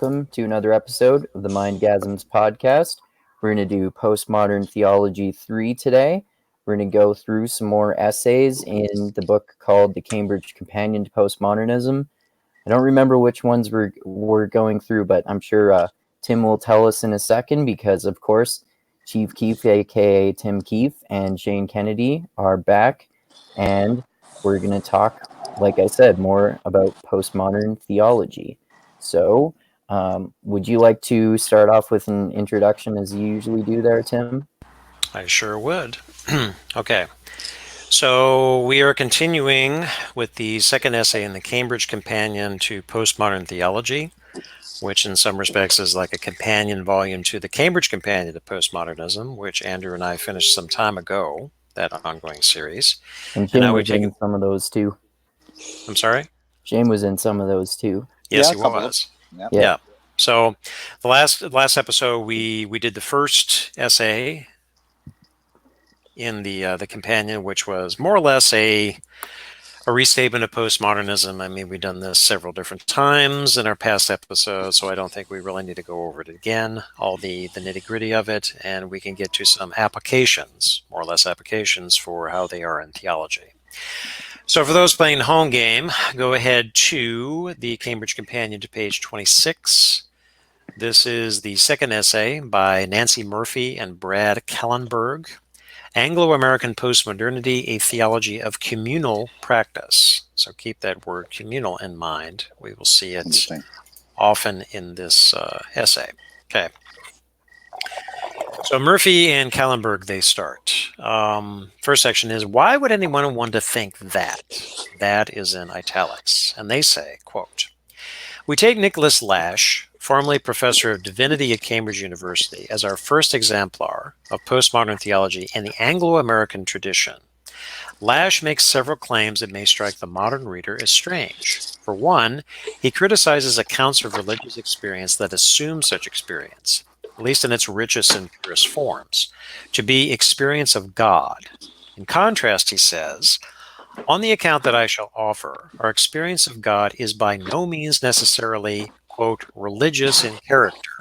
welcome to another episode of the Mindgasms podcast. We're going to do Postmodern Theology 3 today. We're going to go through some more essays in the book called The Cambridge Companion to Postmodernism. I don't remember which ones we're going through, but I'm sure Tim will tell us in a second because, of course, Chief Keefe, a.k.a. Tim Keefe, and Shane Kennedy are back, and we're going to talk, like I said, more about postmodern theology. So, would you like to start off with an introduction as you usually do there, Tim? I sure would. Okay. So we are continuing with the second essay in the Cambridge Companion to Postmodern Theology, which in some respects is like a companion volume to the Cambridge Companion to Postmodernism, which Andrew and I finished some time ago, that ongoing series. And Shane was in some of those too. I'm sorry? Shane was in some of those too. Yes, he was. Yeah. So the last episode, we did the first essay in the companion, which was more or less a restatement of postmodernism. I mean, we've done this several different times in our past episodes, so I don't think we really need to go over it again, all the nitty-gritty of it, and we can get to some applications, more or less applications for how they are in theology. So for those playing home game, go ahead to the Cambridge Companion to page 26. This is the second essay by Nancy Murphy and Brad Kallenberg, Anglo-American Postmodernity, a Theology of Communal Practice. So keep that word communal in mind. We will see it often in this essay. Okay. So Murphy and Kallenberg, they start. First section is, why would anyone want to think that? That is in italics. And they say, quote, we take Nicholas Lash, formerly professor of divinity at Cambridge University, as our first exemplar of postmodern theology in the Anglo-American tradition. Lash makes several claims that may strike the modern reader as strange. For one, he criticizes accounts of religious experience that assume such experience, at least in its richest and purest forms, to be experience of God. In contrast, he says, on the account that I shall offer, our experience of God is by no means necessarily, quote, religious in character,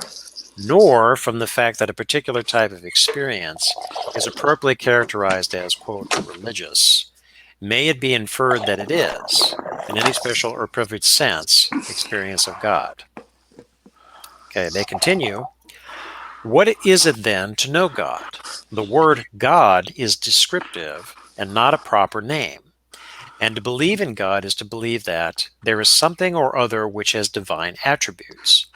nor from the fact that a particular type of experience is appropriately characterized as, quote, religious. May it be inferred that it is, in any special or privileged sense, experience of God. Okay, they continue. What is it then to know God? The word God is descriptive and not a proper name. And to believe in God is to believe that there is something or other which has divine attributes.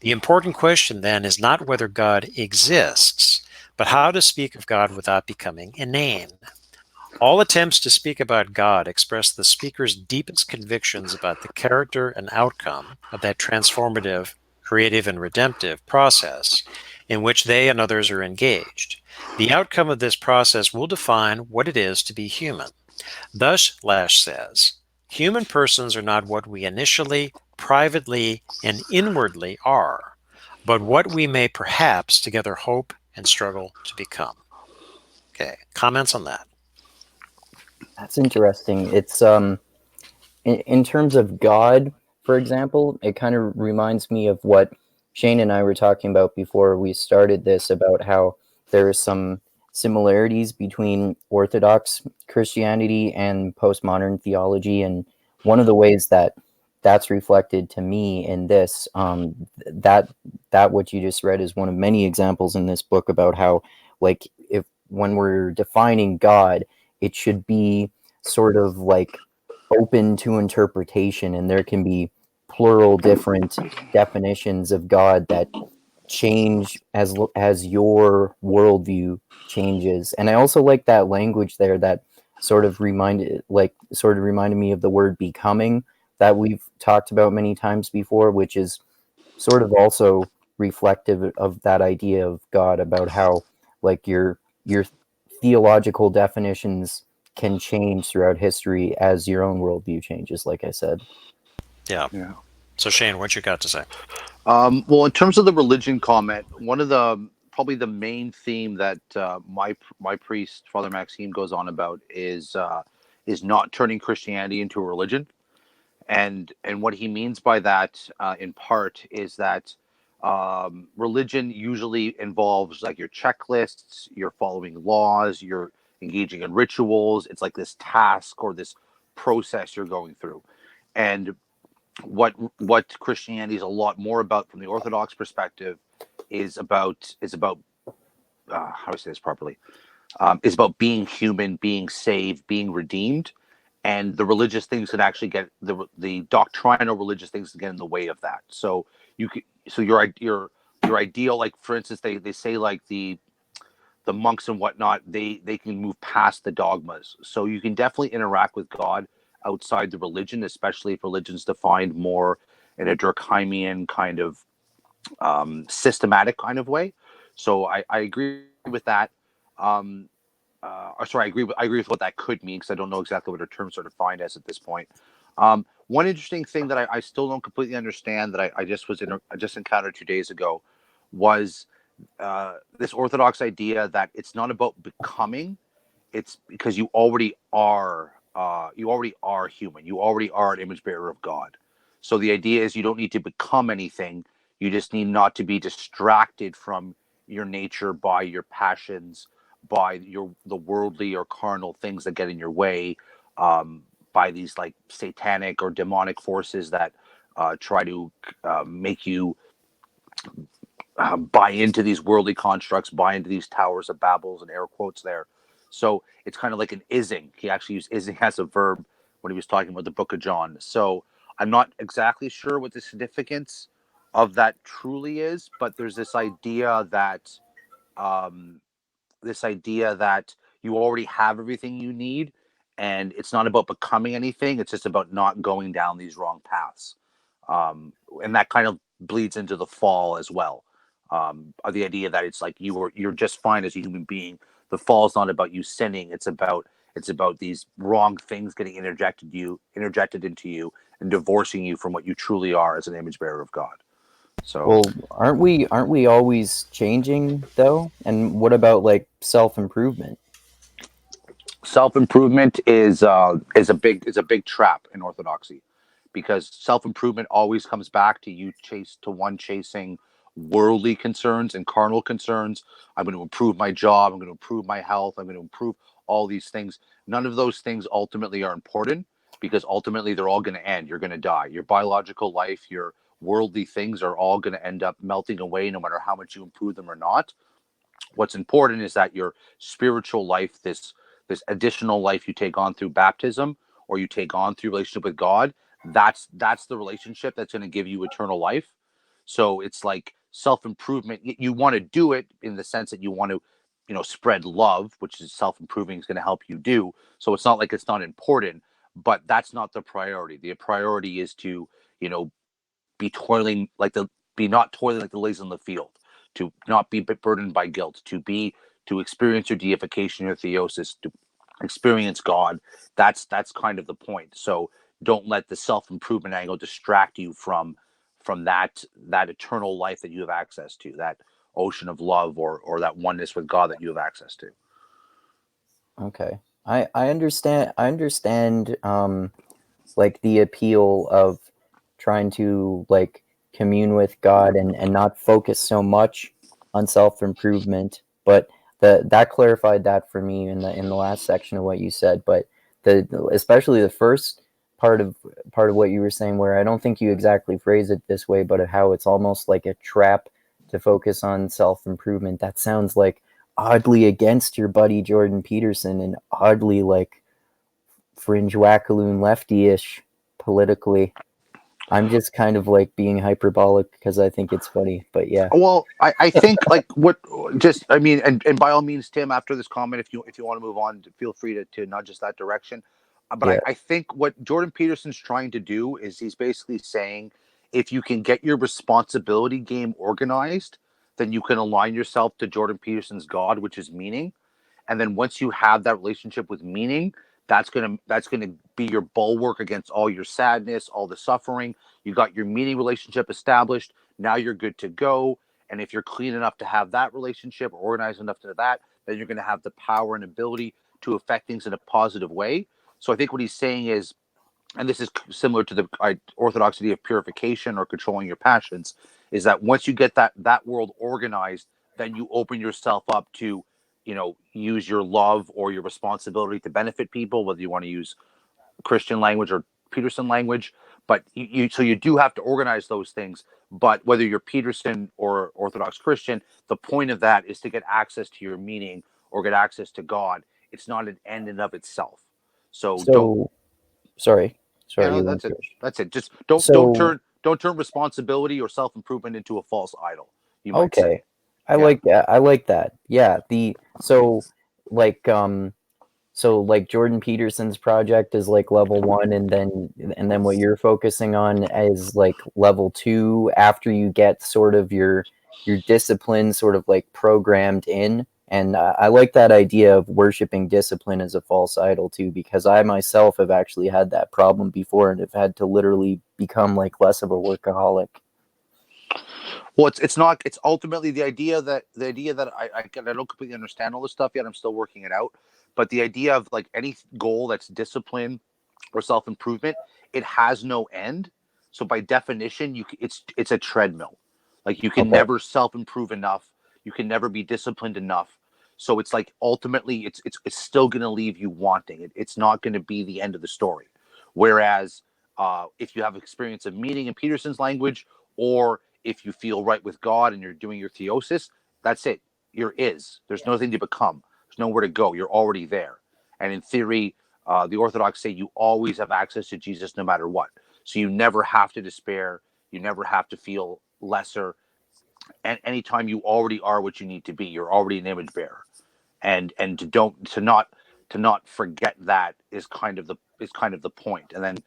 The important question then is not whether God exists, but how to speak of God without becoming inane. All attempts to speak about God express the speaker's deepest convictions about the character and outcome of that transformative, creative, and redemptive process in which they and others are engaged. The outcome of this process will define what it is to be human. Thus, Lash says, human persons are not what we initially, privately, and inwardly are, but what we may perhaps together hope and struggle to become. Okay, comments on that? That's interesting. It's in terms of God, for example, it kind of reminds me of what Shane and I were talking about before we started this, about how there are some similarities between Orthodox Christianity and postmodern theology, and one of the ways that that's reflected to me in this, that what you just read is one of many examples in this book about how, like, if when we're defining God, it should be sort of like open to interpretation, and there can be plural different definitions of God that change as your worldview changes. And I also like that language there that sort of reminded me of the word becoming that we've talked about many times before, which is sort of also reflective of that idea of God, about how, like, your theological definitions can change throughout history as your own worldview changes, like I said. Yeah. So Shane, what you got to say? Well, in terms of the religion comment, one of the probably the main theme that my priest, Father Maxime, goes on about is not turning Christianity into a religion. And what he means by that, in part, is that religion usually involves like your checklists, you're following laws, you're engaging in rituals. It's like this task or this process you're going through. And what Christianity is a lot more about from the Orthodox perspective is about how do I say this properly? Is about being human, being saved, being redeemed, and the religious things can actually get the doctrinal religious things can get in the way of that. So your ideal, like for instance, they say like the monks and whatnot, they can move past the dogmas. So you can definitely interact with God outside the religion, especially if religion's defined more in a Durkheimian kind of systematic kind of way. So I agree with that. Or sorry, I agree with what that could mean, because I don't know exactly what our terms are defined as at this point. One interesting thing that I still don't completely understand that I just encountered 2 days ago was this Orthodox idea that it's not about becoming, it's because you already are human, you already are an image bearer of God. So the idea is you don't need to become anything, you just need not to be distracted from your nature by your passions, by the worldly or carnal things that get in your way, by these like satanic or demonic forces that try to make you buy into these worldly constructs, buy into these towers of Babels, and air quotes there. So it's kind of like an ising. He actually used ising as a verb when he was talking about the book of John. So I'm not exactly sure what the significance of that truly is, but there's um, this idea that you already have everything you need, and it's not about becoming anything, it's just about not going down these wrong paths. And that kind of bleeds into the fall as well. The idea that it's like you're just fine as a human being. The fall is not about you sinning, it's about these wrong things getting interjected into you and divorcing you from what you truly are as an image bearer of God. So Well, aren't we always changing though? And what about like self-improvement? self-improvement is a big trap in orthodoxy, because self-improvement always comes back to chasing worldly concerns and carnal concerns. I'm going to improve my job, I'm going to improve my health, I'm going to improve all these things. None of those things ultimately are important, because ultimately they're all going to end. You're going to die. Your biological life, your worldly things are all going to end up melting away, no matter how much you improve them or not. What's important is that your spiritual life, this additional life you take on through baptism, or you take on through relationship with God, that's the relationship that's going to give you eternal life. So it's like self-improvement. You want to do it in the sense that you want to, spread love, which is self-improving is going to help you do. So it's not like it's not important, but that's not the priority. The priority is to, be toiling like the be not toiling like the lilies in the field, to not be burdened by guilt, to experience your deification, your theosis, to experience God. That's kind of the point. So don't let the self-improvement angle distract you from that eternal life that you have access to, that ocean of love, or that oneness with God that you have access to. Okay. I understand like the appeal of trying to like commune with God and not focus so much on self-improvement, but that clarified that for me in the last section of what you said. But especially the first part of what you were saying, where I don't think you exactly phrase it this way, but how it's almost like a trap to focus on self-improvement, that sounds like oddly against your buddy Jordan Peterson, and oddly like fringe wackaloon lefty-ish politically. I'm just kind of like being hyperbolic because I think it's funny, but yeah. Well, I think like what just I mean, and by all means, Tim, after this comment, if you want to move on, feel free to nudge us that direction. But Yeah. I think what Jordan Peterson's trying to do is he's basically saying, if you can get your responsibility game organized, then you can align yourself to Jordan Peterson's God, which is meaning. And then once you have that relationship with meaning, that's gonna be your bulwark against all your sadness, all the suffering. You got your meaning relationship established. Now you're good to go. And if you're clean enough to have that relationship, or organized enough to that, then you're going to have the power and ability to affect things in a positive way. So I think what he's saying is, and this is similar to the Orthodox idea of purification or controlling your passions, is that once you get that world organized, then you open yourself up to, use your love or your responsibility to benefit people, whether you want to use Christian language or Peterson language. But so you do have to organize those things. But whether you're Peterson or Orthodox Christian, the point of that is to get access to your meaning or get access to God. It's not an end in of itself. So don't. Sorry. No, that's it. That's it. Just don't turn responsibility or self-improvement into a false idol. You might say. I like that. Yeah. Like Jordan Peterson's project is like level 1, and then what you're focusing on is like level 2 after you get sort of your discipline sort of like programmed in. And I like that idea of worshiping discipline as a false idol too, because I myself have actually had that problem before and have had to literally become like less of a workaholic. Well, it's ultimately the idea that I don't completely understand all this stuff yet. I'm still working it out. But the idea of like any goal that's discipline or self-improvement, it has no end. So by definition, it's a treadmill. Like you can never self-improve enough. You can never be disciplined enough. So it's like ultimately it's still going to leave you wanting. It's not going to be the end of the story. Whereas if you have experience of meaning in Peterson's language, or if you feel right with God and you're doing your theosis, that's it. There's nothing to become. There's nowhere to go. You're already there. And in theory, the Orthodox say you always have access to Jesus no matter what. So you never have to despair. You never have to feel lesser. And anytime you already are what you need to be, you're already an image bearer. And to not forget that is kind of the point. And then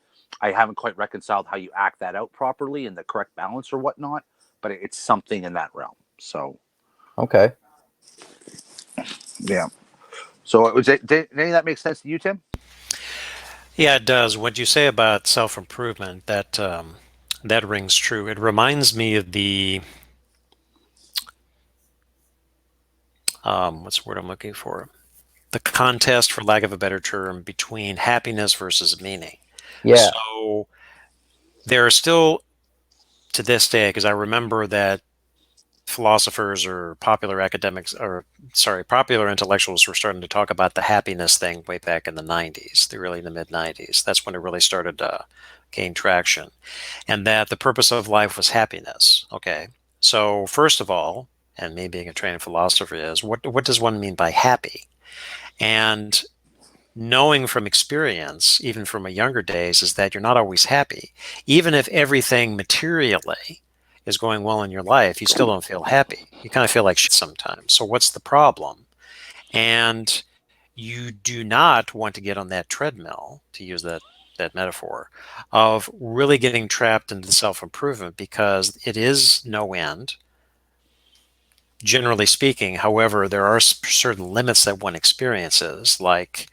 I haven't quite reconciled how you act that out properly in the correct balance or whatnot, but it's something in that realm. So okay. Yeah. So did any of that make sense to you, Tim? Yeah, it does. What you say about self-improvement, that rings true. It reminds me of the what's the word I'm looking for? The contest, for lack of a better term, between happiness versus meaning. Yeah. So there are still, to this day, because I remember that philosophers or popular intellectuals were starting to talk about the happiness thing way back in the 90s, the mid 90s. That's when it really started to gain traction. And that the purpose of life was happiness. Okay. So first of all, and me being a trained philosopher, is what does one mean by happy? And knowing from experience, even from my younger days, is that you're not always happy. Even if everything materially is going well in your life, you still don't feel happy. You kind of feel like shit sometimes. So what's the problem? And you do not want to get on that treadmill, to use that metaphor, of really getting trapped into self-improvement, because it is no end. Generally speaking, however, there are certain limits that one experiences. Like,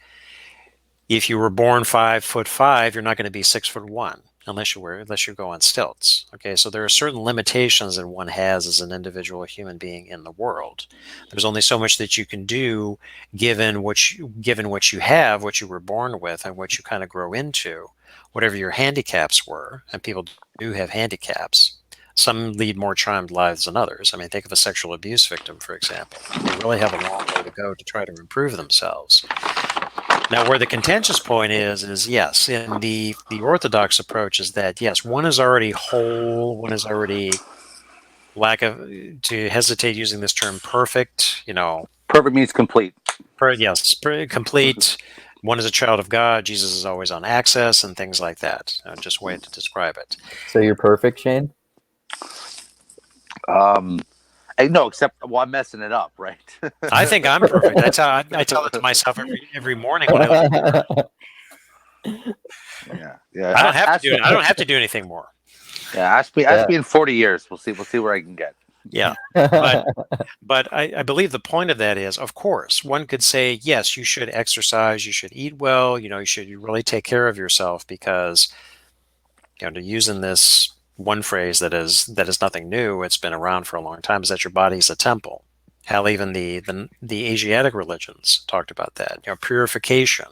if you were born 5'5", you're not going to be 6'1", unless you go on stilts. Okay, so there are certain limitations that one has as an individual human being in the world. There's only so much that you can do given what you have, what you were born with, and what you kind of grow into, whatever your handicaps were. And people do have handicaps. Some lead more charmed lives than others. I mean, think of a sexual abuse victim, for example. They really have a long way to go to try to improve themselves. Now, where the contentious point is yes, in the Orthodox approach is that, yes, one is already whole, one is already, to hesitate using this term, perfect, Perfect means complete. Complete. One is a child of God. Jesus is always on access and things like that. Just a way to describe it. So you're perfect, Shane? No, except I'm messing it up, right? I think I'm perfect. I tell it to myself every morning when I Yeah. I don't have to do anything more. Yeah, ask me in 40 years. We'll see where I can get. Yeah, but I believe the point of that is, of course, one could say, yes, you should exercise, you should eat well, you should really take care of yourself, because, to use in this one phrase that is nothing new, it's been around for a long time, is that your body is a temple. Hell, even the Asiatic religions talked about that, purification.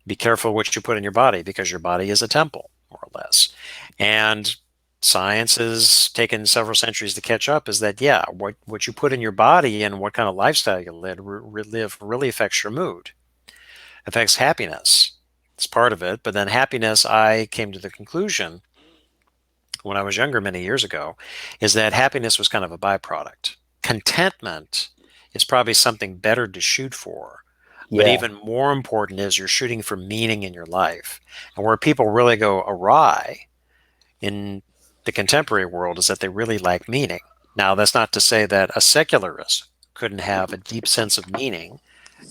Be careful what you put in your body, because your body is a temple, more or less. And science has taken several centuries to catch up, is that, yeah, what you put in your body and what kind of lifestyle you live really affects your mood, affects happiness. It's part of it. But then happiness, I came to the conclusion when I was younger many years ago, is that happiness was kind of a byproduct. Contentment is probably something better to shoot for. But Yeah. even more important is you're shooting for meaning in your life. And where people really go awry in the contemporary world is that they really lack meaning. Now, that's not to say that a secularist couldn't have a deep sense of meaning,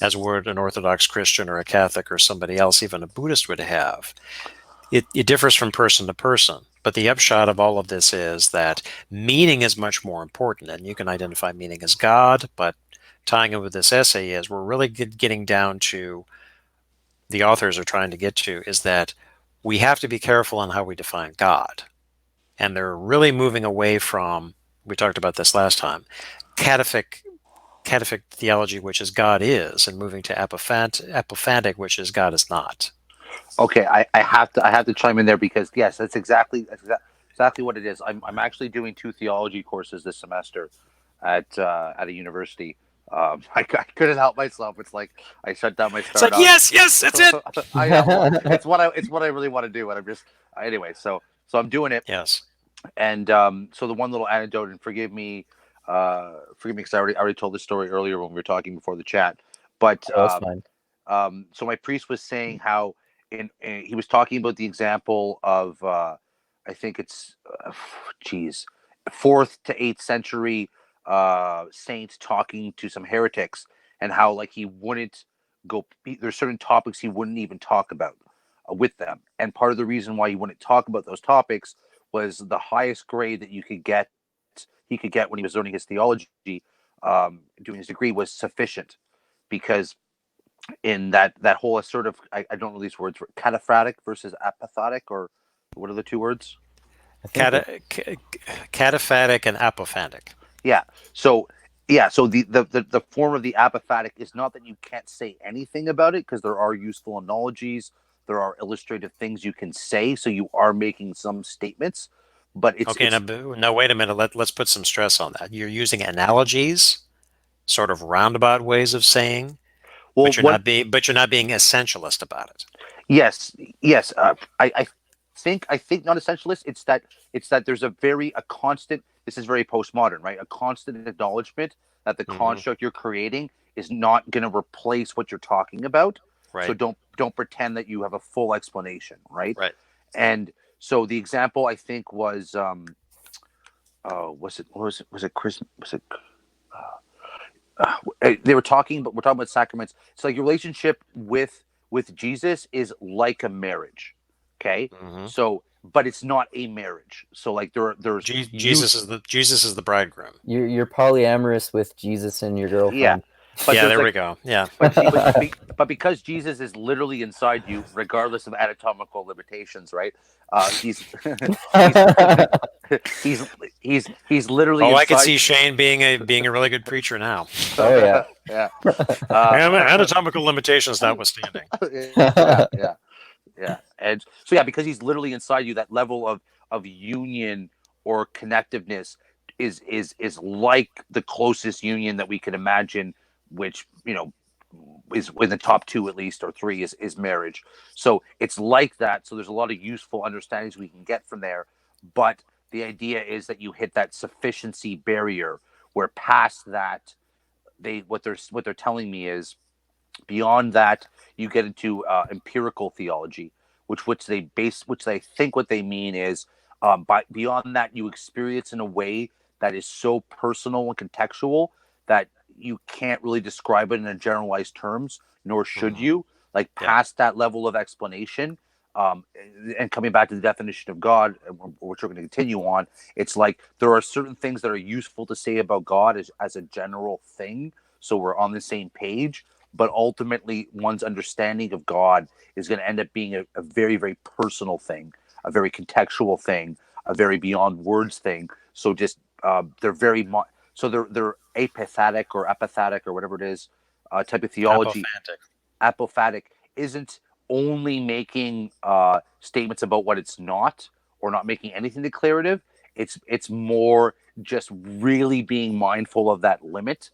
as would an Orthodox Christian or a Catholic or somebody else, even a Buddhist, would have. It differs from person to person. But the upshot of all of this is that meaning is much more important. And you can identify meaning as God, but tying it with this essay is we're really getting down to, the authors are trying to get to, is that we have to be careful on how we define God. And they're really moving away from, we talked about this last time, Catyphic theology, which is God is, and moving to apophatic, which is God is not. Okay, I have to chime in there, because yes, that's exactly what it is. I'm actually doing 2 theology courses this semester at a university. I couldn't help myself. It's like I shut down my It's like, startup. yes, that's it. I know. Well, it's what I really want to do. And I'm just anyway. So I'm doing it. Yes. And so the one little anecdote, and forgive me because I already told this story earlier when we were talking before the chat. But Oh, that's fine. so my priest was saying how he was talking about the example of I think it's 4th to 8th century saints talking to some heretics, and how like he wouldn't go. There's certain topics he wouldn't even talk about with them, and part of the reason why he wouldn't talk about those topics was the highest grade that he could get when he was learning his theology, doing his degree, was sufficient, because in that whole assertive, I don't know these words, cataphatic versus apathetic, or what are the 2 words? Cataphatic and apophatic. Yeah. So the form of the apophatic is not that you can't say anything about it, because there are useful analogies, there are illustrative things you can say, so you are making some statements, but it's okay. Now wait a minute. Let's put some stress on that. You're using analogies, sort of roundabout ways of saying, well, but you're not being essentialist about it. Yes. I think not essentialist. It's that there's a constant. This is very postmodern, right? A constant acknowledgement that the construct you're creating is not going to replace what you're talking about. Right. So don't pretend that you have a full explanation, right? Right. And so the example, I think, was was it Chris? Was it? They were talking, but we're talking about sacraments. It's like your relationship with Jesus is like a marriage, okay? So, but it's not a marriage. So, like there's Jesus is the bridegroom. You're polyamorous with Jesus and your girlfriend. Yeah. But yeah, there we go. Yeah. But because Jesus is literally inside you, regardless of anatomical limitations, right? He's he's literally. Oh, I can see Shane being a really good preacher now. Oh yeah. Yeah. Anatomical limitations notwithstanding. Yeah. And so yeah, because he's literally inside you, that level of union or connectiveness is like the closest union that we can imagine, which is in the top 2 at least, or 3, is marriage. So it's like that. So there's a lot of useful understandings we can get from there, but the idea is that you hit that sufficiency barrier, where past that, what they're telling me is, beyond that you get into empirical theology, which they think what they mean is, beyond that you experience in a way that is so personal and contextual that you can't really describe it in generalized terms, nor should you. Like past that level of explanation, and coming back to the definition of God, which we're going to continue on, it's like there are certain things that are useful to say about God as a general thing, so we're on the same page. But ultimately, one's understanding of God is going to end up being a very, very personal thing, a very contextual thing, a very beyond words thing. So just they're very much. So they're apathetic or apathetic or whatever it is, type of theology. Apophatic Apophatic isn't only making statements about what it's not, or not making anything declarative. It's more just really being mindful of that limit,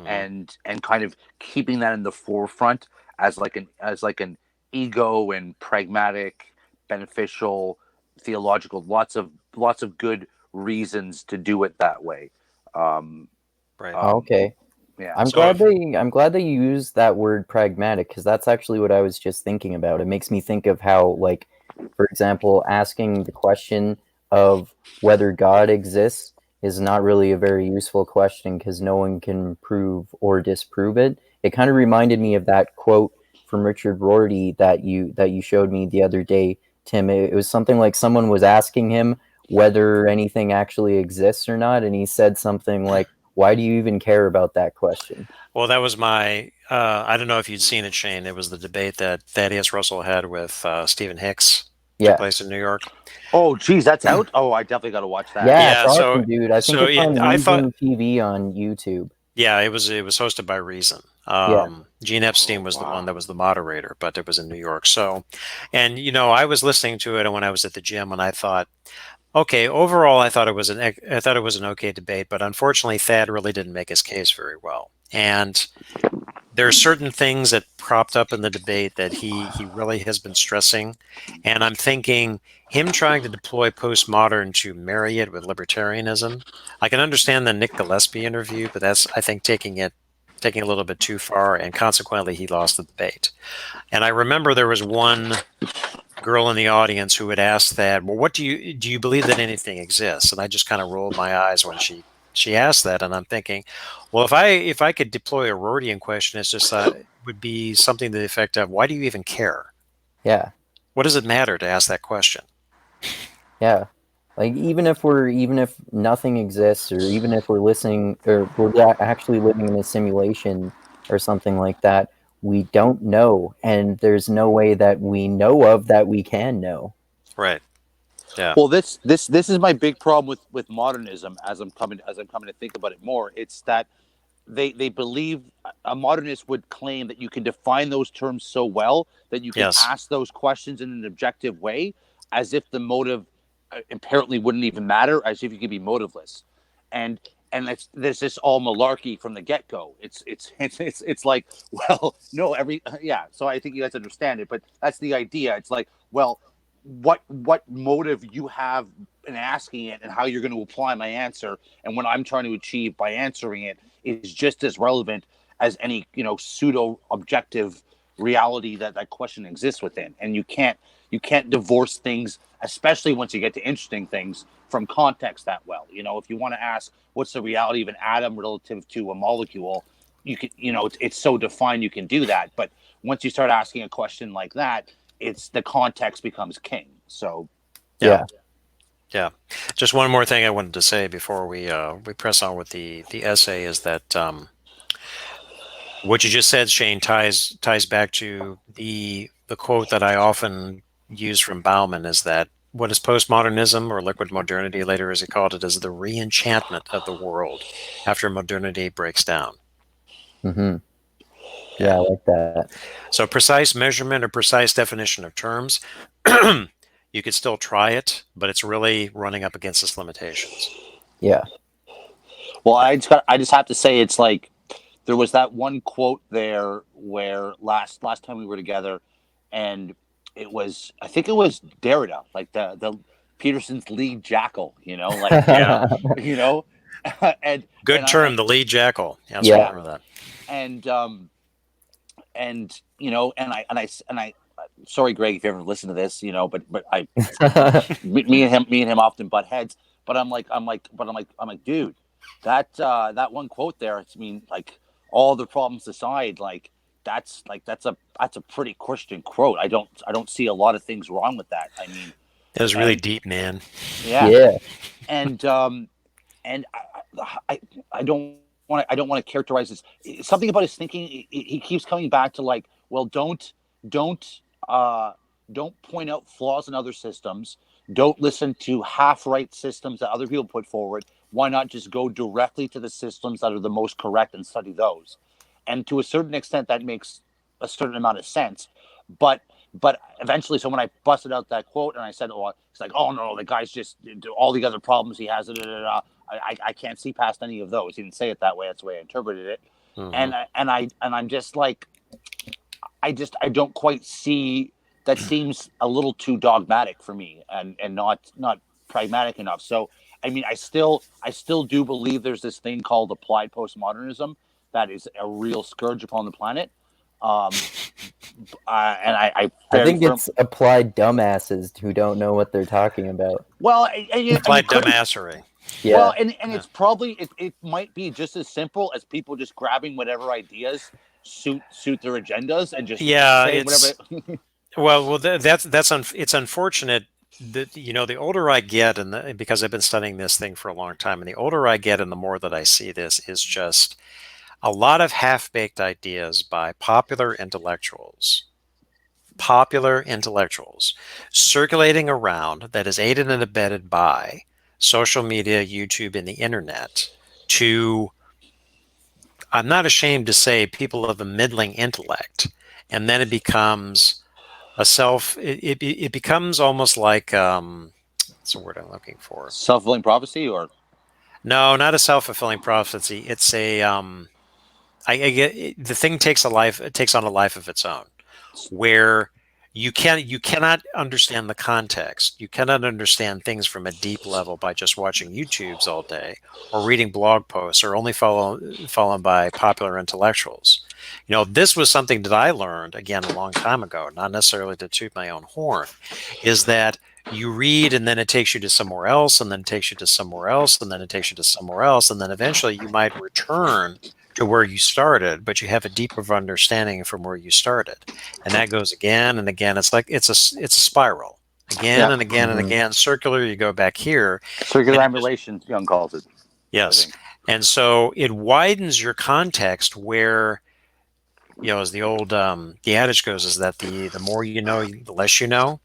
and kind of keeping that in the forefront as like an ego and pragmatic, beneficial, theological, lots of good reasons to do it that way. Right. Okay. Yeah. I'm glad that you used that word pragmatic, because that's actually what I was just thinking about. It makes me think of how, like, for example, asking the question of whether God exists is not really a very useful question because no one can prove or disprove it. It kind of reminded me of that quote from Richard Rorty that you showed me the other day, Tim. It was something like someone was asking him whether anything actually exists or not, and he said something like, "Why do you even care about that question?" Well, that was my, I don't know if you'd seen it, Shane. It was the debate that Thaddeus Russell had with Stephen Hicks. Yeah. Took place in New York. Oh, geez, that's out? Oh, I definitely got to watch that. Yeah, Yeah, it's so awesome, dude. I think it's on I thought, Reason TV on YouTube. yeah, it was hosted by Reason. Yeah. Gene Epstein was the one that was the moderator, but it was in New York. So, and I was listening to it when I was at the gym, and I thought, okay, overall, I thought it was an okay debate, but unfortunately, Thad really didn't make his case very well. And there are certain things that propped up in the debate that he really has been stressing, and I'm thinking him trying to deploy postmodern to marry it with libertarianism. I can understand the Nick Gillespie interview, but that's, I think, taking a little bit too far, and consequently he lost the debate. And I remember there was one girl in the audience who had asked that, well, what do you believe that anything exists? And I just kind of rolled my eyes when she asked that, and I'm thinking, well, if I could deploy a Rortian question, it's just it would be something to the effect of, why do you even care? Yeah. What does it matter to ask that question? Yeah. Like, even if nothing exists, or even if we're listening, or we're actually living in a simulation or something like that, we don't know, and there's no way that we know of that we can know. Right. Yeah. Well, this is my big problem with modernism, as I'm coming to think about it more. It's that they believe a modernist would claim that you can define those terms so well that you can Yes. ask those questions in an objective way, as if the motive apparently wouldn't even matter, as if you could be motiveless, and there's this all malarkey from the get-go. It's like, well, no, yeah. So I think you guys understand it, but that's the idea. It's like, well, what motive you have in asking it, and how you're going to apply my answer, and what I'm trying to achieve by answering it, is just as relevant as any pseudo objective reality that question exists within. And you can't divorce things, especially once you get to interesting things, from context that well. If you want to ask what's the reality of an atom relative to a molecule, you can, it's so defined, you can do that. But once you start asking a question like that, it's the context becomes king. So Yeah. Just one more thing I wanted to say before we press on with the essay is that what you just said, Shane, ties back to the quote that I often use from Bauman, is that what is postmodernism, or liquid modernity later as he called it, is the re-enchantment of the world after modernity breaks down. Mm-hmm. Yeah, I like that. So precise measurement or precise definition of terms, you could still try it, but it's really running up against its limitations. Yeah. Well, I just have to say, it's like, there was that one quote there where last time we were together, and I think it was Derrida, like the Peterson's lead jackal, like, Yeah. and good and term, the lead jackal. Yes, Yeah. I remember that. And I sorry, Greg, if you ever listen to this, but I me and him often butt heads, but I'm like, dude, that one quote there, I mean, like, all the problems aside, like, that's a pretty Christian quote. I don't see a lot of things wrong with that. I mean, It was really deep, man. Yeah. And I don't want to characterize this. Something about his thinking, he keeps coming back to, like, well, don't point out flaws in other systems. Don't listen to half-right systems that other people put forward. Why not just go directly to the systems that are the most correct and study those? And to a certain extent, that makes a certain amount of sense. But But eventually, so when I busted out that quote and I said, "Oh," it's like, "Oh no, the guy's just all the other problems he has." I can't see past any of those. He didn't say it that way. That's the way I interpreted it. Mm-hmm. And I'm just like, I don't quite see. That seems a little too dogmatic for me, and not pragmatic enough. So I mean, I still do believe there's this thing called applied postmodernism that is a real scourge upon the planet. And I think it's applied dumbasses who don't know what they're talking about. Well, applied dumbassery. Yeah. Well, and it's probably it might be just as simple as people just grabbing whatever ideas suit their agendas and just saying whatever. well, it's unfortunate that, you know, the older I get, and because I've been studying this thing for a long time, and the older I get, and the more that I see this is just a lot of half-baked ideas by popular intellectuals circulating around, that is aided and abetted by social media, YouTube, and the internet, to, I'm not ashamed to say, people of a middling intellect. And then it becomes it becomes almost like, what's the word I'm looking for? Self-fulfilling prophecy? Or no, not a self-fulfilling prophecy. It's a I get the thing takes on a life of its own, where you cannot understand the context. You cannot understand things from a deep level by just watching YouTubes all day or reading blog posts or only followed by popular intellectuals. You know, this was something that I learned, again, a long time ago, not necessarily to toot my own horn, is that you read and then it takes you to somewhere else, and then it takes you to somewhere else, and then it takes you to somewhere else, and then eventually you might return to where you started, but you have a deeper understanding from where you started, and that goes again and again. It's like it's a spiral, again and again and again, circular. You go back here, circular ambulation, Young calls it. Yes, and so it widens your context. Where, you know, as the old the adage goes, is that the more you know, the less you know.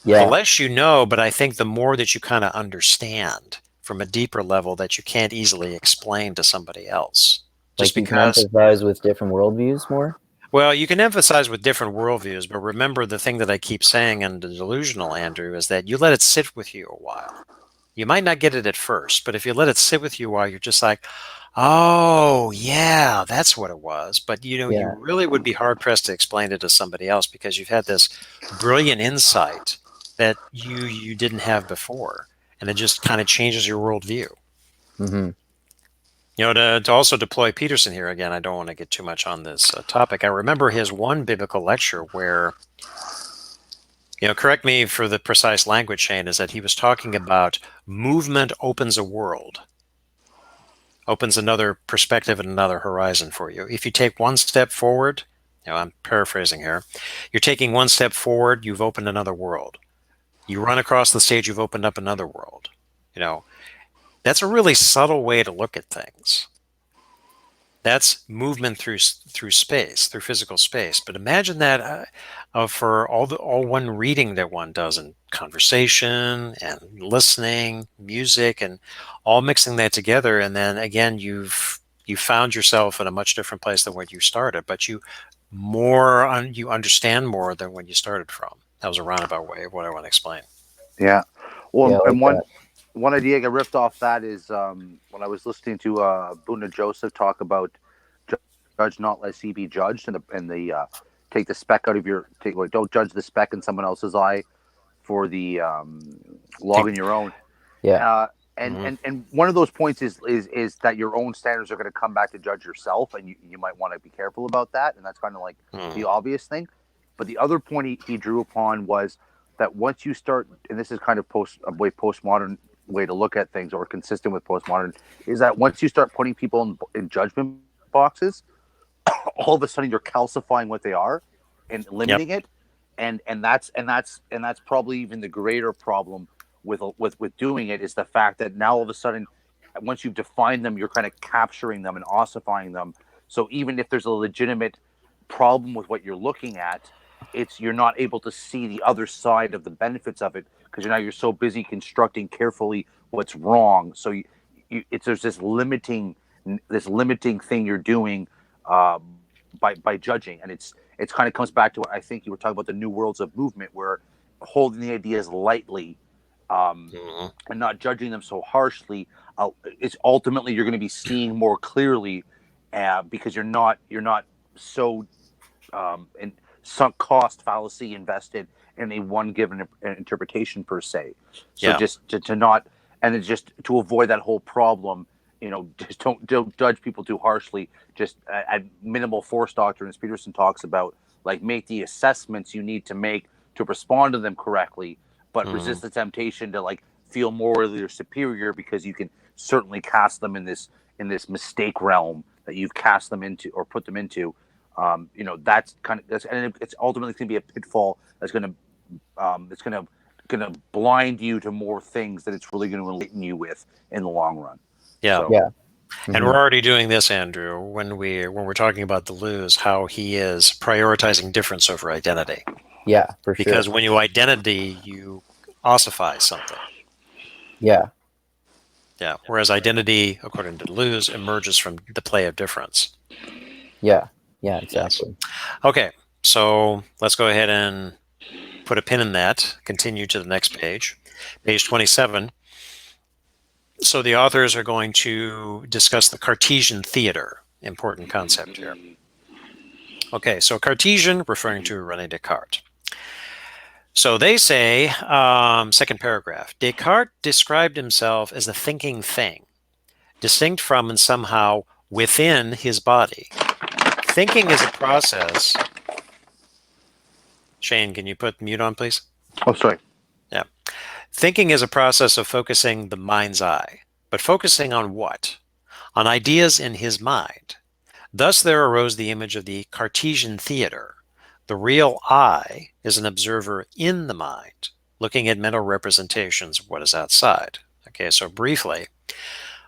Yeah. The less you know, but I think the more that you kind of understand from a deeper level that you can't easily explain to somebody else. Just like because you can emphasize with different worldviews more? Well, you can emphasize with different worldviews, but remember the thing that I keep saying in the delusional, Andrew, is that you let it sit with you a while. You might not get it at first, but if you let it sit with you a while, you're just like, oh, yeah, that's what it was. But, you know, you really would be hard-pressed to explain it to somebody else because you've had this brilliant insight that you didn't have before, and it just kind of changes your worldview. Mm-hmm. You know, to also deploy Peterson here again, I don't want to get too much on this topic. I remember his one biblical lecture where, you know, correct me for the precise language, Shane, is that he was talking about movement opens a world, opens another perspective and another horizon for you. If you take one step forward, you know, I'm paraphrasing here, you're taking one step forward, you've opened another world. You run across the stage, you've opened up another world. You know, that's a really subtle way to look at things. That's movement through space, through physical space. But imagine that for all one reading that one does in conversation and listening, music, and all mixing that together. And then again, you found yourself in a much different place than where you started, but you understand more than when you started from. That was a roundabout way of what I want to explain. Yeah. Well, and one idea I got ripped off that is when I was listening to Boona Joseph talk about judge not lest ye be judged, and the take the speck out of your don't judge the speck in someone else's eye for the log in your own. Yeah. And one of those points is that your own standards are going to come back to judge yourself, and you might want to be careful about that. And that's kind of like the obvious thing. But the other point he drew upon was that once you start, and this is kind of postmodern way to look at things, or consistent with postmodern, is that once you start putting people in judgment boxes, all of a sudden you're calcifying what they are and limiting it, and that's probably even the greater problem with doing it, is the fact that now all of a sudden, once you've defined them, you're kind of capturing them and ossifying them. So even if there's a legitimate problem with what you're looking at, you're not able to see the other side of the benefits of it, because you're so busy constructing carefully what's wrong. So there's this limiting thing you're doing by judging, and it kind of comes back to what I think you were talking about, the new worlds of movement, where holding the ideas lightly, and not judging them so harshly, it's ultimately you're going to be seeing more clearly, because you're not so in sunk cost fallacy invested in a one given interpretation per se. So just to not, and then just to avoid that whole problem, just don't judge people too harshly. Just at minimal force doctrine, as Peterson talks about, like, make the assessments you need to make to respond to them correctly, but resist the temptation to like feel morally or superior, because you can certainly cast them in this mistake realm that you've cast them into or put them into. That's and it's ultimately going to be a pitfall that's going to blind you to more things that it's really going to enlighten you with in the long run. Yeah. Yeah. And we're already doing this, Andrew, when we're talking about Deleuze, how he is prioritizing difference over identity. Yeah, for sure. Because when you identity, you ossify something. Yeah. Yeah. Whereas identity, according to Deleuze, emerges from the play of difference. Yeah. Yeah, exactly. Yes. Okay. So let's go ahead and put a pin in that. Continue to the next page. Page 27. So the authors are going to discuss the Cartesian Theatre. Important concept here. Okay, so Cartesian, referring to René Descartes. So they say, second paragraph, Descartes described himself as a thinking thing, distinct from and somehow within his body. Thinking is a process. Shane, can you put mute on, please? Oh, sorry. Yeah. Thinking is a process of focusing the mind's eye. But focusing on what? On ideas in his mind. Thus there arose the image of the Cartesian theatre. The real I is an observer in the mind, looking at mental representations of what is outside. Okay, so briefly,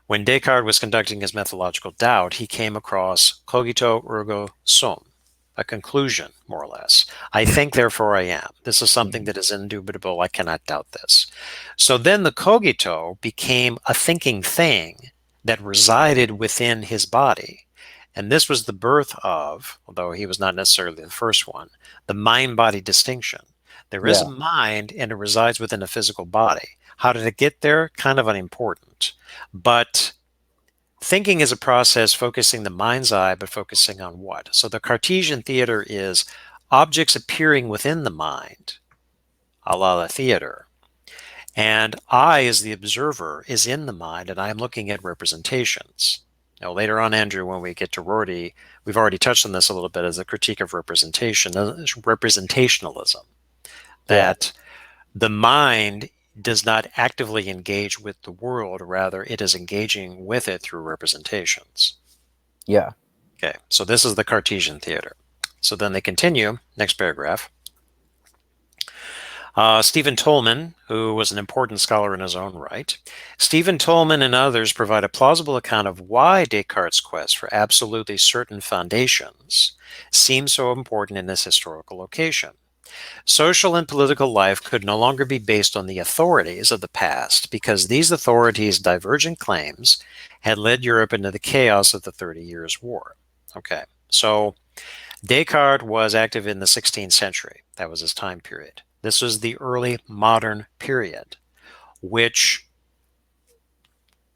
when Descartes was conducting his methodological doubt, he came across cogito ergo sum, a conclusion, more or less. I think, therefore I am. This is something that is indubitable. I cannot doubt this. So then the cogito became a thinking thing that resided within his body. And this was the birth of, although he was not necessarily the first one, the mind-body distinction. There is a mind and it resides within a physical body. How did it get there? Kind of unimportant. But thinking is a process focusing the mind's eye, but focusing on what? So the Cartesian theater is objects appearing within the mind, a la the theater. And I, as the observer, is in the mind, and I am looking at representations. Now, later on, Andrew, when we get to Rorty, we've already touched on this a little bit as a critique of representationalism, that the mind does not actively engage with the world, rather it is engaging with it through representations. Yeah. Okay, so this is the Cartesian theater. So then they continue, next paragraph. Stephen Tolman, who was an important scholar in his own right. Stephen Tolman and others provide a plausible account of why Descartes' quest for absolutely certain foundations seems so important in this historical location. Social and political life could no longer be based on the authorities of the past because these authorities' divergent claims had led Europe into the chaos of the 30 Years' War. Okay, so Descartes was active in the 16th century. That was his time period. This was the early modern period, which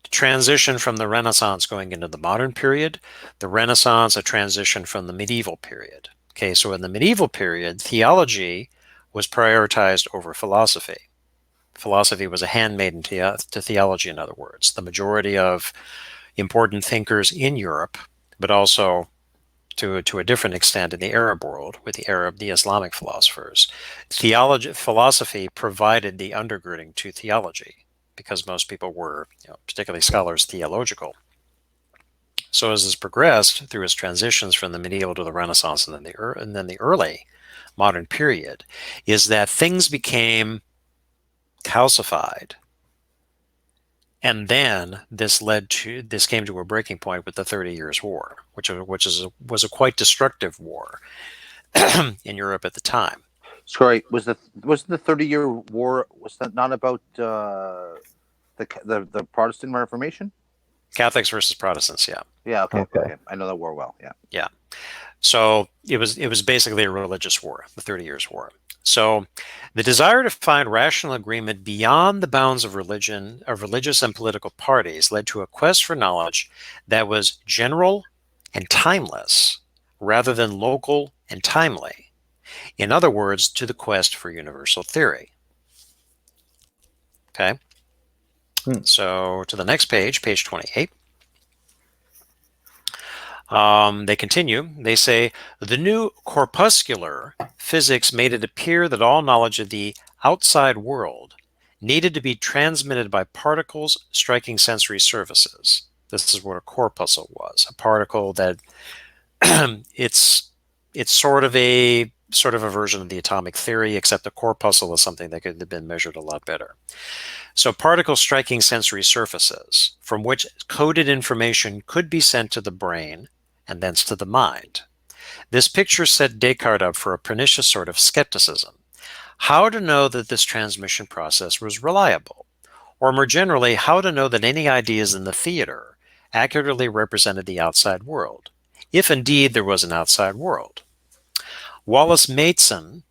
transitioned from the Renaissance going into the modern period, the Renaissance a transition from the medieval period. Okay, so in the medieval period, theology was prioritized over philosophy. Philosophy was a handmaiden to theology, in other words. The majority of important thinkers in Europe, but also to a different extent in the Arab world, with the Islamic philosophers, philosophy provided the undergirding to theology because most people were, particularly scholars, theological. So as this progressed through its transitions from the medieval to the Renaissance and then the early modern period, is that things became calcified. And then this came to a breaking point with the 30 Years' War, which was a quite destructive war in Europe at the time. Sorry, wasn't the 30-Year War, was that not about the Protestant Reformation? Catholics versus Protestants, yeah. Yeah, okay. I know that war well, yeah. Yeah. So it was basically a religious war, the 30 Years' War. So the desire to find rational agreement beyond the bounds of religion, of religious and political parties, led to a quest for knowledge that was general and timeless rather than local and timely. In other words, to the quest for universal theory. Okay? So to the next page, page 28. They continue. They say, the new corpuscular physics made it appear that all knowledge of the outside world needed to be transmitted by particles striking sensory surfaces. This is what a corpuscle was, a particle that it's sort of a version of the atomic theory, except a corpuscle is something that could have been measured a lot better. So particles striking sensory surfaces from which coded information could be sent to the brain and thence to the mind. This picture set Descartes up for a pernicious sort of skepticism. How to know that this transmission process was reliable? Or more generally, how to know that any ideas in the theater accurately represented the outside world, if indeed there was an outside world? Wallace Mason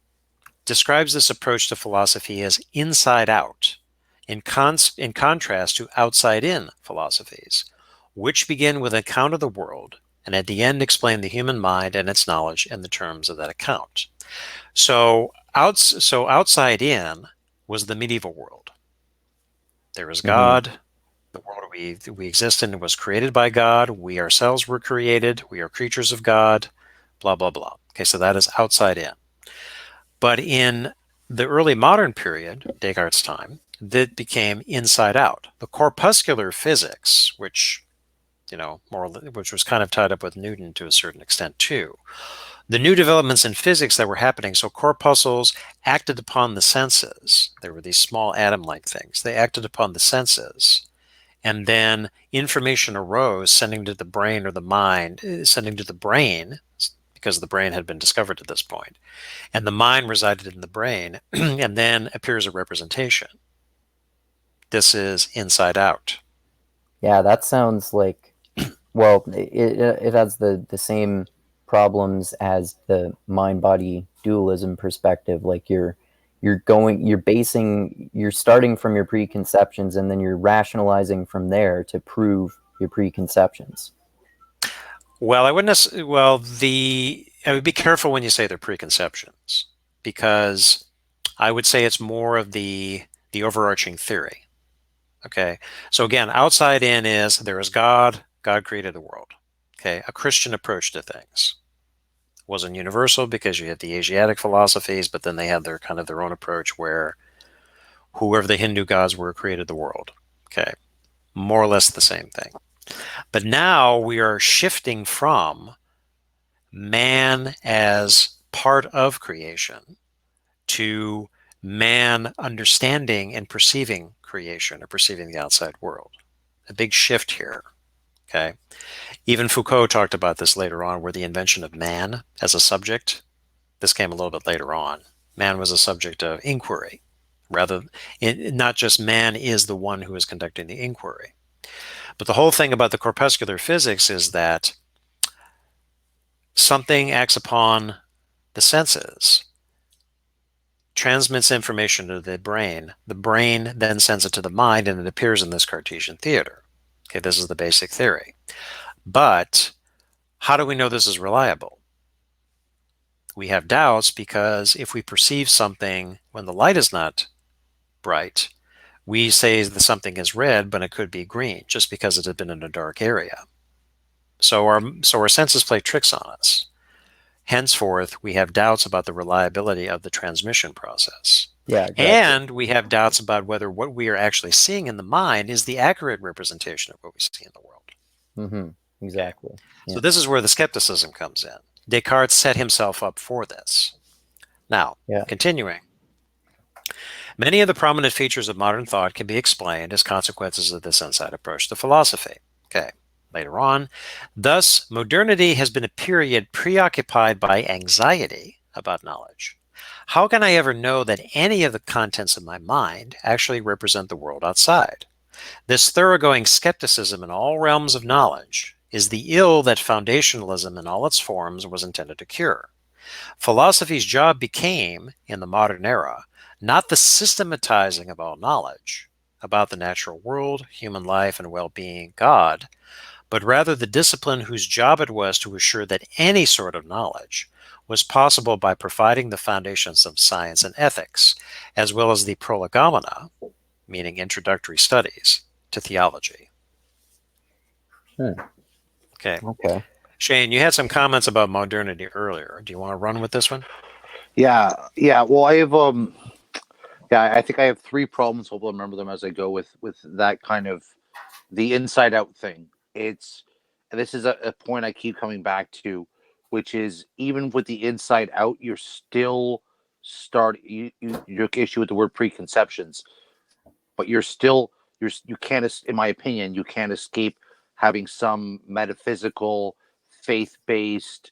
describes this approach to philosophy as inside out, in contrast to outside in philosophies, which begin with an account of the world and at the end explain the human mind and its knowledge in the terms of that account. So outside in was the medieval world. There is God. The world we exist in was created by God. We ourselves were created. We are creatures of God, blah, blah, blah. Okay, so that is outside in. But in the early modern period, Descartes' time, that became inside out. The corpuscular physics, which was kind of tied up with Newton to a certain extent too. The new developments in physics that were happening, so corpuscles acted upon the senses. There were these small atom-like things. They acted upon the senses. And then information arose, sending to the brain or the mind, sending to the brain, because the brain had been discovered at this point. And the mind resided in the brain, and then appears a representation. This is inside out. Yeah, that sounds like, well, it has the same problems as the mind-body dualism perspective. Like you're starting from your preconceptions, and then you're rationalizing from there to prove your preconceptions. Well, I would be careful when you say they're preconceptions, because I would say it's more of the overarching theory. Okay, so again, outside in is there is God. God created the world. Okay, a Christian approach to things. Wasn't universal because you had the Asiatic philosophies, but then they had their kind of their own approach where whoever the Hindu gods were created the world. Okay, more or less the same thing. But now we are shifting from man as part of creation to man understanding and perceiving creation or perceiving the outside world. A big shift here. Okay. Even Foucault talked about this later on, where the invention of man as a subject, this came a little bit later on. Man was a subject of inquiry, not just man is the one who is conducting the inquiry. But the whole thing about the corpuscular physics is that something acts upon the senses, transmits information to the brain then sends it to the mind, and it appears in this Cartesian theater. Okay, this is the basic theory. But how do we know this is reliable? We have doubts because if we perceive something when the light is not bright, we say that something is red, but it could be green just because it had been in a dark area. So our senses play tricks on us. Henceforth, we have doubts about the reliability of the transmission process. Yeah, exactly. And we have doubts about whether what we are actually seeing in the mind is the accurate representation of what we see in the world. Mm-hmm. Exactly. Okay. Yeah. So this is where the skepticism comes in. Descartes set himself up for this. Now, continuing. Many of the prominent features of modern thought can be explained as consequences of this inside approach to philosophy. Okay. Later on, thus, modernity has been a period preoccupied by anxiety about knowledge. How can I ever know that any of the contents of my mind actually represent the world outside? This thoroughgoing skepticism in all realms of knowledge is the ill that foundationalism in all its forms was intended to cure. Philosophy's job became, in the modern era, not the systematizing of all knowledge about the natural world, human life, and well-being, God, but rather the discipline whose job it was to assure that any sort of knowledge was possible by providing the foundations of science and ethics, as well as the prolegomena, meaning introductory studies, to theology. Okay. Shane, you had some comments about modernity earlier. Do you want to run with this one? Yeah. Well, I have I think I have 3 problems. Hope I'll remember them as I go with that kind of the inside out thing. This is a point I keep coming back to, which is even with the inside out, you're still your issue with the word preconceptions, but you can't, in my opinion, you can't escape having some metaphysical, faith-based,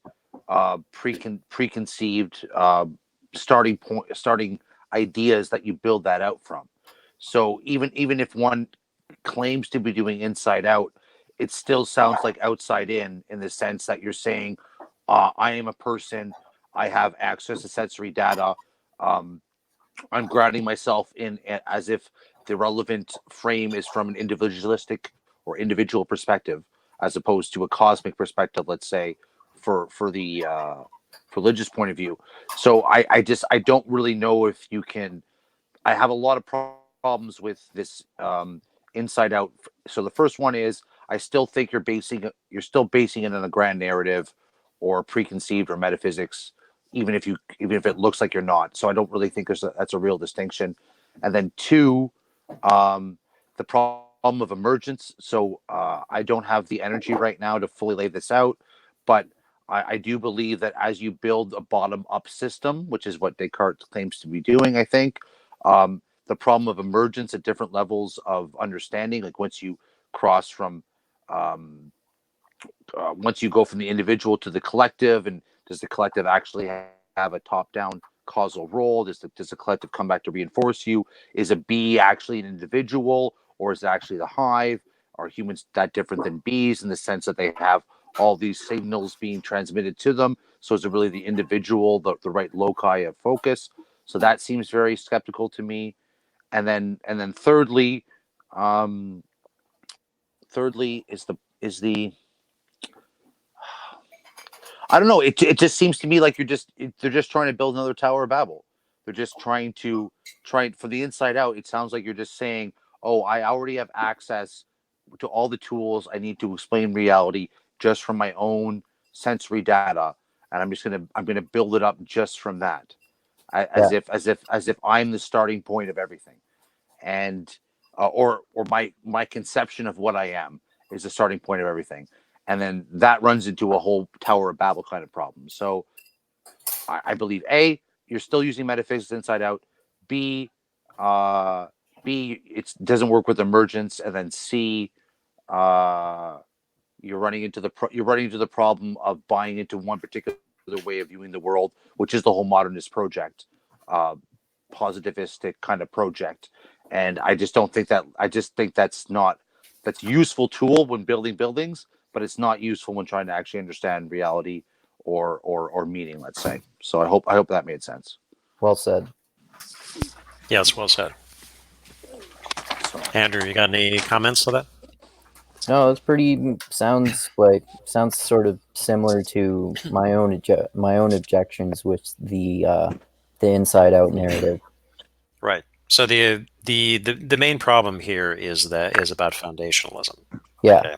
preconceived starting ideas that you build that out from. So even if one claims to be doing inside out, it still sounds like outside in the sense that you're saying, I am a person, I have access to sensory data, I'm grounding myself in as if the relevant frame is from an individualistic or individual perspective, as opposed to a cosmic perspective, let's say, for the religious point of view. So I don't really know if you can. I have a lot of problems with this inside out. So the first one is I still think you're still basing it on a grand narrative or preconceived or metaphysics, even if it looks like you're not. So I don't really think that's a real distinction. And then 2, the problem of emergence. So I don't have the energy right now to fully lay this out, but I do believe that as you build a bottom-up system, which is what Descartes claims to be doing, I think, the problem of emergence at different levels of understanding, like once you cross from, once you go from the individual to the collective, and does the collective actually have a top-down causal role? Does the collective come back to reinforce you? Is a bee actually an individual, or is it actually the hive? Are humans that different than bees in the sense that they have all these signals being transmitted to them? So is it really the individual, the right loci of focus? So that seems very skeptical to me. And then thirdly is the I don't know. It just seems to me like they're just trying to build another Tower of Babel. They're just trying for the inside out. It sounds like you're just saying, "Oh, I already have access to all the tools I need to explain reality just from my own sensory data, and I'm gonna build it up just from that, as if I'm the starting point of everything, and or my conception of what I am is the starting point of everything." And then that runs into a whole Tower of Babel kind of problem. So I believe A, you're still using metaphysics inside out. B, it doesn't work with emergence. And then C, you're running into the problem of buying into one particular way of viewing the world, which is the whole modernist project, positivistic kind of project. And I just don't think that. I just think that's useful tool when building buildings, but it's not useful when trying to actually understand reality or meaning, let's say. So I hope that made sense. Well said. Yes, well said. So, Andrew, you got any comments to that? No, it's sounds sort of similar to my own objections with the inside out narrative. Right. So the main problem here is about foundationalism. Yeah. Okay.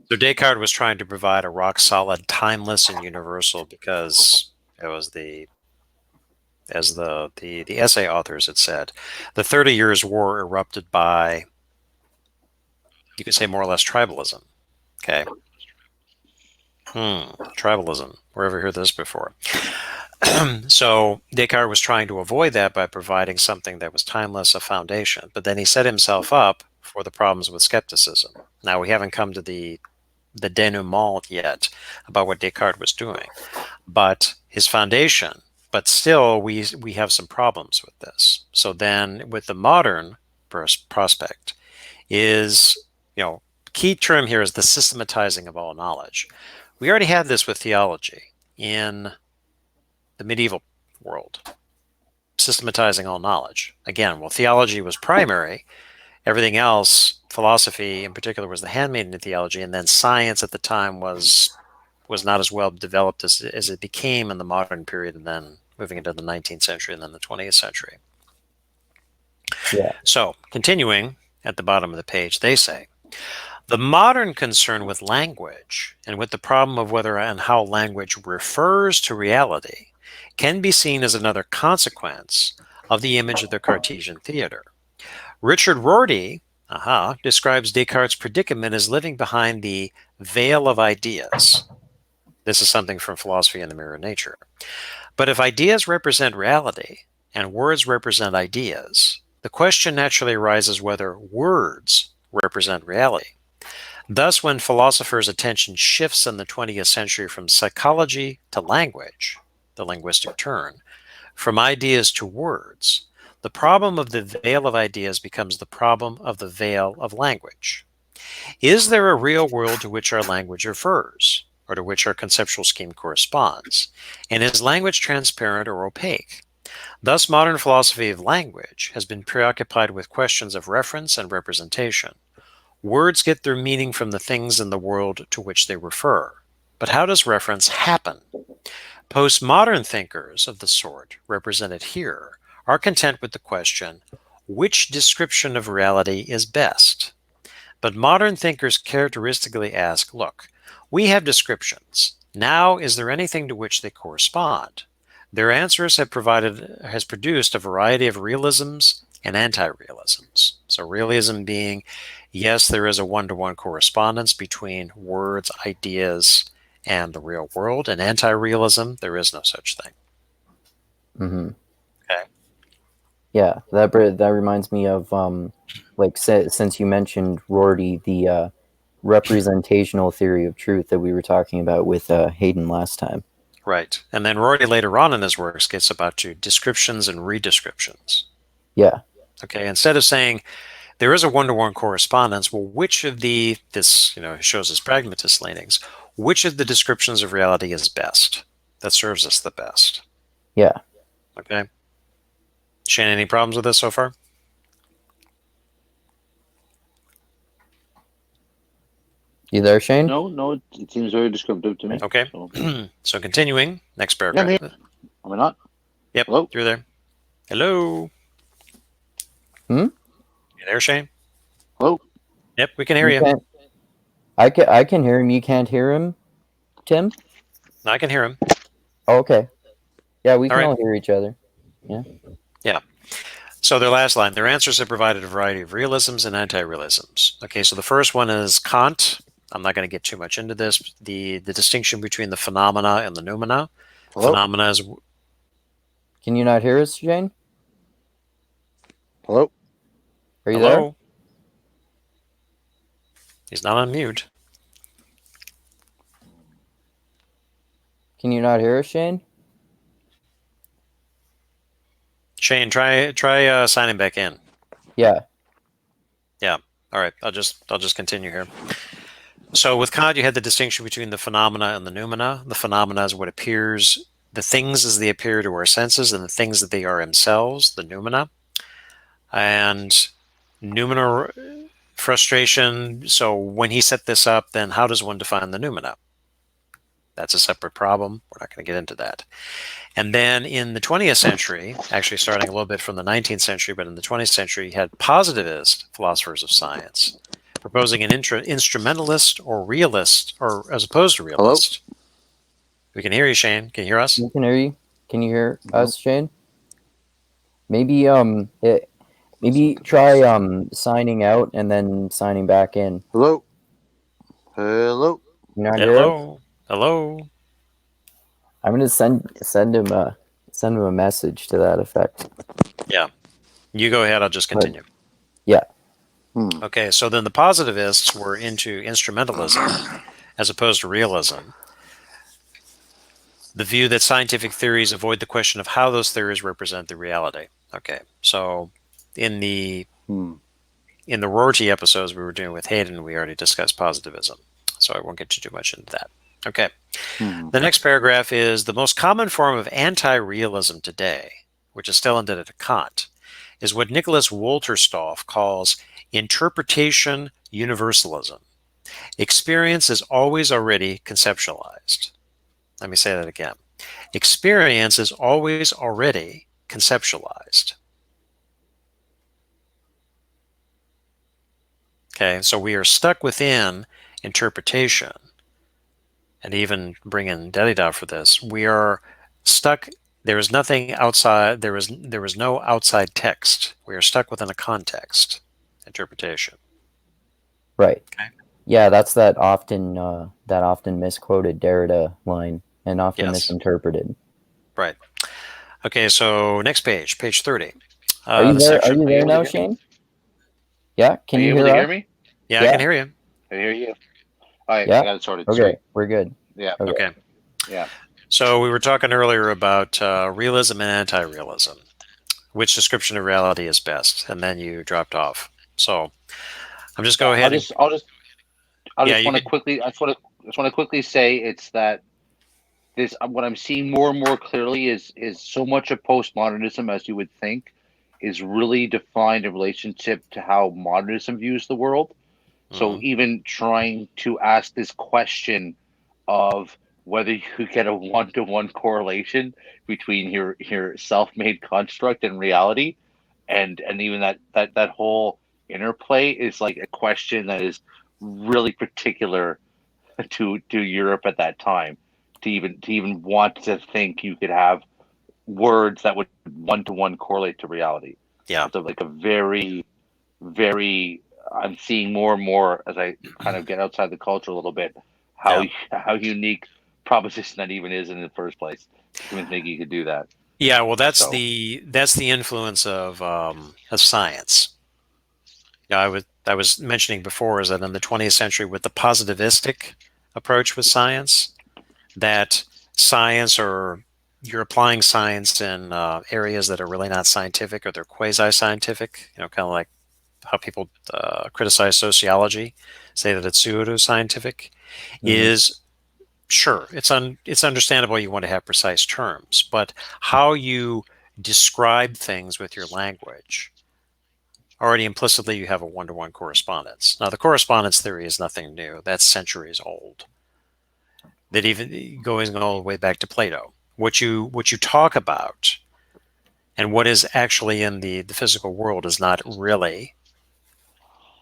So Descartes was trying to provide a rock solid, timeless, and universal, because it was as the essay authors had said, the 30 Years' War erupted by, you could say, more or less tribalism. Okay. Tribalism. Where have we heard this before? So Descartes was trying to avoid that by providing something that was timeless, a foundation. But then he set himself up for the problems with skepticism. Now, we haven't come to the denouement yet about what Descartes was doing, but his foundation. But still, we have some problems with this. So then, with the modern prospect, is key term here is the systematizing of all knowledge. We already had this with theology in the medieval world, systematizing all knowledge. Again, well, theology was primary. Everything else, philosophy in particular, was the handmaiden of theology, and then science at the time was not as well developed as it became in the modern period, and then moving into the 19th century and then the 20th century. Yeah. So, continuing at the bottom of the page, they say, the modern concern with language and with the problem of whether and how language refers to reality can be seen as another consequence of the image of the Cartesian theater. Richard Rorty describes Descartes' predicament as living behind the veil of ideas. This is something from Philosophy and the Mirror of Nature. But if ideas represent reality and words represent ideas, the question naturally arises whether words represent reality. Thus, when philosophers' attention shifts in the 20th century from psychology to language, the linguistic turn, from ideas to words, the problem of the veil of ideas becomes the problem of the veil of language. Is there a real world to which our language refers, or to which our conceptual scheme corresponds? And is language transparent or opaque? Thus, modern philosophy of language has been preoccupied with questions of reference and representation. Words get their meaning from the things in the world to which they refer. But how does reference happen? Postmodern thinkers of the sort represented here are content with the question, which description of reality is best? But modern thinkers characteristically ask, look, we have descriptions. Now, is there anything to which they correspond? Their answers has produced a variety of realisms and anti-realisms. So realism being, yes, there is a one-to-one correspondence between words, ideas, and the real world. And anti-realism, there is no such thing. Mm-hmm. Okay. Yeah, that reminds me of since you mentioned Rorty, the representational theory of truth that we were talking about with Hayden last time. Right. And then Rorty later on in his works gets about to descriptions and redescriptions. Yeah. Okay. Instead of saying there is a one-to-one correspondence, well, which of this shows his pragmatist leanings, which of the descriptions of reality is best, that serves us the best? Yeah. Okay. Shane, any problems with this so far? You there, Shane? No, it seems very descriptive to me. Okay. So continuing, next paragraph. Yeah, am I not? Yep. Hello? You're there. Hello. You there, Shane? Hello? Yep, we can hear you. I can hear him. You can't hear him, Tim? No, I can hear him. Oh, okay. Yeah, we can All all hear each other. Yeah. Yeah. So their last line, their answers have provided a variety of realisms and anti-realisms. Okay, so the first one is Kant. I'm not going to get too much into this. The distinction between the phenomena and the noumena. Hello? Phenomena is... Can you not hear us, Shane? Hello? Are you Hello? He's not on mute. Can you not hear us, Shane? Shane, try signing back in. Yeah. Yeah. All right. I'll just continue here. So with Kant, you had the distinction between the phenomena and the noumena. The phenomena is what appears, the things as they appear to our senses, and the things that they are themselves, the noumena. And noumena frustration. So when he set this up, then how does one define the noumena? That's a separate problem. We're not going to get into that. And then in the 20th century, actually starting a little bit from the 19th century, but in the 20th century, you had positivist philosophers of science proposing an instrumentalist or realist, or as opposed to realist. Hello? We can hear you, Shane. Can you hear us? We can hear you. Can you hear us, Shane? Maybe maybe try signing out and then signing back in. Hello? Hello? You not hear us? Hello? I'm gonna send him a message to that effect. Yeah. You go ahead, I'll just continue. Yeah. Okay, so then the positivists were into instrumentalism as opposed to realism. The view that scientific theories avoid the question of how those theories represent the reality. Okay, so in the in the Rorty episodes we were doing with Hayden, we already discussed positivism, so I won't get too much into that. Okay. The next paragraph is the most common form of anti-realism today, which is still indebted to Kant, is what Nicholas Wolterstorff calls interpretation universalism. Experience is always already conceptualized. Let me say that again. Experience is always already conceptualized. Okay, so we are stuck within interpretation. And even bring in Derrida for this. We are stuck. There is nothing outside. There is no outside text. We are stuck within a context interpretation. Right. Okay. Yeah, that's that often misquoted Derrida line and often misinterpreted. Right. Okay. So next page, page 30. Are you there? Are you there now, Shane? Yeah. Can you able to hear me? Yeah, I can hear you. I hear you. All right. Yeah. I got it sorted. Okay. Straight. We're good. Yeah. Okay. Yeah. So we were talking earlier about realism and anti-realism. Which description of reality is best? And then you dropped off. So I'm just go ahead. I just want to quickly say it's that this what I'm seeing more and more clearly is so much of postmodernism, as you would think, is really defined in relationship to how modernism views the world. So even trying to ask this question of whether you get a one-to-one correlation between your self-made construct and reality, and even that whole interplay is like a question that is really particular to Europe at that time. To even want to think you could have words that would one-to-one correlate to reality. Yeah. So like a very, very, I'm seeing more and more as I kind of get outside the culture a little bit, how unique proposition that even is in the first place. To even think you could do that. Yeah, well, that's the influence of science. Yeah, I was mentioning before is that in the 20th century, with the positivistic approach with science, that science, or you're applying science in areas that are really not scientific, or they're quasi-scientific. Kind of like how people criticize sociology, say that it's pseudo-scientific. Is sure, it's understandable you want to have precise terms, but how you describe things with your language, already implicitly you have a one-to-one correspondence. Now, the correspondence theory is nothing new. That's centuries old. That even going all the way back to Plato. What you talk about and what is actually in the physical world is not really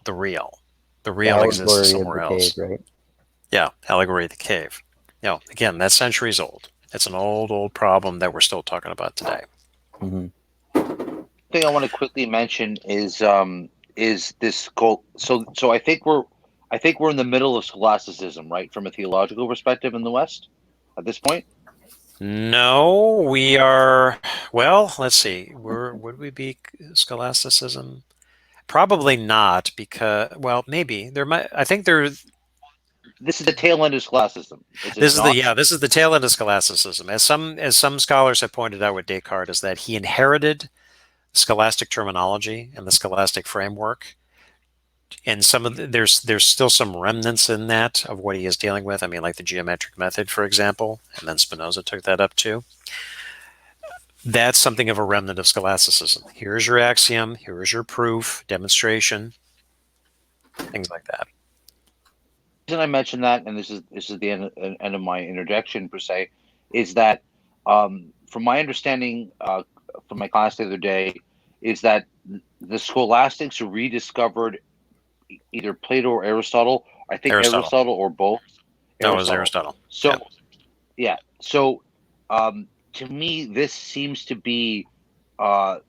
the real. The real exists somewhere else. Cave, right? Yeah, allegory of the cave. Again, that's centuries old. It's an old problem that we're still talking about today. Thing I want to quickly mention is this goal. So I think we're in the middle of scholasticism, right, from a theological perspective in the West at this point. No, we are. Well, let's see. Would we be scholasticism? Probably not, because maybe there might. I think there. This is the tail end of scholasticism. This is the tail end of scholasticism. As some scholars have pointed out with Descartes, is that he inherited scholastic terminology and the scholastic framework, and there's still some remnants in that of what he is dealing with. I mean, like the geometric method, for example, and then Spinoza took that up too. That's something of a remnant of scholasticism. Here's your axiom. Here's your proof, demonstration, things like that. The reason I mentioned that, and this is the end of my interjection per se, is that from my understanding from my class the other day, is that the scholastics rediscovered either Plato or Aristotle. I think Aristotle or both. No, it was Aristotle. So So to me, this seems to be what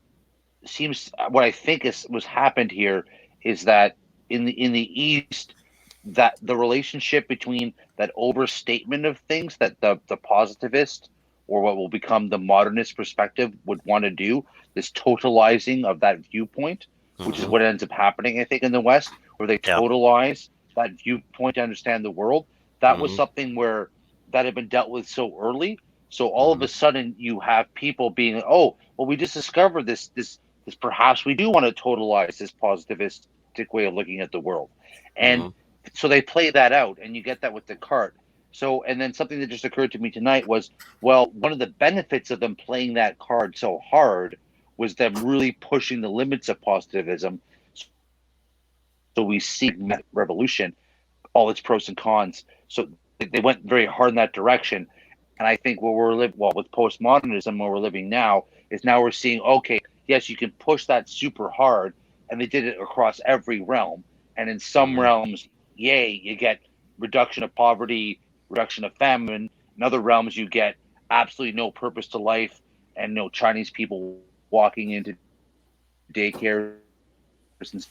I think was happened here is that in the East, that the relationship between that overstatement of things that the positivist or what will become the modernist perspective would want to do, this totalizing of that viewpoint, which is what ends up happening, I think, in the West, where they totalize that viewpoint to understand the world. That was something where that had been dealt with so early. So all of a sudden you have people being, oh, well, we just discovered this perhaps we do want to totalize this positivist apocalyptic way of looking at the world. And Mhm. so they play that out, and you get that with Descartes. So, and then something that just occurred to me tonight was, well, one of the benefits of them playing that card so hard was them really pushing the limits of positivism. So we see revolution, all its pros and cons. So they went very hard in that direction. And I think what we're living, well, with postmodernism, where we're living now, is now we're seeing, okay, yes, you can push that super hard, and they did it across every realm. And in some realms, yay, you get reduction of poverty, reduction of famine. In other realms, you get absolutely no purpose to life, and no Chinese people walking into daycares and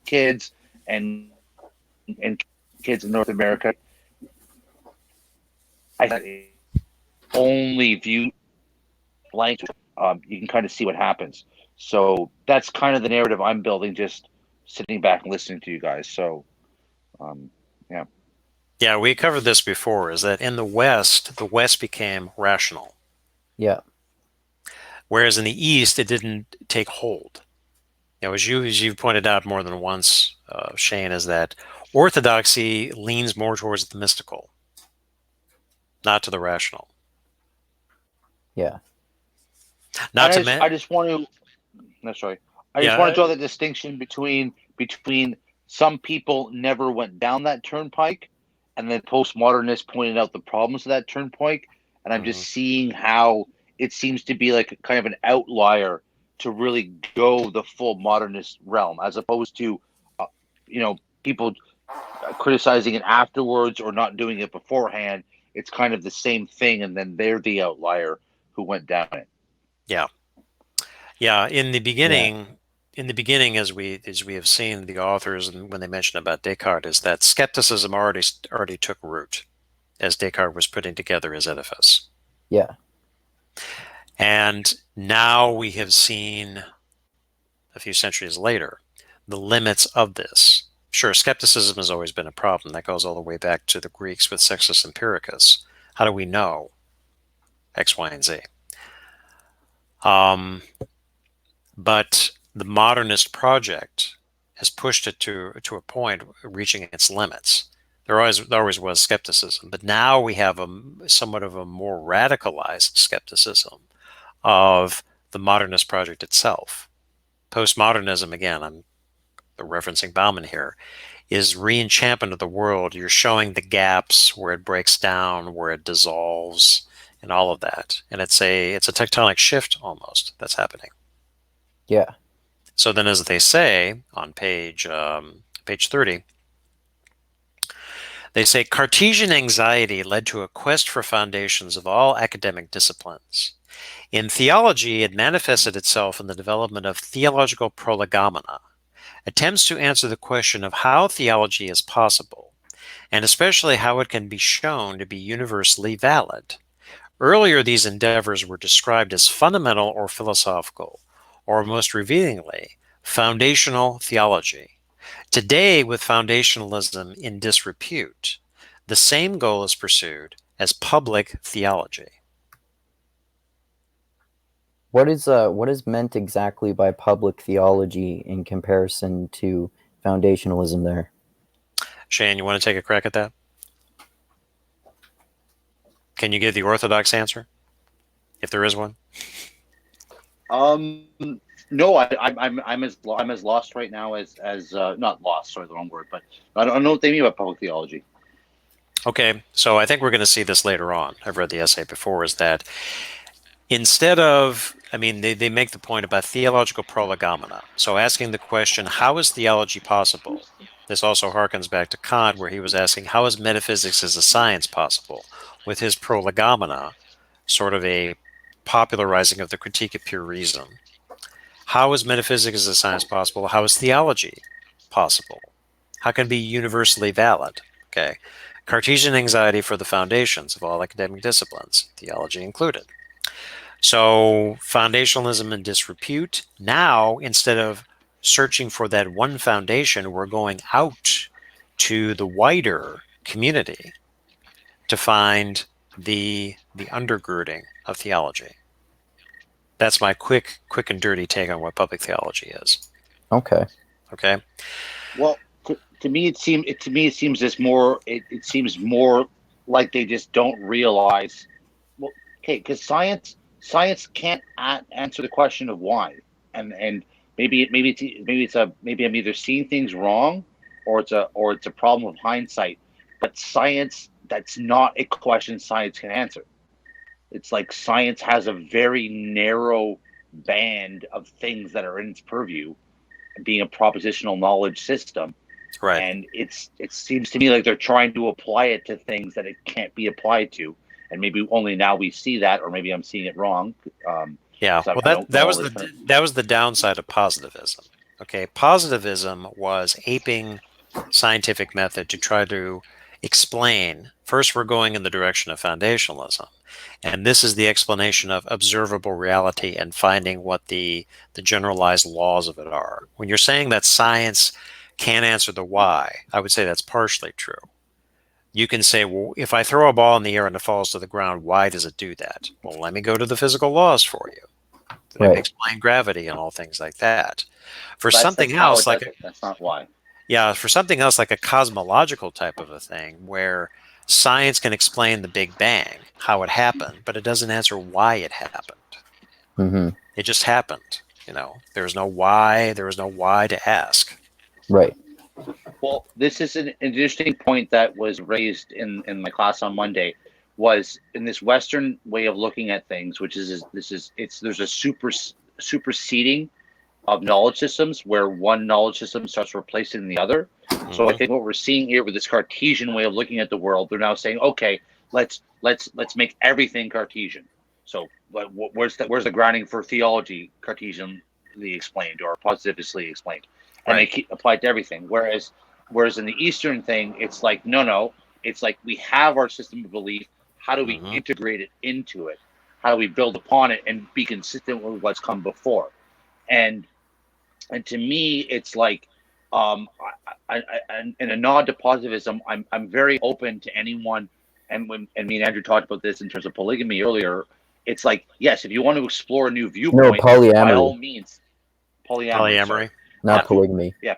kids and kids in North America. I only view blank. You can kind of see what happens. So that's kind of the narrative I'm building, just sitting back and listening to you guys. So, yeah. Yeah, we covered this before, is that in the West became rational. Yeah. Whereas in the East, it didn't take hold. You know, as you've pointed out more than once, Shane, is that orthodoxy leans more towards the mystical, not to the rational. Yeah. Not to I just want to. No, sorry. I just want to draw the distinction between some people never went down that turnpike, and then postmodernists pointed out the problems of that turnpike, and I'm just seeing how it seems to be like kind of an outlier to really go the full modernist realm, as opposed to, people criticizing it afterwards or not doing it beforehand. It's kind of the same thing, and then they're the outlier who went down it. Yeah. Yeah. In the beginning, as we have seen the authors, and when they mention about Descartes, is that skepticism already took root as Descartes was putting together his edifice. Yeah. And now we have seen, a few centuries later, the limits of this. Sure, skepticism has always been a problem. That goes all the way back to the Greeks with Sextus Empiricus. How do we know X, Y, and Z? But the modernist project has pushed it to a point, reaching its limits. There always was skepticism, but now we have somewhat of a more radicalized skepticism of the modernist project itself. Postmodernism, again, I'm referencing Bauman here, is re-enchantment of the world. You're showing the gaps where it breaks down, where it dissolves, and all of that. And it's a tectonic shift almost that's happening. Yeah. So then, as they say on page 30, they say Cartesian anxiety led to a quest for foundations of all academic disciplines. In theology, it manifested itself in the development of theological prolegomena, attempts to answer the question of how theology is possible, and especially how it can be shown to be universally valid. Earlier, these endeavors were described as fundamental or philosophical, or most revealingly, foundational theology. Today, with foundationalism in disrepute, the same goal is pursued as public theology. What is meant exactly by public theology in comparison to foundationalism there? Shane, you want to take a crack at that? Can you give the orthodox answer, if there is one? No, I'm as lost right now as not lost. Sorry, the wrong word. But I don't know what they mean by public theology. Okay, so I think we're going to see this later on. I've read the essay before. Is that instead of, they make the point about theological prolegomena. So asking the question, how is theology possible? This also harkens back to Kant, where he was asking, how is metaphysics as a science possible? With his prolegomena, sort of a popularizing of the critique of pure reason. How is metaphysics as a science possible? How is theology possible? How can it be universally valid? Okay. Cartesian anxiety for the foundations of all academic disciplines, theology included. So foundationalism in disrepute. Now, instead of searching for that one foundation, we're going out to the wider community to find the undergirding of theology. That's my quick and dirty take on what public theology is. Okay. Okay. Well, to me, it seems this more. It seems more like they just don't realize. Well, okay, because science can't answer the question of why, and maybe I'm either seeing things wrong, or it's a problem of hindsight. But science, that's not a question science can answer. It's like science has a very narrow band of things that are in its purview, being a propositional knowledge system, Right. and it seems to me like they're trying to apply it to things that it can't be applied to, and maybe only now we see that, or maybe I'm seeing it wrong. Yeah. So Well, I don't know that all was the the different. that was the downside of positivism. Okay. Positivism was aping scientific method to try to explain. First, we're going in the direction of foundationalism, and this is the explanation of observable reality and finding what the generalized laws of it are. When you're saying that science can't answer the why, I would say that's partially true. You can say, well, if I throw a ball in the air and it falls to the ground, why does it do that? Well, let me go to the physical laws for you. Let me Right. explain gravity and all things like that. For That's something how else, it does it. That's not why. for something else like a cosmological type of a thing where science can explain the Big Bang, how it happened, but it doesn't answer why it happened. Mm-hmm. It just happened. There's no why. There was no why to ask. Right. Well, this is an interesting point that was raised in my class on Monday. Was in this Western way of looking at things, which is this is it's there's a superseding of knowledge systems where one knowledge system starts replacing the other. So I Mm-hmm. think what we're seeing here with this Cartesian way of looking at the world, they're now saying, okay, let's make everything Cartesian. So where's the grounding for theology Cartesianly explained or positively explained, and they Right. keep applied to everything. Whereas in the Eastern thing, it's like no, it's like we have our system of belief. How do we Mm-hmm. integrate it into it? How do we build upon it and be consistent with what's come before? And and to me, it's like, in a nod to positivism, I'm very open to anyone. And me and Andrew talked about this in terms of polygamy earlier. It's like, yes, if you want to explore a new No, viewpoint, by all polyamory, means, polyamory. Sorry, Polyamory. yeah, not polygamy. yeah,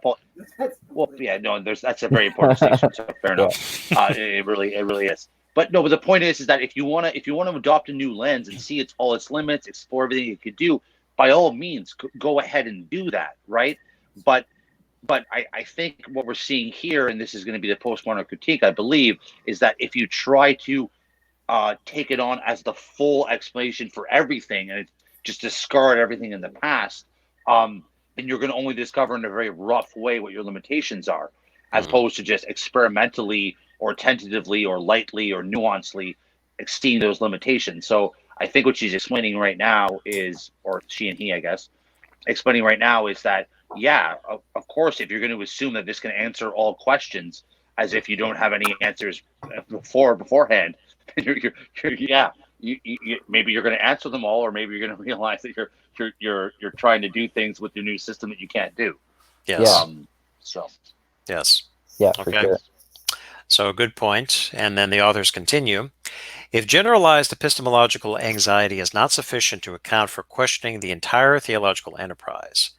well, yeah, no, that's a very important distinction. So fair Yeah. enough. It really is. But no, but the point is that if you want to adopt a new lens and see all its limits, explore everything it could do, by all means, go ahead and do that, right? But I think what we're seeing here, and this is going to be the postmodern critique, I believe, is that if you try to take it on as the full explanation for everything and just discard everything in the past, then you're going to only discover in a very rough way what your limitations are, as Mm-hmm. opposed to just experimentally or tentatively or lightly or nuancedly exceeding those limitations. So I think what she's explaining right now is, or she and he, I guess, explaining right now is that, yeah, of course, if you're going to assume that this can answer all questions as if you don't have any answers beforehand, yeah, maybe you're going to answer them all, or maybe you're going to realize that you're trying to do things with your new system that you can't do. Yes. So Yes. Yeah, for Okay. sure. So good point. And then the authors continue. If generalized epistemological anxiety is not sufficient to account for questioning the entire theological enterprise,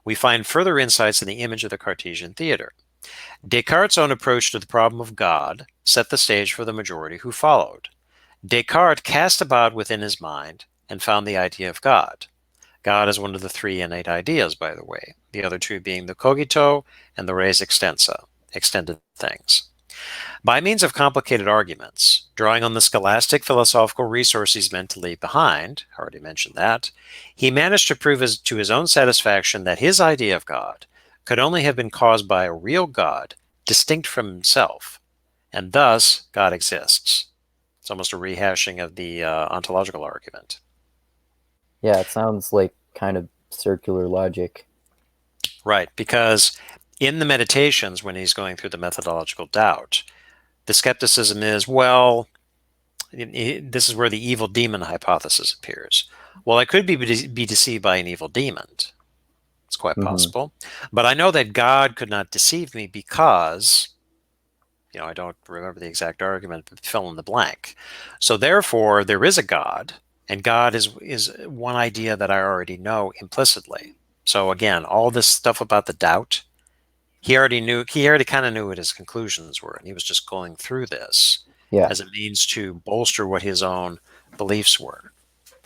we find further insights in the image of the Cartesian theatre. Descartes' own approach to the problem of God set the stage for the majority who followed. Descartes cast about within his mind and found the idea of God. God is one of the three innate ideas, by the way, the other two being the cogito and the res extensa, extended things. By means of complicated arguments, drawing on the scholastic philosophical resource he's meant to leave behind, I already mentioned that, he managed to prove to his own satisfaction that his idea of God could only have been caused by a real God distinct from himself, and thus God exists. It's almost a rehashing of the ontological argument. Yeah, it sounds like kind of circular logic. Right, because in the meditations, when he's going through the methodological doubt, the skepticism is, well, this is where the evil demon hypothesis appears. Well, I could be deceived by an evil demon. It's quite Mm-hmm. possible. But I know that God could not deceive me because, I don't remember the exact argument, but fill in the blank. So therefore, there is a God, and God is one idea that I already know implicitly. So again, all this stuff about the doubt, he already kind of knew what his conclusions were, and he was just going through this as a means to bolster what his own beliefs were.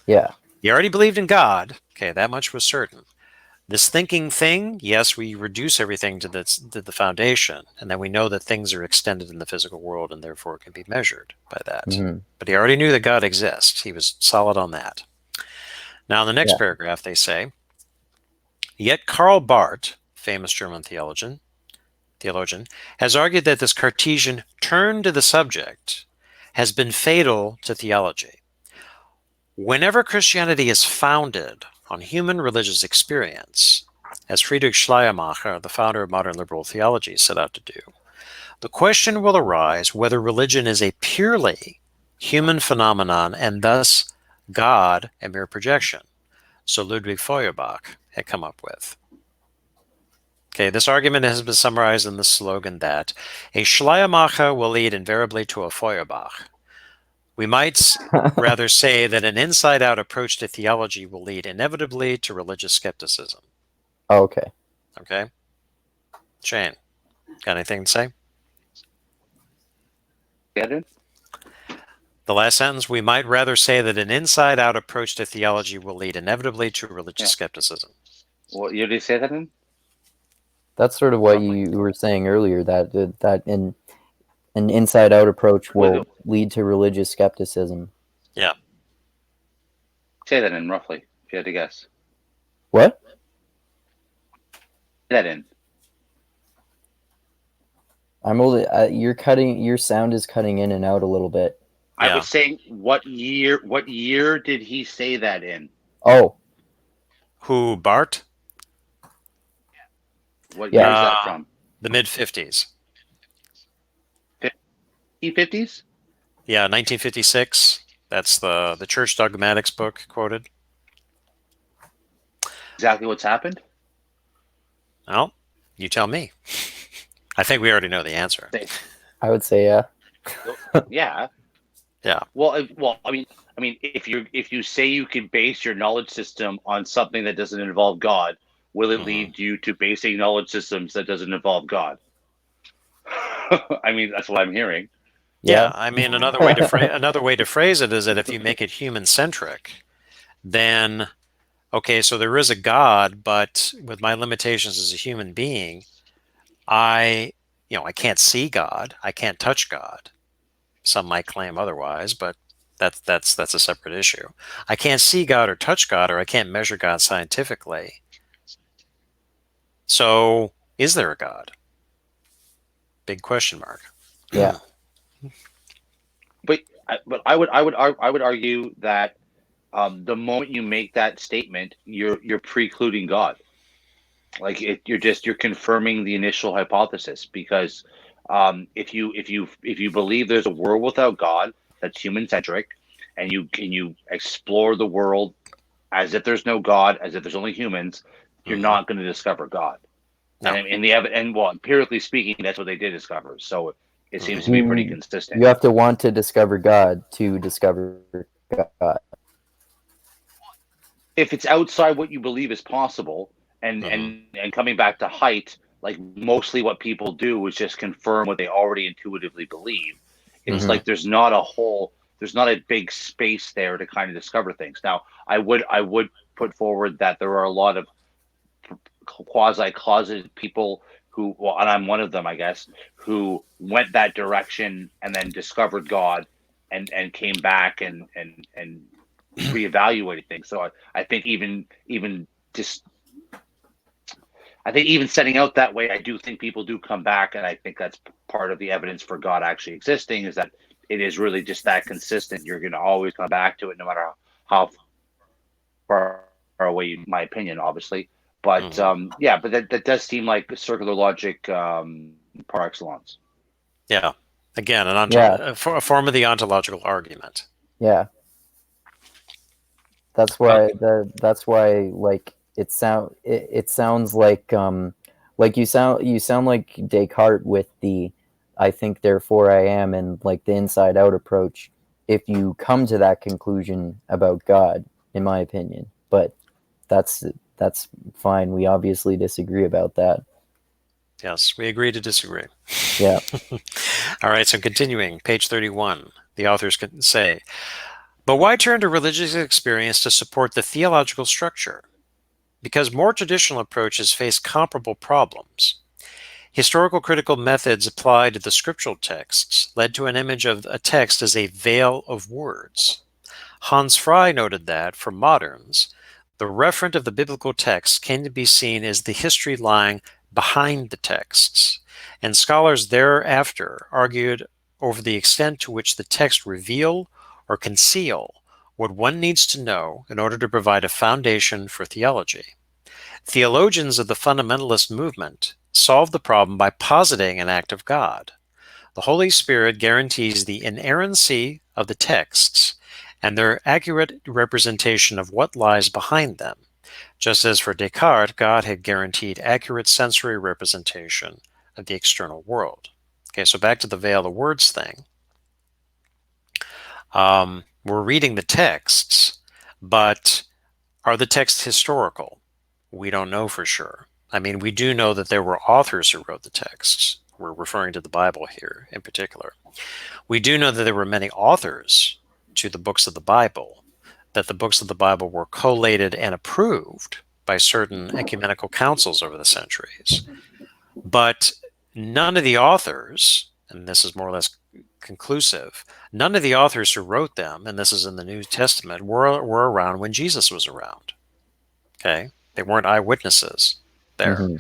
Yeah. He already believed in God. Okay, that much was certain. This thinking thing, yes, we reduce everything to the foundation, and then we know that things are extended in the physical world and therefore can be measured by that. Mm-hmm. But he already knew that God exists. He was solid on that. Now, in the next paragraph, they say, yet Karl Barth, famous German theologian, has argued that this Cartesian turn to the subject has been fatal to theology. Whenever Christianity is founded on human religious experience, as Friedrich Schleiermacher, the founder of modern liberal theology, set out to do, the question will arise whether religion is a purely human phenomenon and thus God a mere projection. So Ludwig Feuerbach had come up with. Okay, this argument has been summarized in the slogan that a Schleiermacher will lead invariably to a Feuerbach. We might rather say that an inside-out approach to theology will lead inevitably to religious skepticism. Okay. Okay? Shane, got anything to say? Get it? The last sentence, we might rather say that an inside-out approach to theology will lead inevitably to religious skepticism. Well, you did say that in? That's sort of what you were saying earlier, that in an inside-out approach will lead to religious skepticism. Yeah. Say that in roughly, if you had to guess. What? Say that in. I'm only. Your sound is cutting in and out a little bit. I was saying, what year did he say that in? Oh. Who, Bart? What year is that from? The mid-50s. 50s? Yeah, 1956. That's the Church Dogmatics book quoted. Exactly what's happened? Well, you tell me. I think we already know the answer. I would say yeah. Yeah. Yeah. Well, I mean, if you say you can base your knowledge system on something that doesn't involve God, will it lead you to basing knowledge systems that doesn't involve God? I mean, that's what I'm hearing. Yeah, I mean, another way to phrase it is that if you make it human-centric, then okay, so there is a God, but with my limitations as a human being, I can't see God, I can't touch God. Some might claim otherwise, but that's a separate issue. I can't see God or touch God, or I can't measure God scientifically. So, is there a God? Big question mark. Yeah. But I would argue that the moment you make that statement, you're precluding God. Like you're confirming the initial hypothesis, because if you believe there's a world without God that's human centric, and you explore the world as if there's no God, as if there's only humans, you're not going to discover God. No. And empirically speaking, that's what they did discover. So it seems to be pretty consistent. You have to want to discover God to discover God. If it's outside what you believe is possible, and coming back to height, like mostly what people do is just confirm what they already intuitively believe. It's like there's not a big space there to kind of discover things. Now, I would put forward that there are a lot of quasi-closeted people who, and I'm one of them, I guess, who went that direction and then discovered God and came back and reevaluated things. So I think even setting out that way, I do think people do come back, and I think that's part of the evidence for God actually existing, is that it is really just that consistent. You're going to always come back to it, no matter how far away, in my opinion, obviously. But but that does seem like circular logic par excellence. Yeah. Again, a form of the ontological argument. Yeah. That's why like it sounds like you sound like Descartes with the I think therefore I am, and like the inside out approach, if you come to that conclusion about God, in my opinion. But that's that's fine. We obviously disagree about that. Yes, we agree to disagree. Yeah. All right, so continuing, page 31, the authors can say, but why turn to religious experience to support the theological structure? Because more traditional approaches face comparable problems. Historical critical methods applied to the scriptural texts led to an image of a text as a veil of words. Hans Frey noted that, for moderns, the referent of the biblical text came to be seen as the history lying behind the texts, and scholars thereafter argued over the extent to which the text reveal or conceal what one needs to know in order to provide a foundation for theology. Theologians of the fundamentalist movement solved the problem by positing an act of God. The Holy Spirit guarantees the inerrancy of the texts and their accurate representation of what lies behind them, just as for Descartes, God had guaranteed accurate sensory representation of the external world. Okay, so back to the veil of words thing. We're reading the texts, but are the texts historical? We don't know for sure. I mean, we do know that there were authors who wrote the texts. We're referring to the Bible here in particular. We do know that there were many authors to the books of the Bible, that the books of the Bible were collated and approved by certain ecumenical councils over the centuries. But none of the authors, and this is more or less conclusive, none of the authors who wrote them, and this is in the New Testament, were around when Jesus was around. Okay? They weren't eyewitnesses there. Mm-hmm.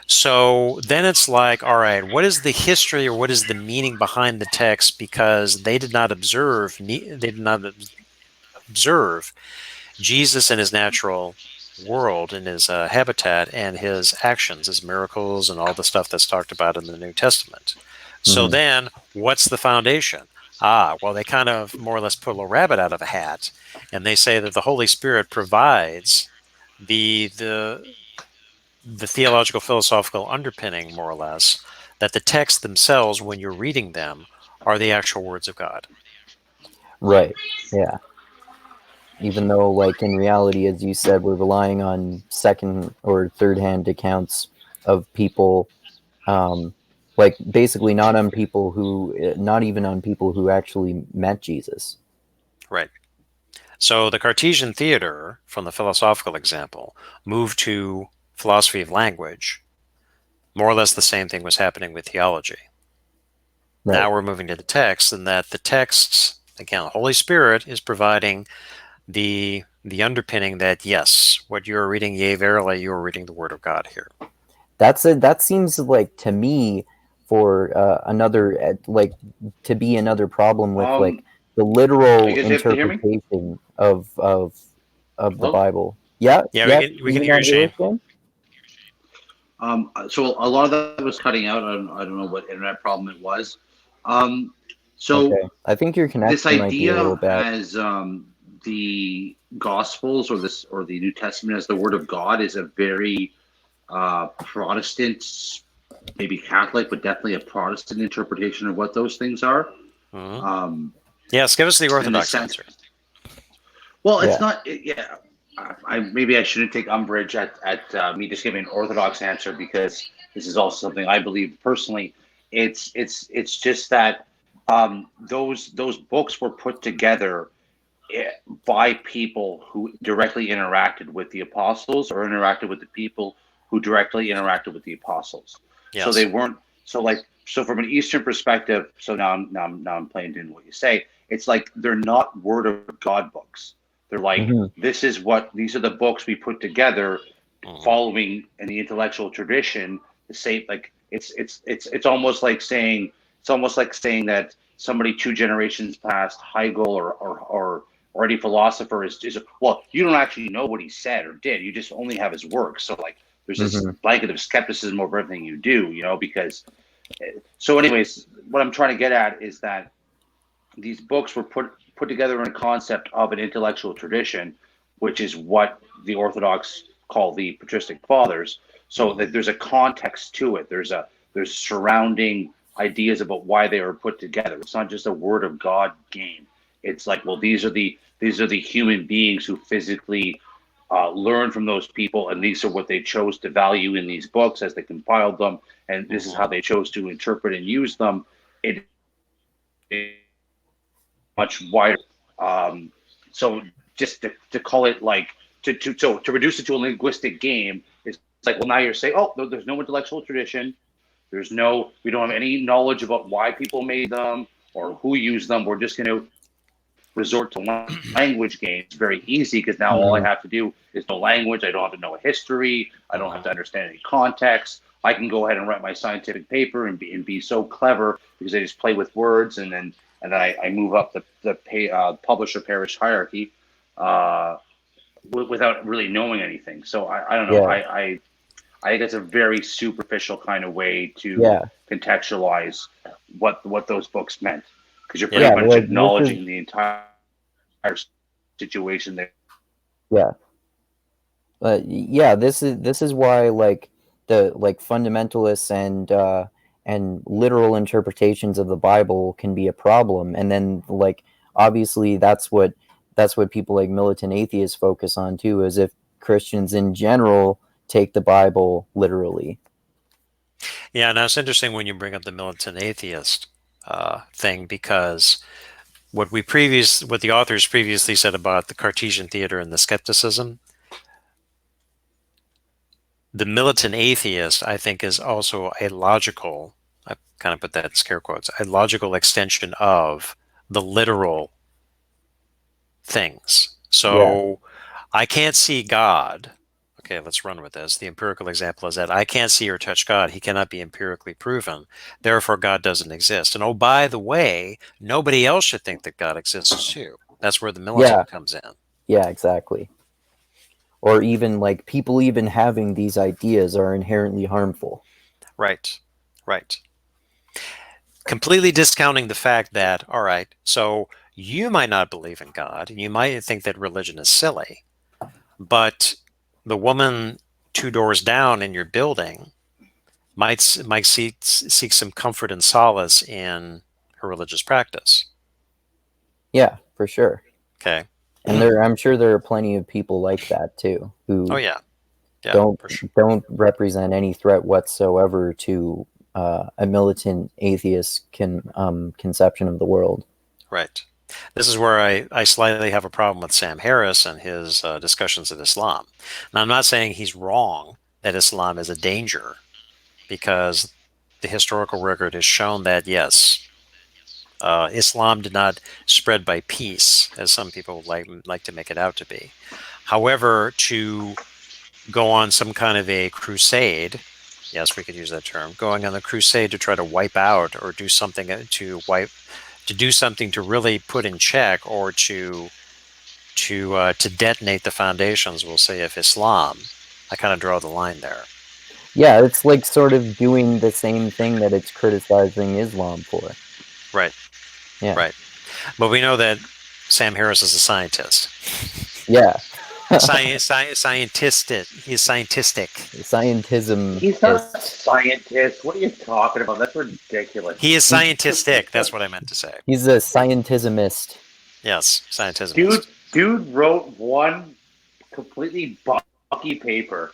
So then it's like, all right, what is the history or what is the meaning behind the text? Because they did not observe Jesus in his natural world, in his habitat, and his actions, his miracles, and all the stuff that's talked about in the New Testament. So then, what's the foundation? Well, they kind of more or less pull a rabbit out of a hat, and they say that the Holy Spirit provides the theological philosophical underpinning, more or less, that the texts themselves, when you're reading them, are the actual words of God. Right. Yeah. Even though, like, in reality, as you said, we're relying on second or third-hand accounts of people, like, basically not even on people who actually met Jesus. Right. So the Cartesian Theatre, from the philosophical example, moved to philosophy of language. More or less the same thing was happening with theology. Right. Now we're moving to the text, and that the texts, again, the Holy Spirit is providing the underpinning that, yes, what you're reading, yea, verily, you're reading the Word of God here. That seems like, to me, for another, like, to be another problem with, like, the literal interpretation of the Bible. Yeah, we can hear you, Shane. So a lot of that was cutting out. I don't know what internet problem it was. Okay. I think your connection might be a little bad. As the Gospels or the New Testament as the Word of God is a very Protestant, maybe Catholic, but definitely a Protestant interpretation of what those things are. Yes, give us the Orthodox answer. Well, it's not. Yeah, maybe I shouldn't take umbrage at me just giving an Orthodox answer, because this is also something I believe personally. It's just that those books were put together by people who directly interacted with the apostles, or interacted with the people who directly interacted with the apostles. Yes. So they weren't so from an Eastern perspective. So now I'm playing into what you say. It's like they're not Word of God books. They're like, these are the books we put together, following in the intellectual tradition. To say, like, it's almost like saying that somebody 2 generations past, Hegel or any philosopher is well, you don't actually know what he said or did. You just only have his work. So, like, there's this blanket of skepticism over everything you do, because. So, anyways, what I'm trying to get at is that these books were put together in a concept of an intellectual tradition, which is what the Orthodox call the patristic fathers. So that there's a context to it. There's surrounding ideas about why they were put together. It's not just a Word of God game. It's like, well, these are the human beings who physically learn from those people, and these are what they chose to value in these books as they compiled them, and this is how they chose to interpret and use them. It is much wider. So just to call it like to reduce it to a linguistic game is like, well, now you're saying, oh, there's no intellectual tradition. We don't have any knowledge about why people made them or who used them. We're just going to resort to language games. It's very easy because now all I have to do is know language. I don't have to know a history. I don't have to understand any context. I can go ahead and write my scientific paper and be so clever because I just play with words, and then I move up the publisher parish hierarchy without really knowing anything. So I don't know. Yeah. I think it's a very superficial kind of way to contextualize what those books meant, because you're pretty much acknowledging the entire situation there. Yeah. This is why the fundamentalists and literal interpretations of the Bible can be a problem, and then obviously that's what people like militant atheists focus on too, as if Christians in general take the Bible literally. Yeah, now it's interesting when you bring up the militant atheist thing, because what the authors previously said about the Cartesian Theatre and the skepticism, the militant atheist, I think, is also a logical, I kind of put that in scare quotes, a logical extension of the literal things. So I can't see God. Okay, let's run with this. The empirical example is that I can't see or touch God. He cannot be empirically proven. Therefore, God doesn't exist. And oh, by the way, nobody else should think that God exists too. That's where the militant comes in. Yeah, exactly. Or even people even having these ideas are inherently harmful. Right. Completely discounting the fact that, all right, so you might not believe in God, and you might think that religion is silly, but the woman 2 doors down in your building might seek some comfort and solace in her religious practice. Yeah, for sure. Okay. And I'm sure there are plenty of people like that too, who don't represent any threat whatsoever to a militant atheist conception of the world. Right. This is where I slightly have a problem with Sam Harris and his discussions of Islam. Now, I'm not saying he's wrong that Islam is a danger, because the historical record has shown that, yes, Islam did not spread by peace, as some people like to make it out to be. However, to go on some kind of a crusade, yes, we could use that term, going on a crusade to try to wipe out or do something to really put in check, or to detonate the foundations, we'll say, of Islam, I kind of draw the line there. Yeah, it's like sort of doing the same thing that it's criticizing Islam for. Right. Yeah. Right. But we know that Sam Harris is a scientist. Yeah. Scientistic. He's scientistic. Scientism. He's not a scientist. What are you talking about? That's ridiculous. He is scientistic. That's what I meant to say. He's a scientismist. Yes, scientismist. Dude wrote one completely bucky paper,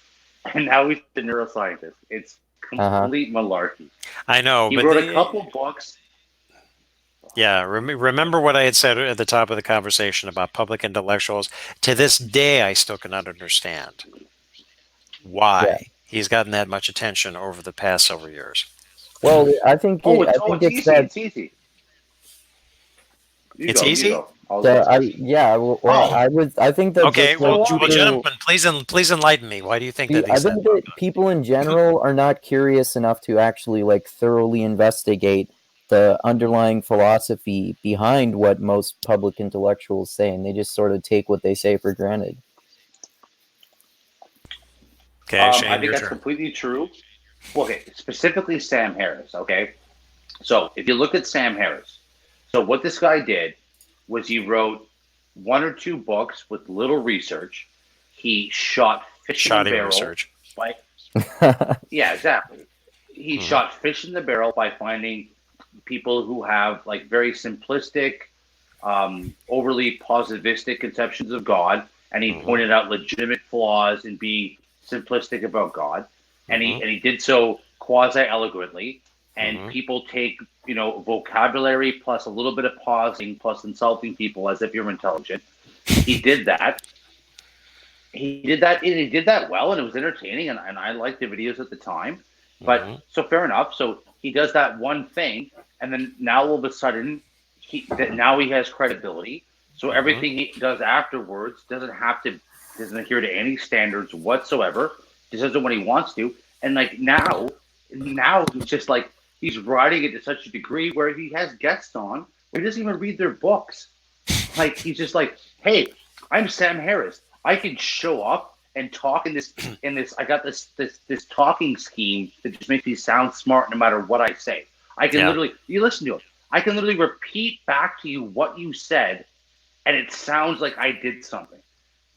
and now he's a neuroscientist. It's complete malarkey. I know. He wrote a couple books. Yeah, remember what I had said at the top of the conversation about public intellectuals? To this day, I still cannot understand why he's gotten that much attention over the past several years. Well, I think it's easy. It's easy? I think that. Okay, well, gentlemen, please enlighten me. Why do you think that? I think that people in general are not curious enough to actually thoroughly investigate the underlying philosophy behind what most public intellectuals say, and they just sort of take what they say for granted. Okay, Shane, I think that's completely true. Okay, specifically Sam Harris, okay? So if you look at Sam Harris, so what this guy did was he wrote 1 or 2 books with little research. He shot fish in the barrel. Research. Yeah, exactly. He shot fish in the barrel by finding people who have very simplistic, overly positivistic conceptions of God, and he pointed out legitimate flaws and be simplistic about God, and Mm-hmm. he did so quasi eloquently. And Mm-hmm. people take vocabulary plus a little bit of pausing plus insulting people as if you're intelligent. He did that. He did that well, and it was entertaining, and I liked the videos at the time. Mm-hmm. But so fair enough. So he does that one thing, and then now all of a sudden, now he has credibility. So Mm-hmm. everything he does afterwards doesn't adhere to any standards whatsoever. Just does it when he wants to, and like now he's just like he's writing it to such a degree where he has guests on where he doesn't even read their books. Like he's just like, hey, I'm Sam Harris. I can show up and talk in this. I got this talking scheme that just makes me sound smart no matter what I say. I can literally, you listen to him. I can literally repeat back to you what you said, and it sounds like I did something.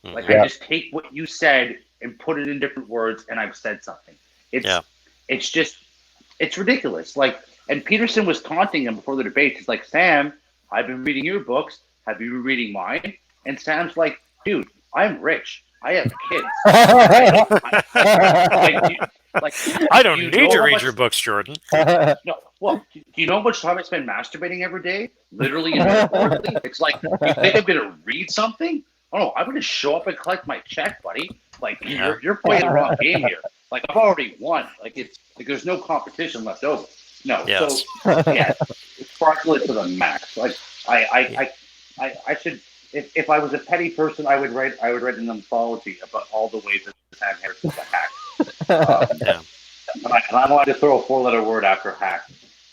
Mm-hmm. Like I just take what you said and put it in different words, and I've said something. It's ridiculous. Like, and Peterson was taunting him before the debate. He's like, Sam, I've been reading your books. Have you been reading mine? And Sam's like, dude, I'm rich. I have kids. I don't need to read your books, Jordan. No, well, do you know how much time I spend masturbating every day? Literally and metaphorically. It's like, you think I'm going to read something? Oh, no, I'm going to show up and collect my check, buddy. Like, you're playing the wrong game here. Like, I've already won. Like, it's like there's no competition left over. No, yes. So yeah, it's fraudulent to the max. Like, I should. If I was a petty person, I would write an anthology about all the ways that Sam Harris is a hack. And I wanted to throw a 4-letter word after hack,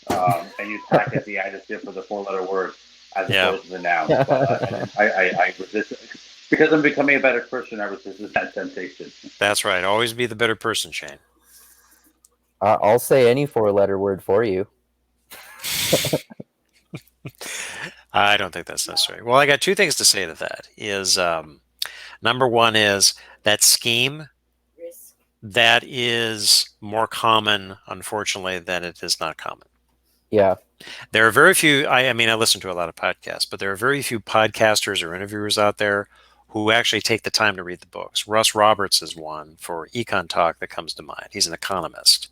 and use hack as the adjective for the 4-letter word as opposed to the noun. But, I resist it. Because I'm becoming a better person. I resist that temptation. That's right. Always be the better person, Shane. I'll say any 4-letter word for you. I don't think that's necessary. Well, I got 2 things to say to that. Is number one is that scheme that is more common, unfortunately, than it is not common. Yeah. There are very few. I mean, I listen to a lot of podcasts, but there are very few podcasters or interviewers out there who actually take the time to read the books. Russ Roberts is one for Econ Talk that comes to mind. He's an economist.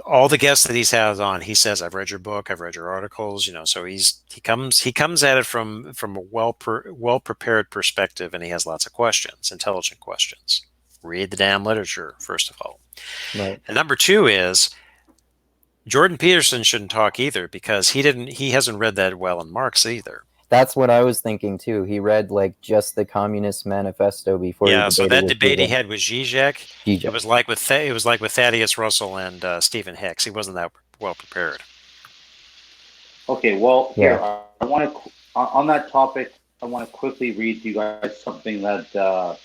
All the guests that he's had on, he says, "I've read your book, I've read your articles." So he comes at it from a well prepared perspective, and he has lots of questions, intelligent questions. Read the damn literature, first of all. Right. And number 2 is Jordan Peterson shouldn't talk either, because he hasn't read that well in Marx either. That's what I was thinking too. He read like just the Communist Manifesto before. Yeah, so that debate he had with Zizek, Zizek. it was like with Thaddeus Russell and Stephen Hicks. He wasn't that well prepared. Okay, well, here I want to on that topic. I want to quickly read to you guys something that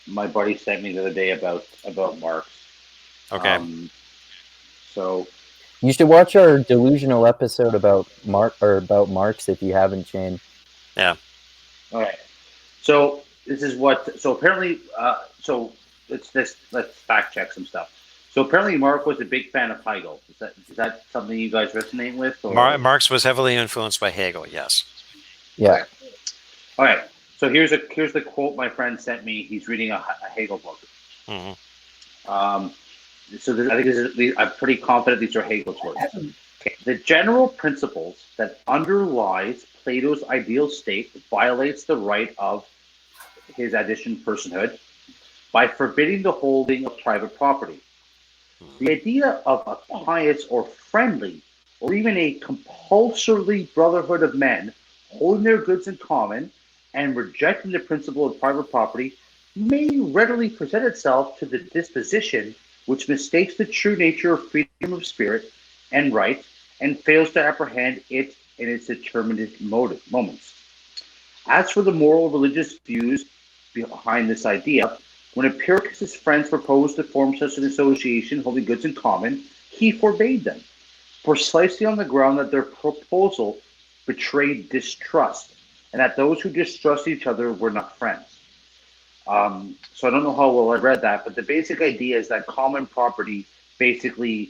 my buddy sent me the other day about Marx. Okay. So you should watch our delusional episode about Marx if you haven't, Shane. Yeah. All right. So this is what. So apparently, let's fact check some stuff. So apparently, Marx was a big fan of Hegel. Is that something you guys resonate with? Or? Marx was heavily influenced by Hegel. Yes. Yeah. Okay. All right. So here's the quote my friend sent me. He's reading a Hegel book. Mm-hmm. So I think I'm pretty confident these are Hegel's words. Okay. The general principles that underlies Plato's ideal state violates the right of his addition personhood by forbidding the holding of private property. The idea of a pious or friendly or even a compulsory brotherhood of men holding their goods in common and rejecting the principle of private property may readily present itself to the disposition which mistakes the true nature of freedom of spirit and right and fails to apprehend it in its determinate moments. As for the moral religious views behind this idea, when Empiricus' friends proposed to form such an association holding goods in common, he forbade them, precisely on the ground that their proposal betrayed distrust, and that those who distrust each other were not friends. So I don't know how well I read that, but the basic idea is that common property, basically,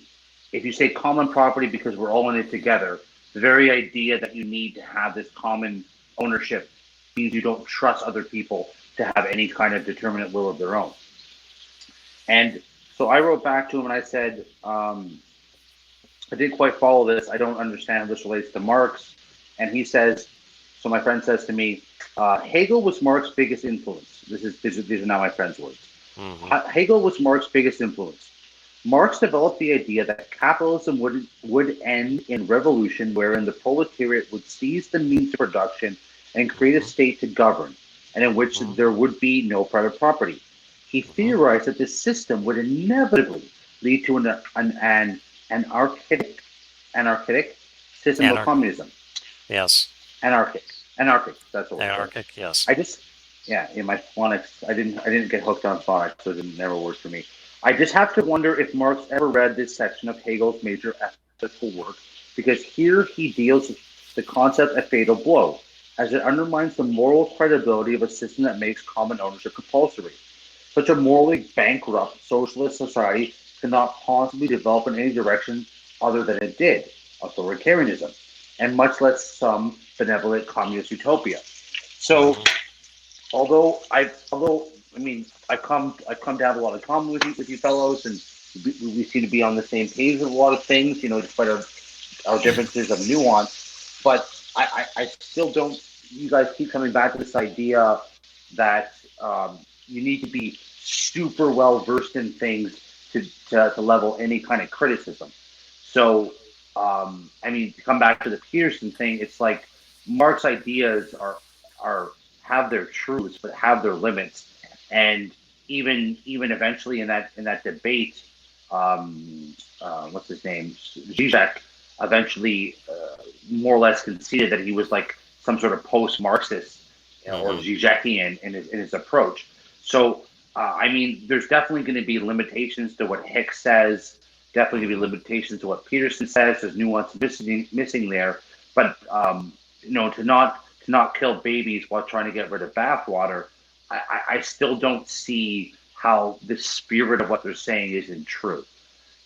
if you say common property because we're all in it together, the very idea that you need to have this common ownership means you don't trust other people to have any kind of determinate will of their own. And so I wrote back to him and I said, I didn't quite follow this. I don't understand how this relates to Marx. And he says, so my friend says to me, Hegel was Marx's biggest influence. These are now my friend's words. Mm-hmm. Hegel was Marx's biggest influence. Marx developed the idea that capitalism would end in revolution, wherein the proletariat would seize the means of production and create a state to govern, and in which there would be no private property. He theorized that this system would inevitably lead to an anarchic system of communism. Yes. Anarchic. That's what. Anarchic. Yes. In my phonics, I didn't get hooked on phonics, so it never worked for me. I just have to wonder if Marx ever read this section of Hegel's major ethical work, because here he deals with the concept of fatal blow, as it undermines the moral credibility of a system that makes common ownership compulsory. Such a morally bankrupt socialist society cannot possibly develop in any direction other than it did, authoritarianism, and much less some benevolent communist utopia. So, although I come to have a lot of common with you fellows, and we seem to be on the same page with a lot of things, despite our differences of nuance. But I still don't. You guys keep coming back to this idea that you need to be super well versed in things to level any kind of criticism. So, to come back to the Peterson thing, it's like Marx's ideas are have their truths, but have their limits. And even eventually in that debate, what's his name, Zizek, eventually more or less conceded that he was like some sort of post-Marxist or Zizekian in his approach. So there's definitely going to be limitations to what Hicks says. Definitely going to be limitations to what Peterson says. There's nuance missing there. But to not kill babies while trying to get rid of bathwater, I still don't see how the spirit of what they're saying isn't true.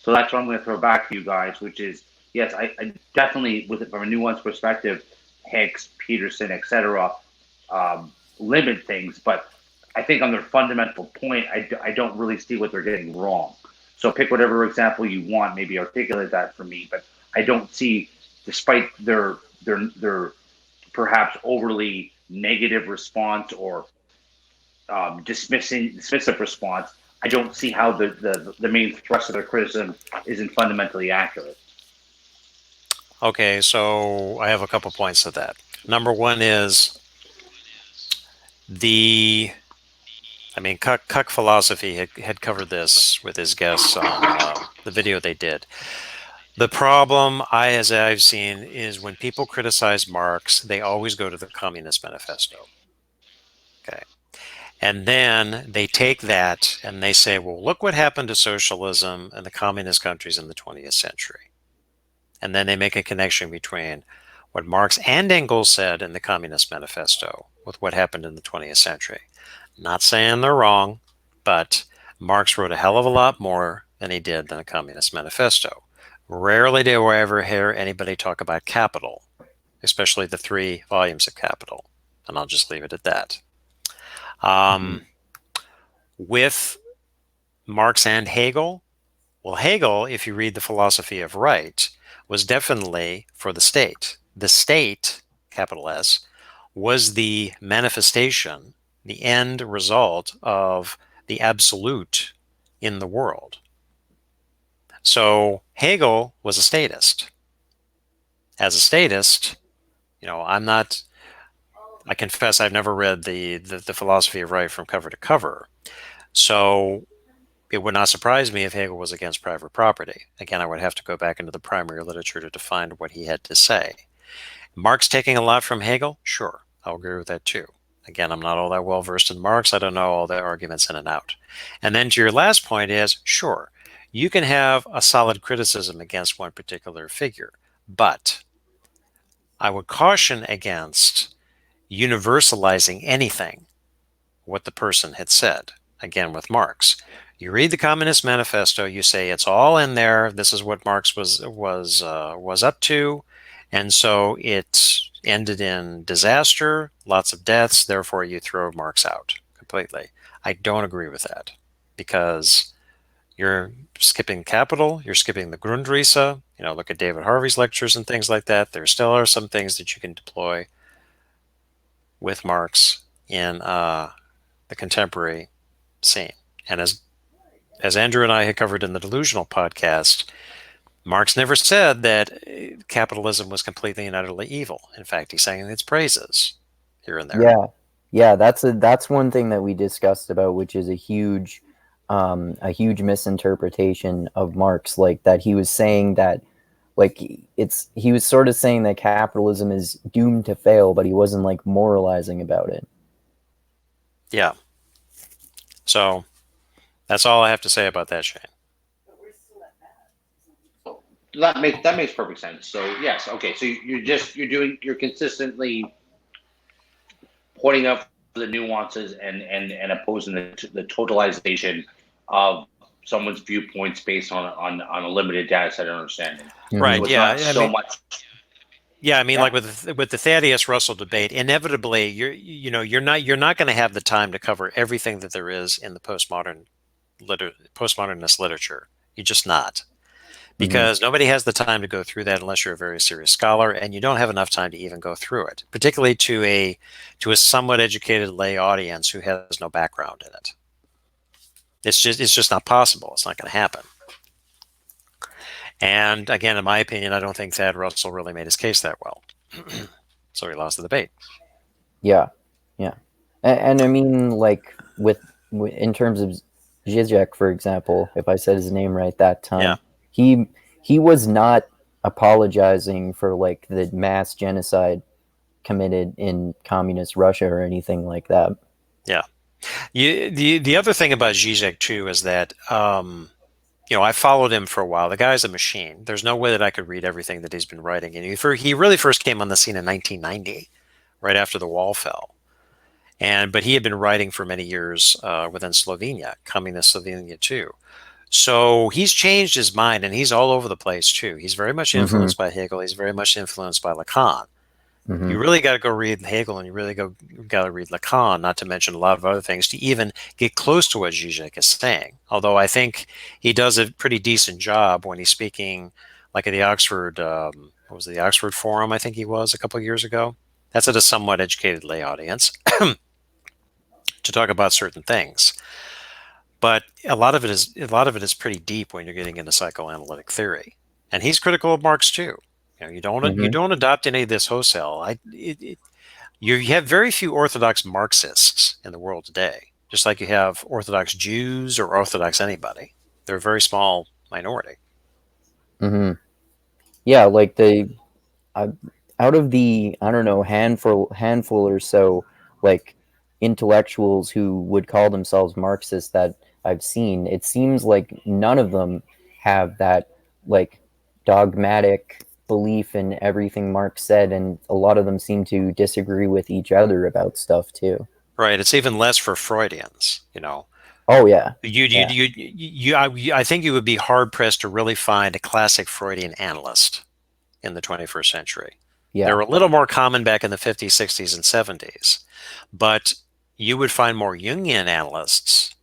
So that's what I'm going to throw back to you guys, which is, yes, I definitely, from a nuanced perspective, Hicks, Peterson, etc., limit things, but I think on their fundamental point, I don't really see what they're getting wrong. So pick whatever example you want, maybe articulate that for me, but I don't see, despite their perhaps overly negative response or dismissive response, I don't see how the main thrust of their criticism isn't fundamentally accurate. Okay, so I have a couple points to that. Number one is Cuck Philosophy had covered this with his guests on the video they did. The problem, as I've seen, is when people criticize Marx, they always go to the Communist Manifesto. Okay. And then they take that and they say, well, look what happened to socialism in the communist countries in the 20th century. And then they make a connection between what Marx and Engels said in the Communist Manifesto with what happened in the 20th century. Not saying they're wrong, but Marx wrote a hell of a lot more than he did in the Communist Manifesto. Rarely do I ever hear anybody talk about Capital, especially the 3 volumes of Capital. And I'll just leave it at that. With Marx and Hegel, well, Hegel, if you read the Philosophy of Right, was definitely for the state. The state, capital S, was the manifestation, the end result of the absolute in the world. So Hegel was a statist. As a statist, I confess I've never read the Philosophy of Right from cover to cover. So it would not surprise me if Hegel was against private property. Again, I would have to go back into the primary literature to find what he had to say. Marx taking a lot from Hegel? Sure, I'll agree with that too. Again, I'm not all that well versed in Marx. I don't know all the arguments in and out. And then to your last point is, sure, you can have a solid criticism against one particular figure, but I would caution against universalizing anything, what the person had said. Again, with Marx, you read the Communist Manifesto, you say it's all in there. This is what Marx was up to, and so it ended in disaster, lots of deaths. Therefore, you throw Marx out completely. I don't agree with that, because you're skipping capital, you're skipping the Grundrisse. Look at David Harvey's lectures and things like that. There still are some things that you can deploy with Marx in the contemporary scene. And as Andrew and I had covered in the Delusional podcast, Marx never said that capitalism was completely and utterly evil. In fact, he sang its praises here and there. Yeah, that's one thing that we discussed about, which is a huge misinterpretation of Marx. Like, that he was saying that, like, he was sort of saying that capitalism is doomed to fail, but he wasn't like moralizing about it. Yeah. So that's all I have to say about that, Shane. That makes perfect sense. So yes, okay. So you're consistently pointing out the nuances and opposing the totalization of someone's viewpoints based on a limited data set understanding. Right. So it's yeah. not so much. Yeah, I mean, like with the Thaddeus Russell debate, inevitably you're not going to have the time to cover everything that there is in the postmodernist literature. You're just not, because nobody has the time to go through that unless you're a very serious scholar, and you don't have enough time to even go through it, particularly to a somewhat educated lay audience who has no background in it. It's just not possible. It's not going to happen. And again, in my opinion, I don't think Thad Russell really made his case that well. So he lost the debate. Yeah. And I mean, like, in terms of Zizek, for example, if I said his name right that time, he was not apologizing for, like, the mass genocide committed in communist Russia or anything like that. Yeah. The other thing about Zizek too is that I followed him for a while. The guy's a machine. There's no way that I could read everything that he's been writing. And he really first came on the scene in 1990, right after the wall fell. But he had been writing for many years within Slovenia, communist Slovenia too. So he's changed his mind, and he's all over the place too. He's very much influenced by Hegel. He's very much influenced by Lacan. You really got to go read Hegel, and you really got to read Lacan, not to mention a lot of other things, to even get close to what Zizek is saying. Although I think he does a pretty decent job when he's speaking, like at the Oxford, the Oxford Forum, I think he was a couple of years ago. That's at a somewhat educated lay audience to talk about certain things. But a lot of it is pretty deep when you're getting into psychoanalytic theory, and he's critical of Marx too. You don't adopt any of this wholesale. You have very few Orthodox Marxists in the world today, just like you have Orthodox Jews or Orthodox anybody. They're a very small minority. Yeah, like out of the, I don't know, handful or so, like, intellectuals who would call themselves Marxists that I've seen, it seems like none of them have that, like, dogmatic belief in everything Marx said, and a lot of them seem to disagree with each other about stuff too. Right. It's even less for Freudians, Oh yeah. I think you would be hard pressed to really find a classic Freudian analyst in the 21st century. Yeah. They were a little more common back in the 50s, 60s, and 70s, but you would find more Jungian analysts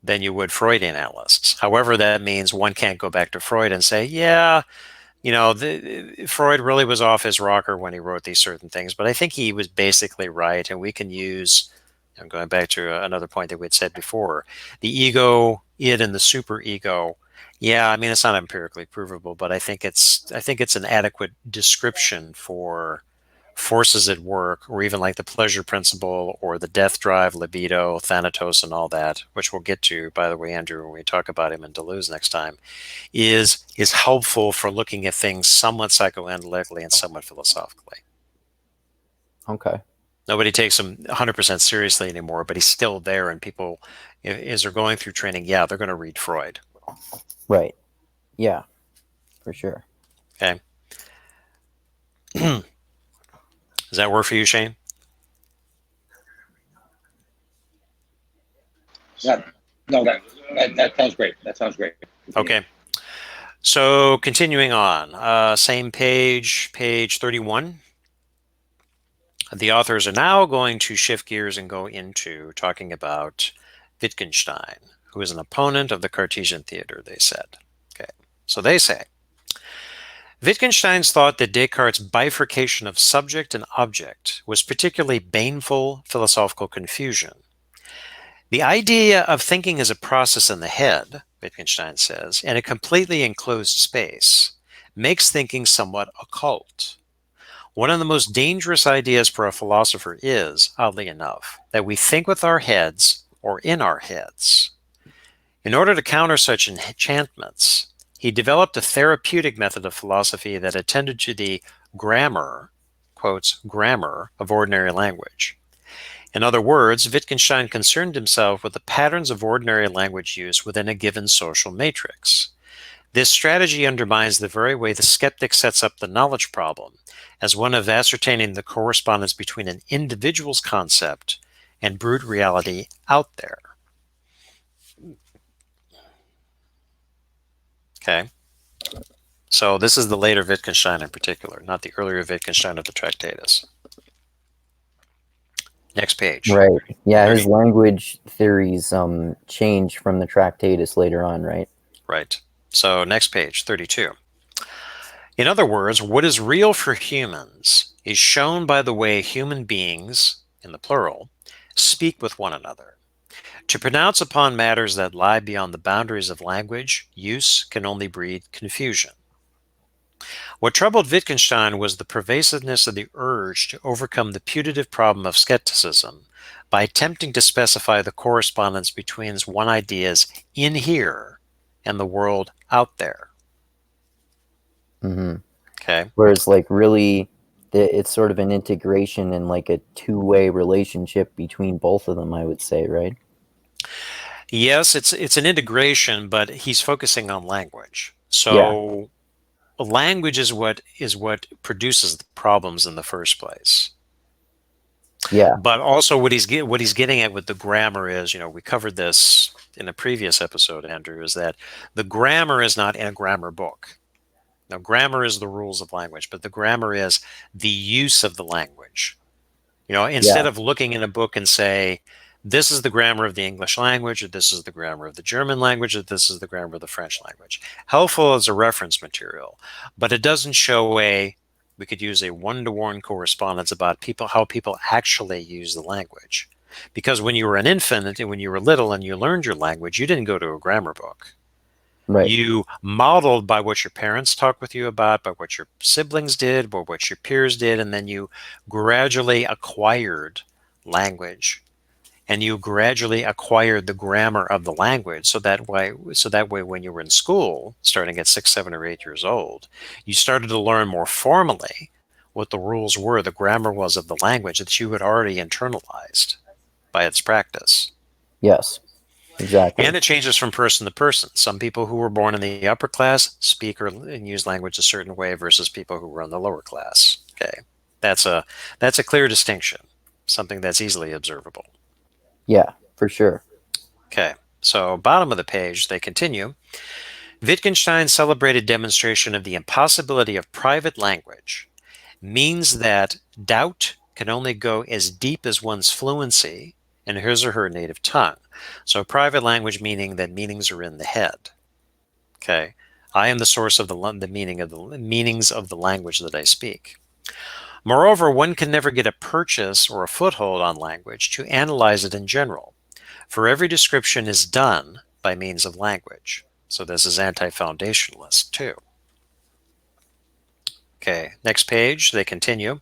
than you would Freudian analysts. However, that means one can't go back to Freud and say, yeah, Freud really was off his rocker when he wrote these certain things, but I think he was basically right, and we can use, I'm going back to another point that we had said before, the ego, id, and the superego. Yeah, I mean, it's not empirically provable, but I think it's an adequate description for forces at work, or even like the pleasure principle or the death drive, libido, thanatos, and all that, which we'll get to, by the way, Andrew, when we talk about him in Deleuze next time, is helpful for looking at things somewhat psychoanalytically and somewhat philosophically. Okay. Nobody takes him 100% seriously anymore, but he's still there, and people, as they're going through training, they're going to read Freud. Right. Yeah, for sure. Okay. Does that work for you, Shane? Yeah. No, that sounds great. That sounds great. Okay. So continuing on, same page 31. The authors are now going to shift gears and go into talking about Wittgenstein, who is an opponent of the Cartesian Theatre, they said. Okay, so they say, Wittgenstein's thought that Descartes' bifurcation of subject and object was particularly baneful philosophical confusion. The idea of thinking as a process in the head, Wittgenstein says, in a completely enclosed space, makes thinking somewhat occult. One of the most dangerous ideas for a philosopher is, oddly enough, that we think with our heads or in our heads. In order to counter such enchantments, he developed a therapeutic method of philosophy that attended to the grammar, quotes, grammar of ordinary language. In other words, Wittgenstein concerned himself with the patterns of ordinary language use within a given social matrix. This strategy undermines the very way the skeptic sets up the knowledge problem as one of ascertaining the correspondence between an individual's concept and brute reality out there. Okay. So this is the later Wittgenstein in particular, not the earlier Wittgenstein of the Tractatus. Next page. Right. Yeah, 30. his language theories changed from the Tractatus later on, right? Right. So next page, 32. In other words, what is real for humans is shown by the way human beings, in the plural, speak with one another. To pronounce upon matters that lie beyond the boundaries of language use can only breed confusion. What troubled Wittgenstein was the pervasiveness of the urge to overcome the putative problem of skepticism by attempting to specify the correspondence between one idea's in here and the world out there. Mm-hmm. Okay. Whereas, like, really, it's sort of an integration and like a two-way relationship between both of them, I would say, right? Yes, it's an integration, but he's focusing on language. So language is what produces the problems in the first place. Yeah. But also what he's getting at with the grammar is, we covered this in a previous episode, Andrew, is that the grammar is not in a grammar book. Now, grammar is the rules of language, but the grammar is the use of the language. Instead of looking in a book and say, this is the grammar of the English language, or this is the grammar of the German language, or this is the grammar of the French language. Helpful as a reference material, but it doesn't show we could use a one-to-one correspondence about how people actually use the language. Because when you were an infant and when you were little and you learned your language, you didn't go to a grammar book. Right. You modeled by what your parents talked with you about, by what your siblings did, by what your peers did, and then you gradually acquired language. And you gradually acquired the grammar of the language. So that way, when you were in school, starting at 6, 7, or 8 years old, you started to learn more formally what the rules were, the grammar was of the language that you had already internalized by its practice. Yes, exactly. And it changes from person to person. Some people who were born in the upper class speak and use language a certain way versus people who were in the lower class. Okay, that's a clear distinction, something that's easily observable. Yeah, for sure. Okay, so bottom of the page, they continue. Wittgenstein's celebrated demonstration of the impossibility of private language means that doubt can only go as deep as one's fluency in his or her native tongue. So private language meaning that meanings are in the head. Okay, I am the source of the meanings of the language that I speak. Moreover, one can never get a purchase or a foothold on language to analyze it in general, for every description is done by means of language. So this is anti-foundationalist too. Okay, next page, they continue.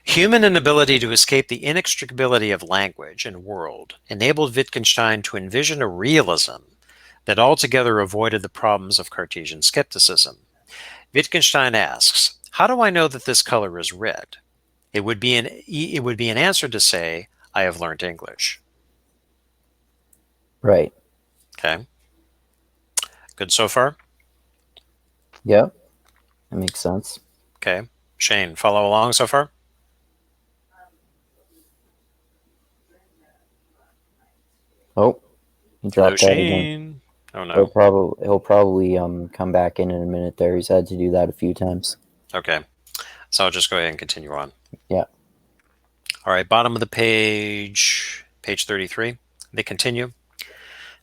Human inability to escape the inextricability of language and world enabled Wittgenstein to envision a realism that altogether avoided the problems of Cartesian skepticism. Wittgenstein asks, how do I know that this color is red? It would be an answer to say, I have learned English. Right. Okay. Good so far? Yeah, that makes sense. Okay. Shane, follow along so far? Oh, he dropped out again. Shane. Oh no. He'll probably come back in a minute there. He's had to do that a few times. Okay. So I'll just go ahead and continue on. Yeah. All right, bottom of the page, page 33. They continue.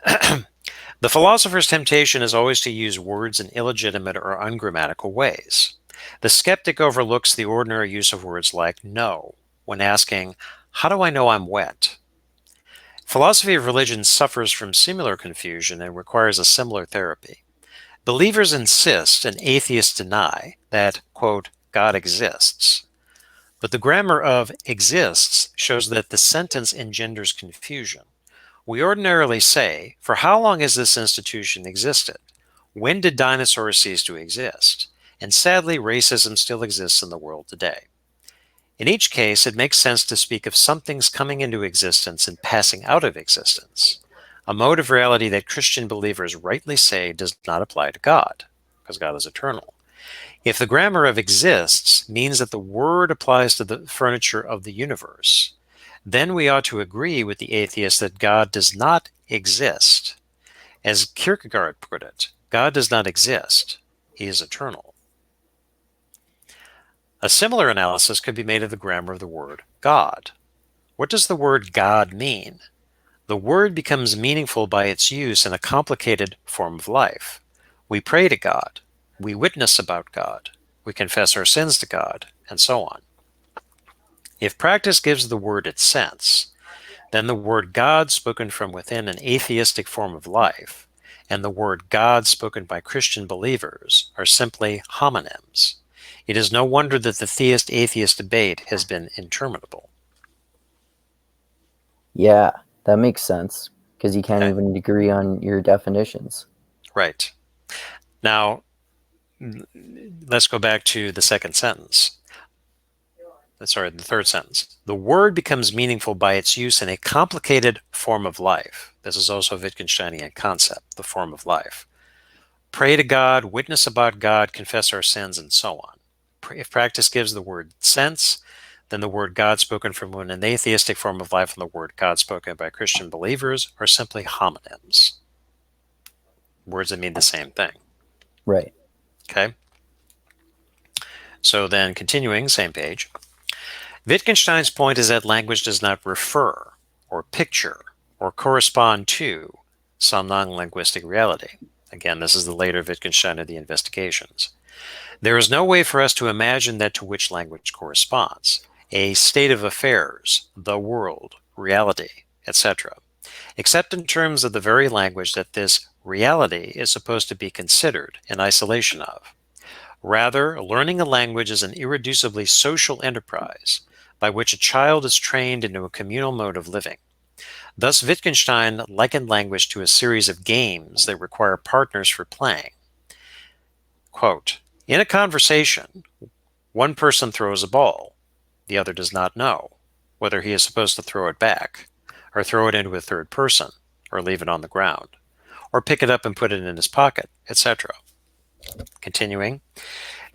The philosopher's temptation is always to use words in illegitimate or ungrammatical ways. The skeptic overlooks the ordinary use of words like "know" when asking, "How do I know I'm wet?" Philosophy of religion suffers from similar confusion and requires a similar therapy. Believers insist and atheists deny that, quote, God exists. But the grammar of exists shows that the sentence engenders confusion. We ordinarily say, for how long has this institution existed? When did dinosaurs cease to exist? And sadly, racism still exists in the world today. In each case, it makes sense to speak of something's coming into existence and passing out of existence, a mode of reality that Christian believers rightly say does not apply to God, because God is eternal. If the grammar of exists means that the word applies to the furniture of the universe, then we ought to agree with the atheist that God does not exist. As Kierkegaard put it, God does not exist. He is eternal. A similar analysis could be made of the grammar of the word God. What does the word God mean? The word becomes meaningful by its use in a complicated form of life. We pray to God. We witness about God. We confess our sins to God, and so on. If practice gives the word its sense, then the word God spoken from within an atheistic form of life and the word God spoken by Christian believers are simply homonyms. It is no wonder that the theist-atheist debate has been interminable. Yeah, that makes sense, because you can't even agree on your definitions. Right. Now, let's go back to the second sentence. Sorry, the third sentence. The word becomes meaningful by its use in a complicated form of life. This is also a Wittgensteinian concept, the form of life. Pray to God, witness about God, confess our sins, and so on. If practice gives the word sense, then the word God spoken from an atheistic form of life and the word God spoken by Christian believers are simply homonyms. Words that mean the same thing. Right. Okay? So then, continuing, same page. Wittgenstein's point is that language does not refer, or picture, or correspond to some non-linguistic reality. Again, this is the later Wittgenstein of the Investigations. There is no way for us to imagine that to which language corresponds, a state of affairs, the world, reality, etc., except in terms of the very language that this reality is supposed to be considered in isolation of. Rather, learning a language is an irreducibly social enterprise by which a child is trained into a communal mode of living. Thus, Wittgenstein likened language to a series of games that require partners for playing. Quote, in a conversation, one person throws a ball. The other does not know whether he is supposed to throw it back, or throw it into a third person, or leave it on the ground, or pick it up and put it in his pocket, etc. Continuing,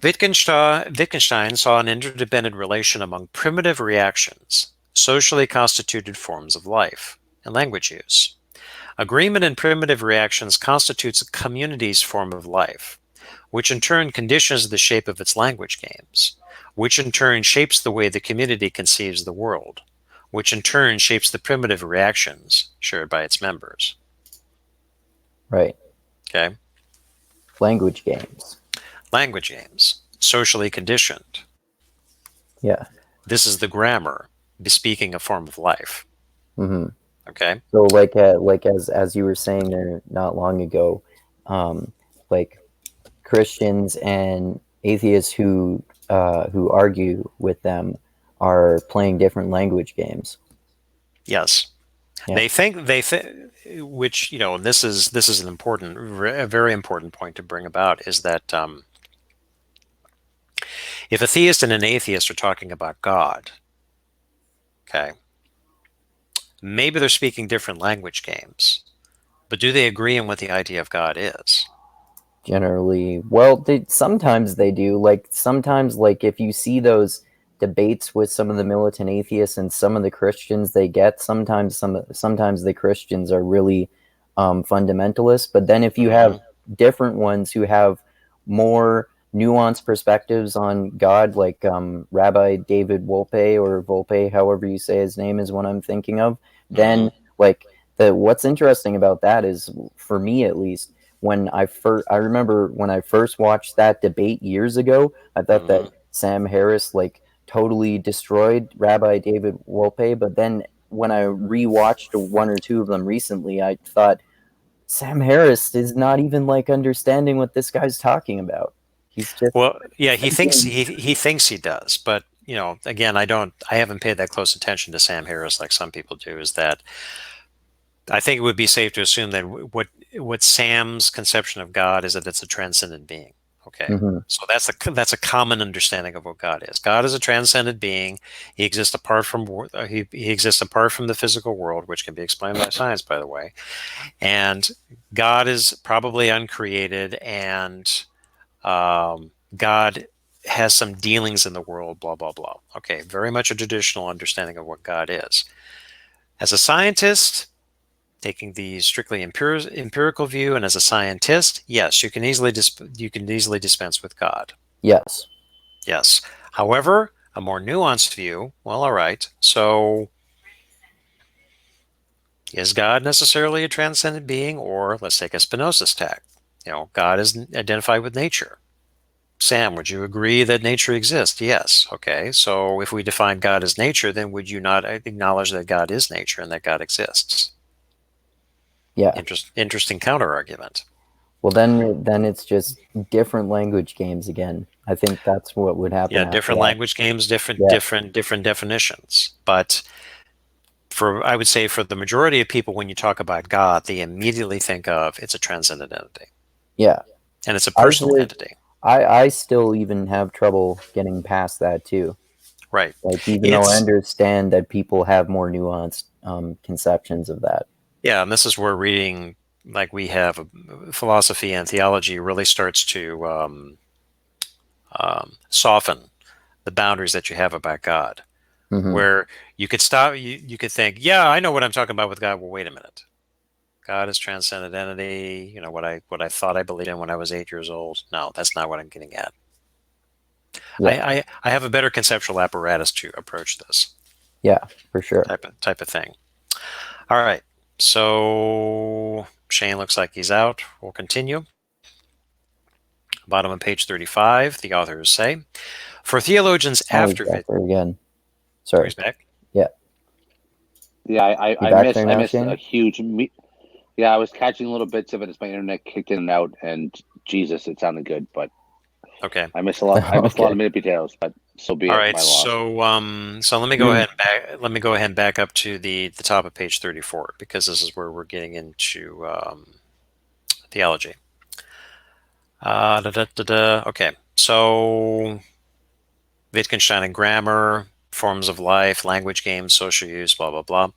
Wittgenstein saw an interdependent relation among primitive reactions, socially constituted forms of life, and language use. Agreement in primitive reactions constitutes a community's form of life, which in turn conditions the shape of its language games, which in turn shapes the way the community conceives the world, which in turn shapes the primitive reactions shared by its members. Right. Okay? Language games. Language games, socially conditioned. Yeah. This is the grammar bespeaking a form of life. Mm-hmm. Okay? So, as you were saying there not long ago, like Christians and atheists who argue with them are playing different language games. Yes. Yeah. They think, which, this is an important, a very important point to bring about, is that if a theist and an atheist are talking about God, okay, maybe they're speaking different language games, but do they agree on what the idea of God is? Generally, well, sometimes they do. Like sometimes, like if you see those debates with some of the militant atheists and some of the Christians, they get sometimes the Christians are really fundamentalists. But then if you have different ones who have more nuanced perspectives on God, like Rabbi David Volpe, however you say his name is what I'm thinking of, then like what's interesting about that is, for me at least, I remember when I first watched that debate years ago, I thought that Sam Harris like totally destroyed Rabbi David Wolpe, but then when I rewatched one or two of them recently, I thought Sam Harris is not even like understanding what this guy's talking about. He's just he thinks he does, but again, I haven't paid that close attention to Sam Harris like some people do. Is that I think it would be safe to assume that what Sam's conception of God is that it's a transcendent being. Okay, so that's a common understanding of what God is. God is a transcendent being. He exists apart from he exists apart from the physical world, which can be explained by science, by the way. And God is probably uncreated, and God has some dealings in the world. Blah blah blah. Okay, very much a traditional understanding of what God is. As a scientist, taking the strictly empirical view, and as a scientist, yes, you can easily dispense with God. Yes. Yes. However, a more nuanced view, well, all right. So, is God necessarily a transcendent being, or let's take a Spinoza's tack? God is identified with nature. Sam, would you agree that nature exists? Yes. Okay. So, if we define God as nature, then would you not acknowledge that God is nature and that God exists? Yeah. Interesting counter argument. Well, then it's just different language games again. I think that's what would happen. Yeah, different language games, different definitions. But I would say for the majority of people, when you talk about God, they immediately think of it's a transcendent entity. Yeah. And it's a personal entity. I still even have trouble getting past that too. Right. Like, even though I understand that people have more nuanced conceptions of that. Yeah, and this is where reading, like we have, philosophy and theology really starts to soften the boundaries that you have about God. Where you could stop, you could think, yeah, I know what I'm talking about with God. Well, wait a minute. God is transcendent entity. What I thought I believed in when I was 8 years old. No, that's not what I'm getting at. Yeah. I have a better conceptual apparatus to approach this. Yeah, for sure. Type of thing. All right. So Shane looks like he's out. We'll continue. Bottom of page 35, the authors say, for theologians after again. Sorry. He's back. Yeah. Yeah, I missed a huge. Yeah, I was catching little bits of it as my internet kicked in and out, and Jesus, it sounded good, but okay, I missed a lot. I missed a lot of minute details, but so be it. All right, my loss. So let me go ahead and back up to the top of page 34, because this is where we're getting into theology. Okay, so Wittgenstein and grammar, forms of life, language games, social use, blah blah blah.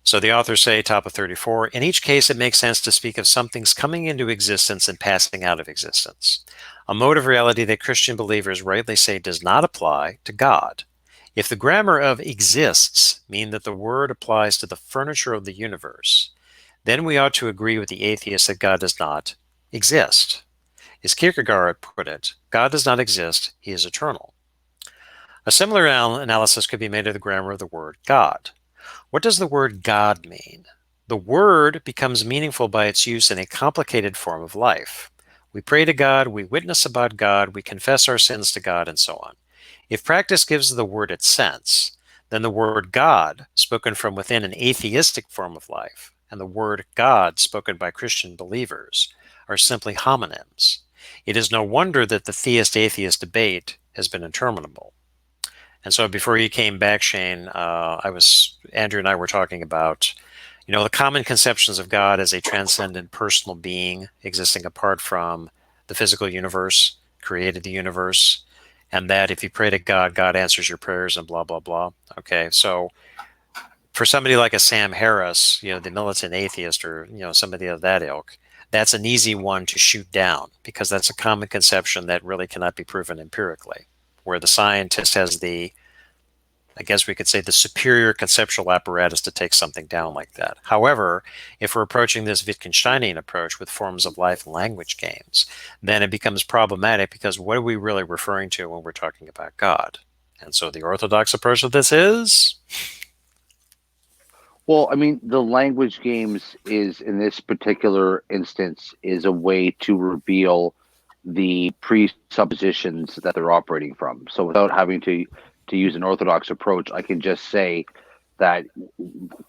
So the authors say, top of 34, in each case it makes sense to speak of something's coming into existence and passing out of existence, a mode of reality that Christian believers rightly say does not apply to God. If the grammar of exists mean that the word applies to the furniture of the universe, then we ought to agree with the atheist that God does not exist. As Kierkegaard put it, God does not exist, he is eternal. A similar analysis could be made of the grammar of the word God. What does the word God mean? The word becomes meaningful by its use in a complicated form of life. We pray to God, we witness about God, we confess our sins to God, and so on. If practice gives the word its sense, then the word God, spoken from within an atheistic form of life, and the word God, spoken by Christian believers, are simply homonyms. It is no wonder that the theist-atheist debate has been interminable. And so before you came back, Shane, Andrew and I were talking about, the common conceptions of God as a transcendent personal being existing apart from the physical universe, created the universe, and that if you pray to God, God answers your prayers and blah, blah, blah. Okay, so for somebody like a Sam Harris, the militant atheist, or, somebody of that ilk, that's an easy one to shoot down, because that's a common conception that really cannot be proven empirically, where the scientist has the I guess we could say, the superior conceptual apparatus to take something down like that. However, if we're approaching this Wittgensteinian approach with forms of life and language games, then it becomes problematic, because what are we really referring to when we're talking about God? And so the orthodox approach of this is? Well, I mean, the language games is, in this particular instance, is a way to reveal the presuppositions that they're operating from. So without having to use an orthodox approach, I can just say that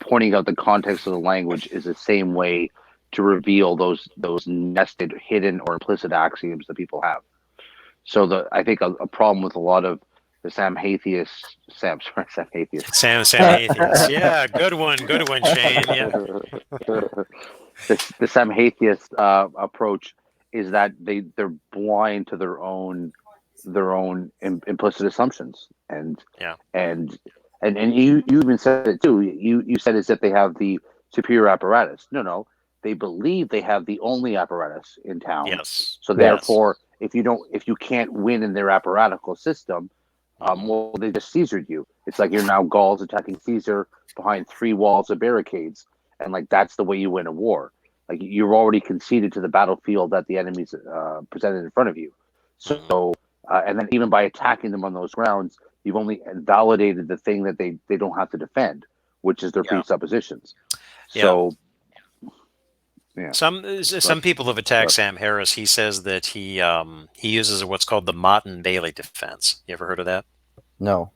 pointing out the context of the language is the same way to reveal those nested, hidden, or implicit axioms that people have. So I think a problem with a lot of the Sam Atheist. Yeah, good one, Shane. Yeah. The Sam Atheist approach is that they're blind to their own implicit assumptions, and you even said it too. You said as if they have the superior apparatus. No, they believe they have the only apparatus in town. Yes. So therefore, if you can't win in their apparatical system, well, they just Caesared you. It's like you're now Gauls attacking Caesar behind 3 walls of barricades, and like that's the way you win a war. Like you're already conceded to the battlefield that the enemy's presented in front of you. So, and then even by attacking them on those grounds, you've only validated the thing that they don't have to defend, which is their presuppositions. So, Some people have attacked Sam Harris. He says that he uses what's called the Mott and Bailey defense. You ever heard of that? No.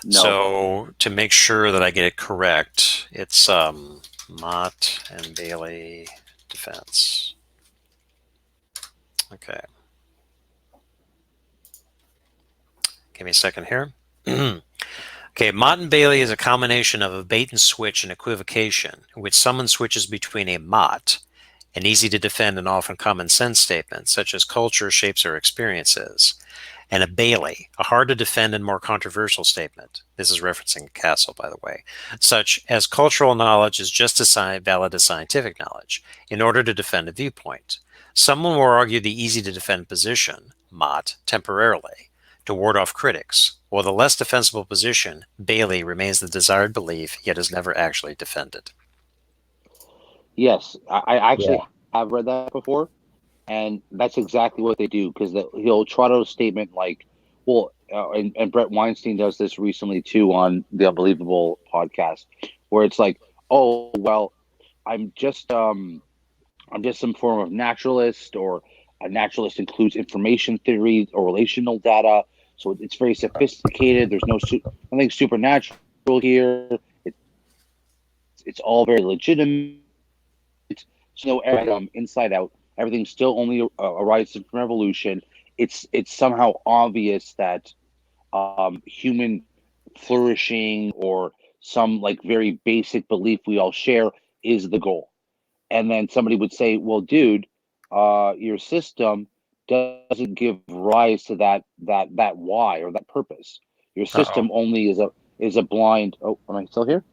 So to make sure that I get it correct, it's Mott and Bailey defense. Okay. Give me a second here. Okay, Mott and Bailey is a combination of a bait and switch and equivocation, in which someone switches between a Mott, an easy-to-defend and often common-sense statement, such as culture shapes our experiences, and a Bailey, a hard-to-defend and more controversial statement. This is referencing Castle, by the way, such as cultural knowledge is just as valid as scientific knowledge, in order to defend a viewpoint. Someone will argue the easy-to-defend position, Mott, temporarily, to ward off critics, while the less defensible position, Bailey, remains the desired belief, yet is never actually defended. Yes, I actually have read that before, and that's exactly what they do, because he'll trot out a statement like, well, and Brett Weinstein does this recently too on the Unbelievable podcast, where it's like, oh, well, I'm just some form of naturalist, or a naturalist includes information theory or relational data. So it's very sophisticated. There's nothing supernatural here. It's all very legitimate. So inside out, everything still only arises from evolution. It's somehow obvious that human flourishing, or some like very basic belief we all share, is the goal. And then somebody would say, well, dude, your system doesn't give rise to that why or that purpose. Your system only is a blind. Oh, am I still here?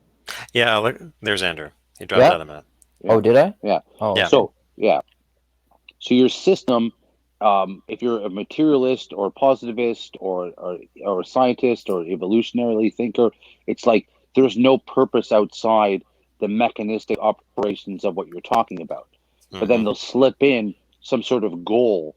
Yeah, look, there's Andrew. He dropped out a minute. Yeah. Oh, did I? Yeah. Oh, yeah. So your system, if you're a materialist or positivist or a scientist or evolutionary thinker, it's like there's no purpose outside the mechanistic operations of what you're talking about. But then they'll slip in some sort of goal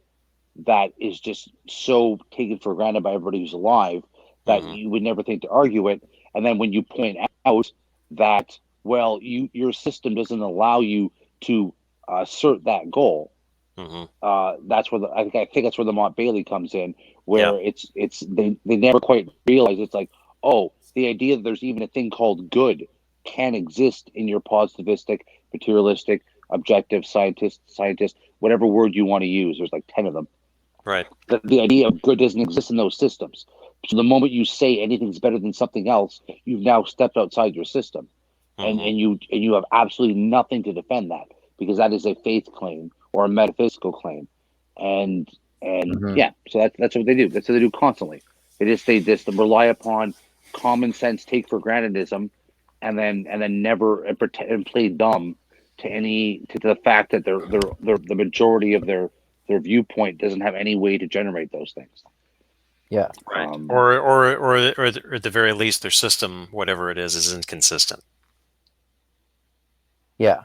that is just so taken for granted by everybody who's alive that you would never think to argue it. And then when you point out that, well, your system doesn't allow you to assert that goal, that's where I think that's where the Mott Bailey comes in, where they never quite realize it's like, oh, the idea that there's even a thing called good can exist in your positivistic, materialistic, objective, scientist, whatever word you want to use. There's like 10 of them. Right. The idea of good doesn't exist in those systems. So the moment you say anything's better than something else, you've now stepped outside your system, and you have absolutely nothing to defend that, because that is a faith claim or a metaphysical claim, and so that's what they do. That's what they do constantly. They just rely upon common sense, take for grantedism, and then never pretend and play dumb to the fact that they're the majority of their viewpoint doesn't have any way to generate those things. Yeah. Right. Or at the very least, their system, whatever it is inconsistent. Yes.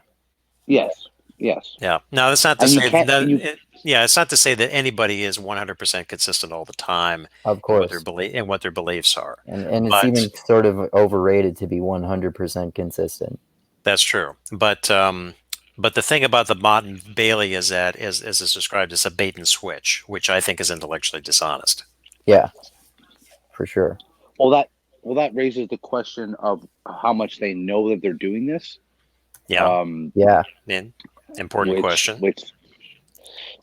Yes. Yeah. Now, that's not to And you say can't. it's not to say that anybody is 100% consistent all the time Of in what course. what their beliefs are. And it's But even sort of overrated to be 100% consistent. that's true. But the thing about the Mott and Bailey is that, as is described, as a bait and switch, which I think is intellectually dishonest. Yeah, for sure. Well, that raises the question of how much they know that they're doing this. Yeah. Yeah. Important question.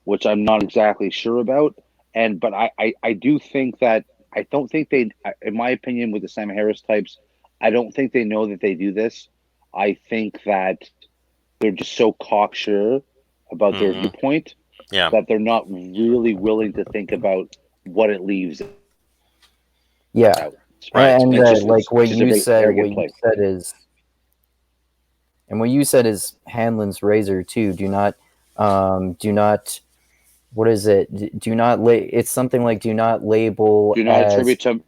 Which I'm not exactly sure about. But I do think that I don't think they, in my opinion, with the Sam Harris types, I don't think they know that they do this. I think that they're just so cocksure about their viewpoint that they're not really willing to think about what it leaves Yeah. out. Right. And like what you said is, and what you said is Hanlon's razor too. Do not, what is it? Do not it's something like do not label. Do not attribute to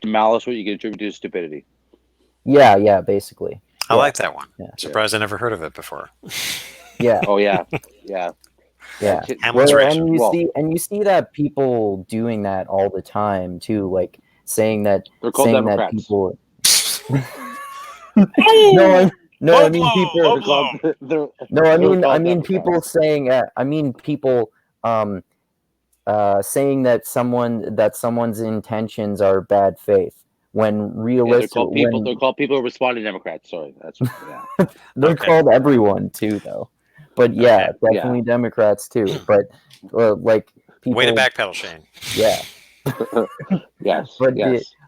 malice what you can attribute to stupidity. Yeah, basically. I like that one. Yeah. Surprised I never heard of it before. Yeah. Oh yeah. Hamlin's razor. And you see that people doing that all the time too, like saying that they're called Democrats. That people. I mean people. I mean people saying. I mean people. Saying that someone's intentions are bad faith when realistic. They're called people who respond to Democrats. Sorry, that's they're called everyone too, though. But yeah, definitely Democrats too. But like people. Way to backpedal, Shane. Yeah. Yes.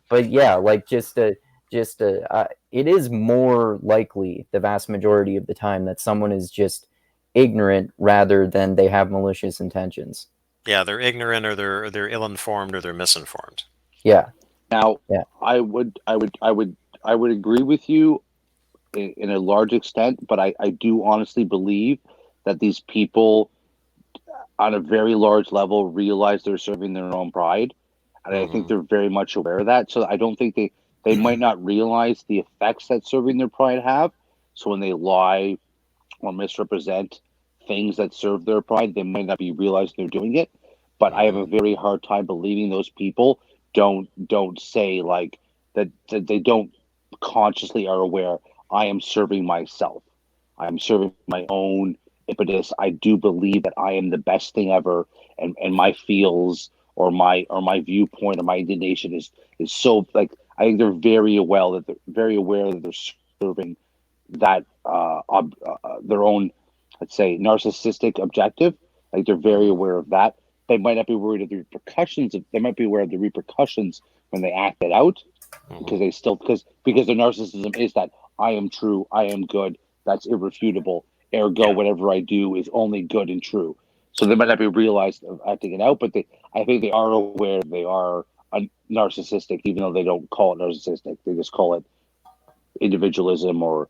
But yeah, like it is more likely the vast majority of the time that someone is just ignorant rather than they have malicious intentions. Yeah, they're ignorant, or they're ill-informed, or they're misinformed. Yeah. Now, I would agree with you in a large extent, but I do honestly believe that these people, on a very large level, realize they're serving their own pride, and I think they're very much aware of that. So I don't think they might not realize the effects that serving their pride have. So when they lie or misrepresent things that serve their pride, they might not be realizing they're doing it. But I have a very hard time believing those people don't say like that they don't consciously are aware. I am serving myself. I am serving my own impetus. I do believe that I am the best thing ever, and my feels or my viewpoint or my indignation is so, like, I think they're very aware that they're serving that their own, let's say, narcissistic objective. Like, they're very aware of that. They might not be worried of the repercussions. They might be aware of the repercussions when they act it out, because their narcissism is that I am true, I am good, that's irrefutable. Ergo, whatever I do is only good and true. So they might not be realized of acting it out, but I think they are aware they are narcissistic, even though they don't call it narcissistic. They just call it individualism or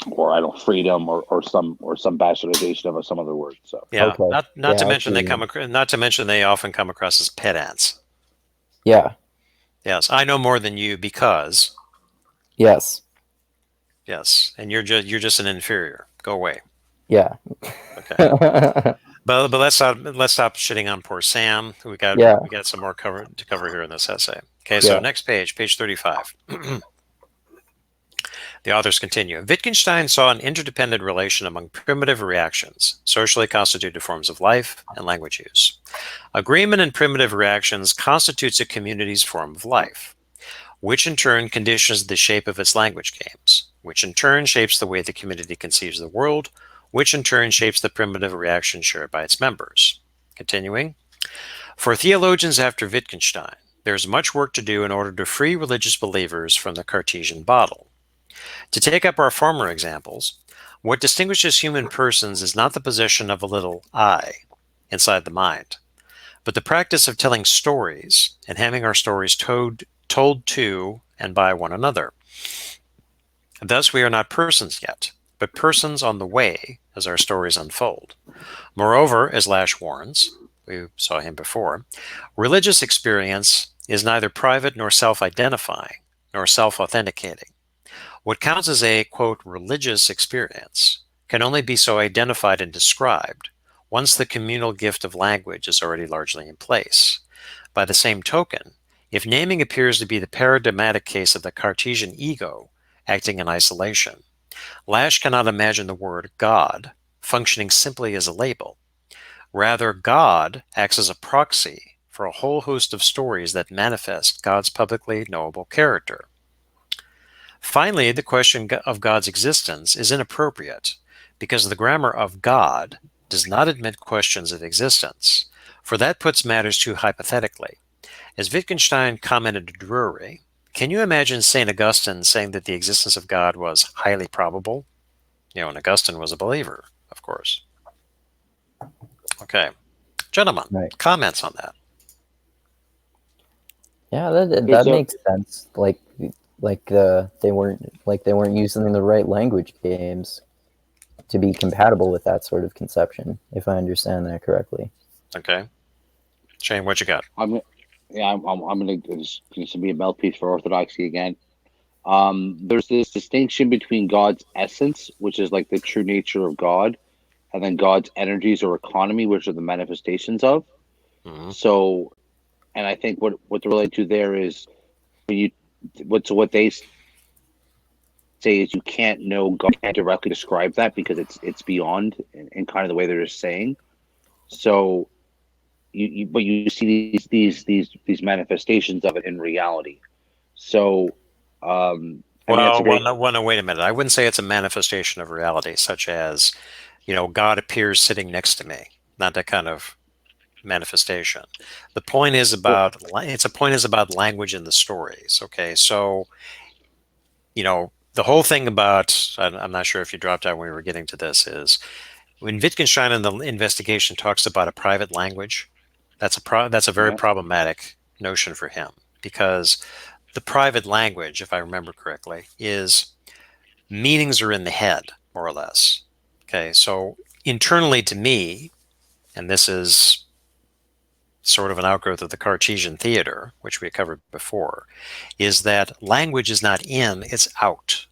I don't know, freedom or some bastardization of some other word. So not to mention they often come across as pedants. Yeah. Yes, I know more than you because. Yes. Yes, and you're just an inferior. Go away. Yeah. Okay. But let's stop shitting on poor Sam. We got some more to cover here in this essay. Okay, so next page 35. The authors continue. Wittgenstein saw an interdependent relation among primitive reactions, socially constituted forms of life, and language use. Agreement in primitive reactions constitutes a community's form of life, which in turn conditions the shape of its language games, which in turn shapes the way the community conceives the world, which in turn shapes the primitive reaction shared by its members. Continuing. For theologians after Wittgenstein, there is much work to do in order to free religious believers from the Cartesian bottle. To take up our former examples, what distinguishes human persons is not the possession of a little I inside the mind, but the practice of telling stories and having our stories told to and by one another. Thus, we are not persons yet, but persons on the way as our stories unfold. Moreover, as Lasch warns, We saw him before. Religious experience is neither private nor self-identifying, nor self-authenticating. What counts as a, quote, religious experience can only be so identified and described once the communal gift of language is already largely in place. By the same token, if naming appears to be the paradigmatic case of the Cartesian ego acting in isolation, Lasch cannot imagine the word God functioning simply as a label. Rather, God acts as a proxy for a whole host of stories that manifest God's publicly knowable character. Finally, the question of God's existence is inappropriate because the grammar of God does not admit questions of existence, for that puts matters too hypothetically. As Wittgenstein commented to Drury, can you imagine St. Augustine saying that the existence of God was highly probable? And Augustine was a believer, of course. Okay. Gentlemen, Right. Comments on that? Yeah, that makes sense. They weren't using the right language games to be compatible with that sort of conception, if I understand that correctly. Okay. Shane, what you got? I'm gonna this be a mouthpiece for orthodoxy again. There's this distinction between God's essence, which is like the true nature of God, and then God's energies or economy, which are the manifestations of. Mm-hmm. So, and I think what they're related to there is what they say is you can't know God, can't directly describe that because it's beyond in kind of the way they're just saying. So but you see these manifestations of it in reality. So well, wait a minute. I wouldn't say it's a manifestation of reality, such as, God appears sitting next to me. Not that kind of manifestation. The point is about language in the stories. Okay, so the whole thing about, I'm not sure if you dropped out when we were getting to this, is when Wittgenstein in the investigation talks about a private language, that's a very problematic notion for him, because the private language, if I remember correctly, is meanings are in the head, more or less. Okay, so internally to me, and this is sort of an outgrowth of the Cartesian Theatre, which we covered before, is that language is not in, it's out.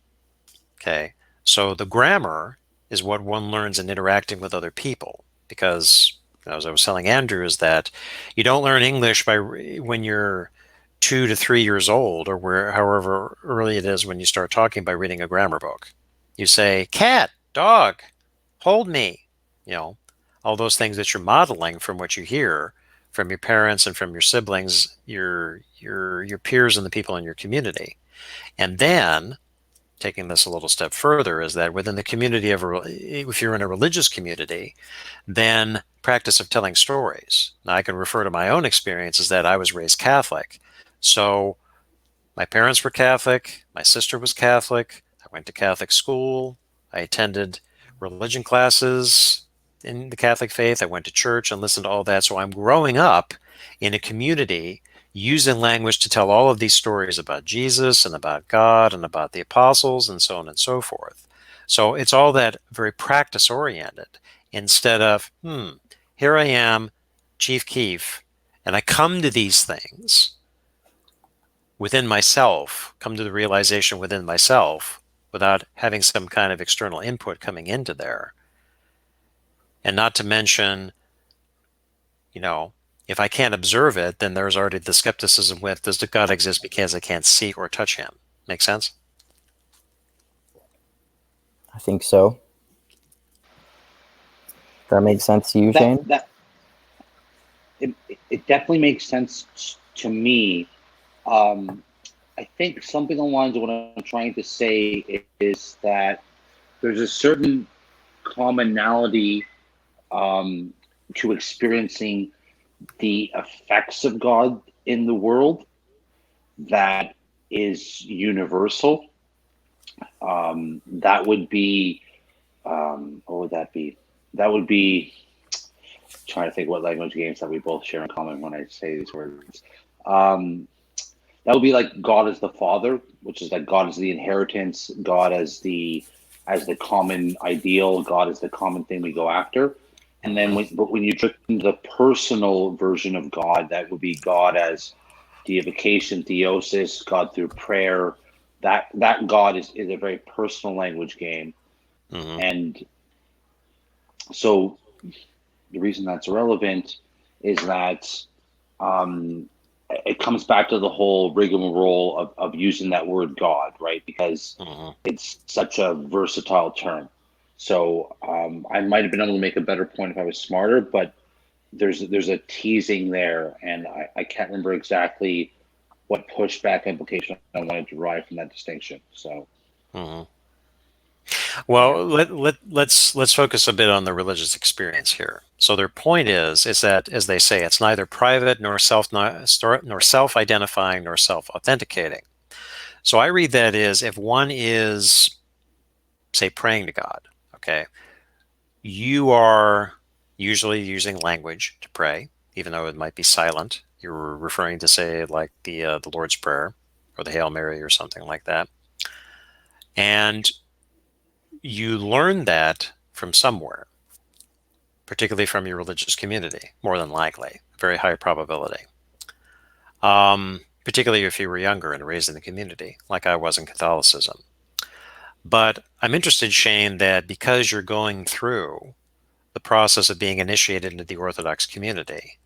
Okay, so the grammar is what one learns in interacting with other people, because as I was telling Andrew, is that you don't learn English when you're 2 to 3 years old, or however early it is when you start talking, by reading a grammar book. You say, cat, dog, hold me, all those things that you're modeling from what you hear from your parents and from your siblings, your peers and the people in your community. And then, taking this a little step further, is that within the community if you're in a religious community, then practice of telling stories. Now, I can refer to my own experience, is that I was raised Catholic. So my parents were Catholic, my sister was Catholic, I went to Catholic school, I attended religion classes in the Catholic faith, I went to church and listened to all that. So I'm growing up in a community using language to tell all of these stories about Jesus and about God and about the apostles and so on and so forth. So it's all that very practice-oriented, instead of, here I am, Chief Keefe, and I come to these things within myself, come to the realization within myself without having some kind of external input coming into there. And not to mention, if I can't observe it, then there's already the skepticism with, does God exist because I can't see or touch him? Make sense? I think so. That makes sense to you, Shane? It definitely makes sense to me. I think something along the lines of what I'm trying to say is that there's a certain commonality to experiencing the effects of God in the world that is universal. That would be, what would that be? That would be, trying to think what language games that we both share in common when I say these words. That would be like God as the Father, which is like God as the inheritance, God as the common ideal, God as the common thing we go after. And then when you took the personal version of God, that would be God as deification, theosis, God through prayer. That God is a very personal language game. And so the reason that's relevant is that it comes back to the whole rigmarole of using that word God, right? Because it's such a versatile term. So I might have been able to make a better point if I was smarter, but there's a teasing there, and I can't remember exactly what pushback implication I wanted to derive from that distinction. So, well, let's focus a bit on the religious experience here. So their point is that, as they say, it's neither private nor self-identifying nor self-authenticating. So I read that as, if one is, say, praying to God, okay, you are usually using language to pray, even though it might be silent. You're referring to, say, like the Lord's Prayer or the Hail Mary or something like that. And you learn that from somewhere, particularly from your religious community, more than likely, very high probability. Particularly if you were younger and raised in the community, like I was in Catholicism. But I'm interested, Shane, that because you're going through the process of being initiated into the Orthodox community,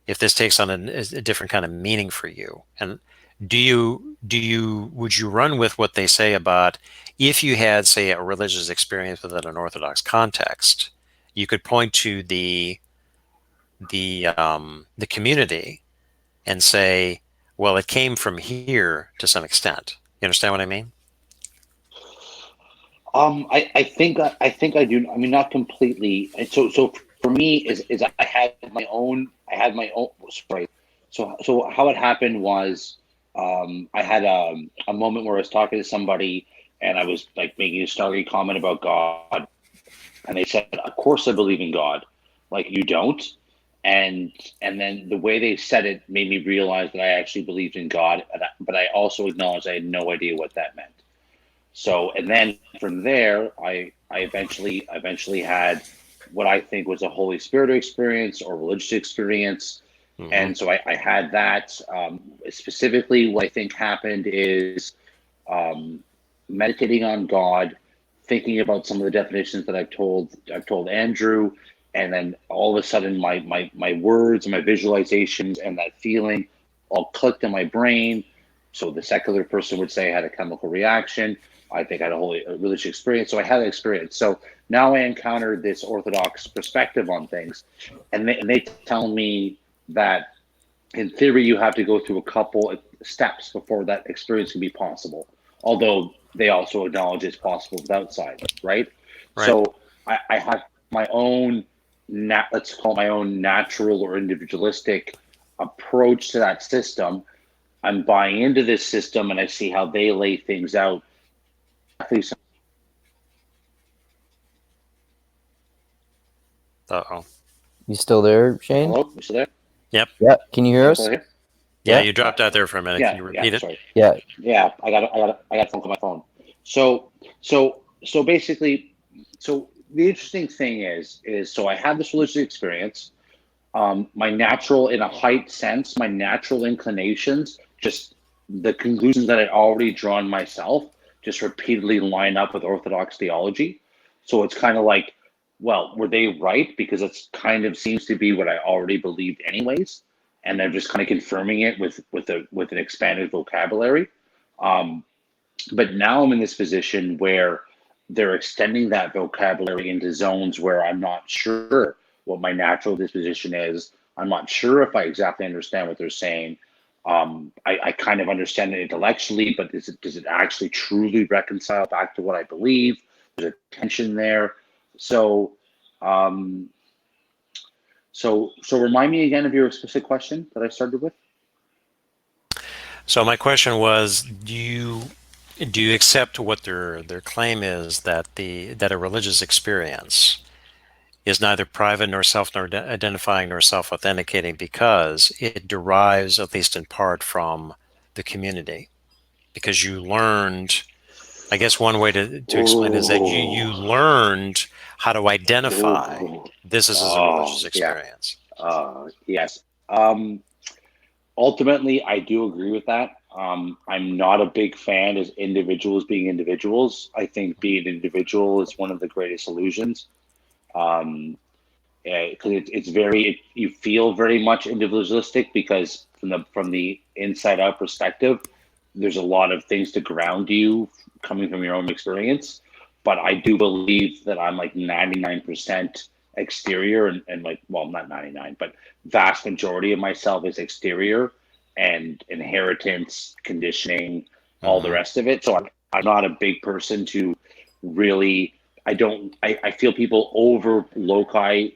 if this takes on a different kind of meaning for you, and would you run with what they say about, if you had, say, a religious experience within an Orthodox context, you could point to the community and say, well, it came from here to some extent. You understand what I mean? I think I do. I mean, not completely. And so for me is I had my own. Sorry. So how it happened was, I had a moment where I was talking to somebody, and I was like making a snarky comment about God, and they said, "Of course I believe in God. Like, you don't." And then the way they said it made me realize that I actually believed in God, but I also acknowledged I had no idea what that meant. So, and then from there, I eventually had what I think was a Holy Spirit experience or religious experience. And so I had that. Specifically, what I think happened is meditating on God, thinking about some of the definitions that I've told Andrew, and then all of a sudden my words and my visualizations and that feeling all clicked in my brain. So the secular person would say I had a chemical reaction. I think I had a religious experience. So I had an experience. So now I encountered this Orthodox perspective on things, and they tell me that in theory you have to go through a couple of steps before that experience can be possible. Although they also acknowledge it's possible without science, right? So I have my own, let's call it my own natural or individualistic approach to that system. I'm buying into this system, and I see how they lay things out. Uh-oh. You still there, Shane? Hello? You still there? Yep. Yeah. Can you hear us? Yeah, you dropped out there for a minute. Yeah, Can you repeat it? Sorry. Yeah. Yeah, I got a phone call on my phone. So basically, so the interesting thing is so I had this religious experience. My natural, in a height sense, my natural inclinations, just the conclusions that I'd already drawn myself, just repeatedly line up with Orthodox theology. So it's kind of like, well, were they right? Because it's kind of seems to be what I already believed anyways, and they're just kind of confirming it with an expanded vocabulary. But now I'm in this position where they're extending that vocabulary into zones where I'm not sure what my natural disposition is. I'm not sure if I exactly understand what they're saying. I kind of understand it intellectually, but does it actually truly reconcile back to what I believe? There's a tension there. So remind me again of your specific question that I started with. So my question was, do you accept what their claim is, that a religious experience is neither private nor self-identifying nor self-authenticating because it derives, at least in part, from the community, because you learned I guess one way to explain it is that you learned how to identify this is a religious experience. Yes. Ultimately, I do agree with that. I'm not a big fan of individuals being individuals. I think being an individual is one of the greatest illusions. Because it's very, you feel very much individualistic because from the inside out perspective, there's a lot of things to ground you coming from your own experience. But I do believe that I'm like 99% exterior and like, well, not 99, but vast majority of myself is exterior and inheritance, conditioning, all the rest of it. So I'm not a big person to really, I feel people over loci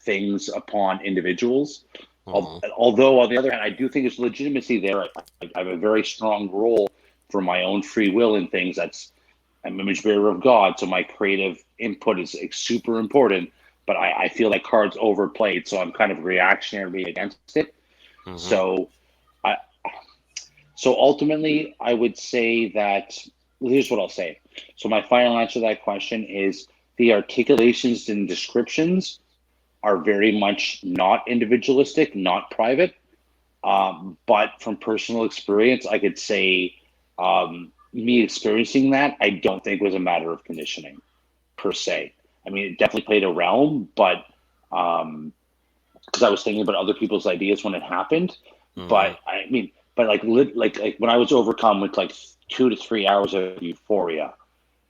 things upon individuals. Although on the other hand, I do think there's legitimacy there. I have a very strong role for my own free will in things. I'm an image bearer of God, so my creative input is super important. But I feel that card's overplayed, so I'm kind of reactionary against it. So ultimately, I would say that, here's what I'll say. So my final answer to that question is the articulations and descriptions are very much not individualistic, not private. But from personal experience, I could say me experiencing that, I don't think was a matter of conditioning per se. I mean, it definitely played a realm, but because I was thinking about other people's ideas when it happened. But I mean, but like when I was overcome with like 2 to 3 hours of euphoria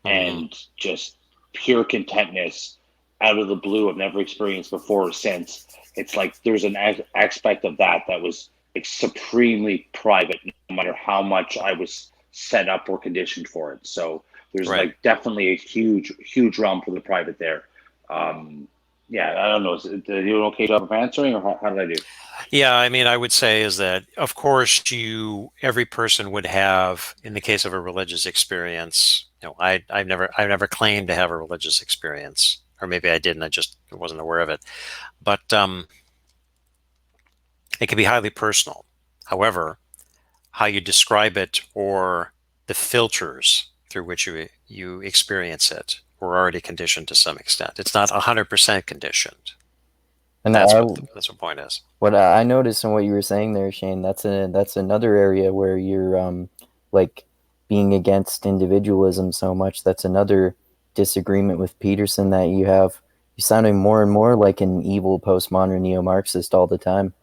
and just pure contentness out of the blue I've never experienced before or since. It's like there's an aspect of that was like supremely private, no matter how much I was set up or conditioned for it. So there's like definitely a huge realm for the private there. Yeah, I don't know. Did you do an okay job of answering, or how did I do? Yeah, I mean, I would say is that, of course, every person would have, in the case of a religious experience, I've never claimed to have a religious experience, or maybe I didn't, I just wasn't aware of it. But it can be highly personal. However, how you describe it or the filters through which you experience it were already conditioned to some extent. It's not 100% conditioned. And that's what the point is. What I noticed in what you were saying there, Shane, that's another area where you're like being against individualism so much. That's another disagreement with Peterson that you have. You're sounding more and more like an evil postmodern neo-Marxist all the time.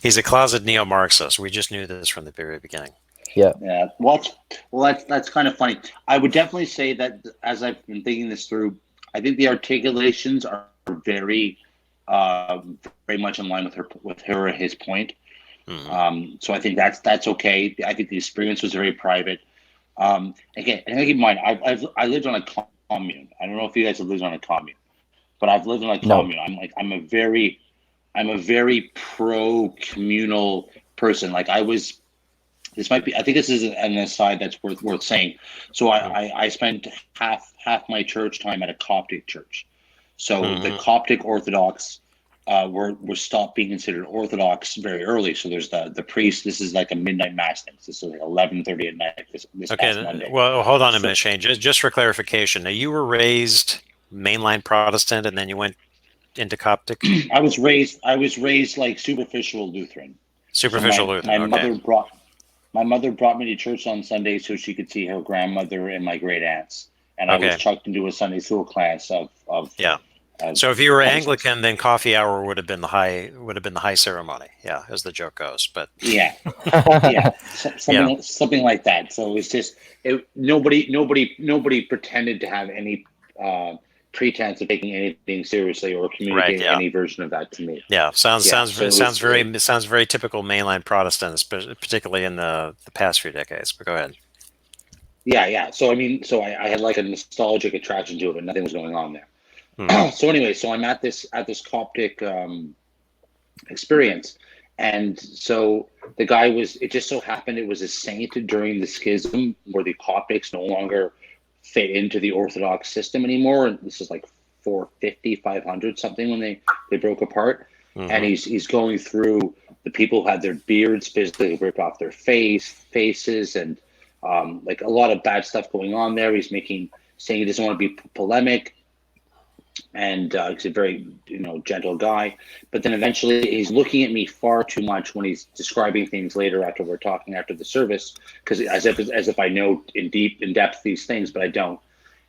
He's a closet neo-Marxist. We just knew this from the very beginning. Yeah. Yeah. Well, that's kind of funny. I would definitely say that as I've been thinking this through, I think the articulations are very much in line with her and his point. So I think that's okay. I think the experience was very private. Again, and keep in mind, I lived on a commune. I don't know if you guys have lived on a commune, but I've lived on a commune. No. I'm a very pro-communal person. Like I think this is an aside that's worth saying. So I spent half my church time at a Coptic church. So the Coptic Orthodox were stopped being considered Orthodox very early. So there's the priest. This is like a midnight mass thing. This is like 11:30 at night. This past Monday. Well, hold on a minute, Shane. Just for clarification, now you were raised mainline Protestant, and then you went into Coptic. I was raised like superficial Lutheran. Superficial Lutheran. My mother brought me to church on Sunday so she could see her grandmother and my great aunts, and I was chucked into a Sunday school class of so if you were Anglican, then coffee hour would have been the high ceremony. Yeah, as the joke goes. But something like that. So it's just nobody pretended to have any pretense of taking anything seriously or communicating any version of that to me. Yeah, sounds very typical mainline Protestants, particularly in the past few decades. But go ahead. Yeah. So I had like a nostalgic attraction to it, but nothing was going on there. So anyway, so I'm at this Coptic experience, and so the guy it just so happened it was a saint during the schism where the Coptics no longer fit into the Orthodox system anymore. And this is like 450, 500 something when they broke apart. And he's going through the people who had their beards physically ripped off their faces and like a lot of bad stuff going on there. He's saying he doesn't want to be polemic, and he's a very gentle guy. But then eventually he's looking at me far too much when he's describing things later after we're talking after the service, because as if I know in depth these things, but I don't.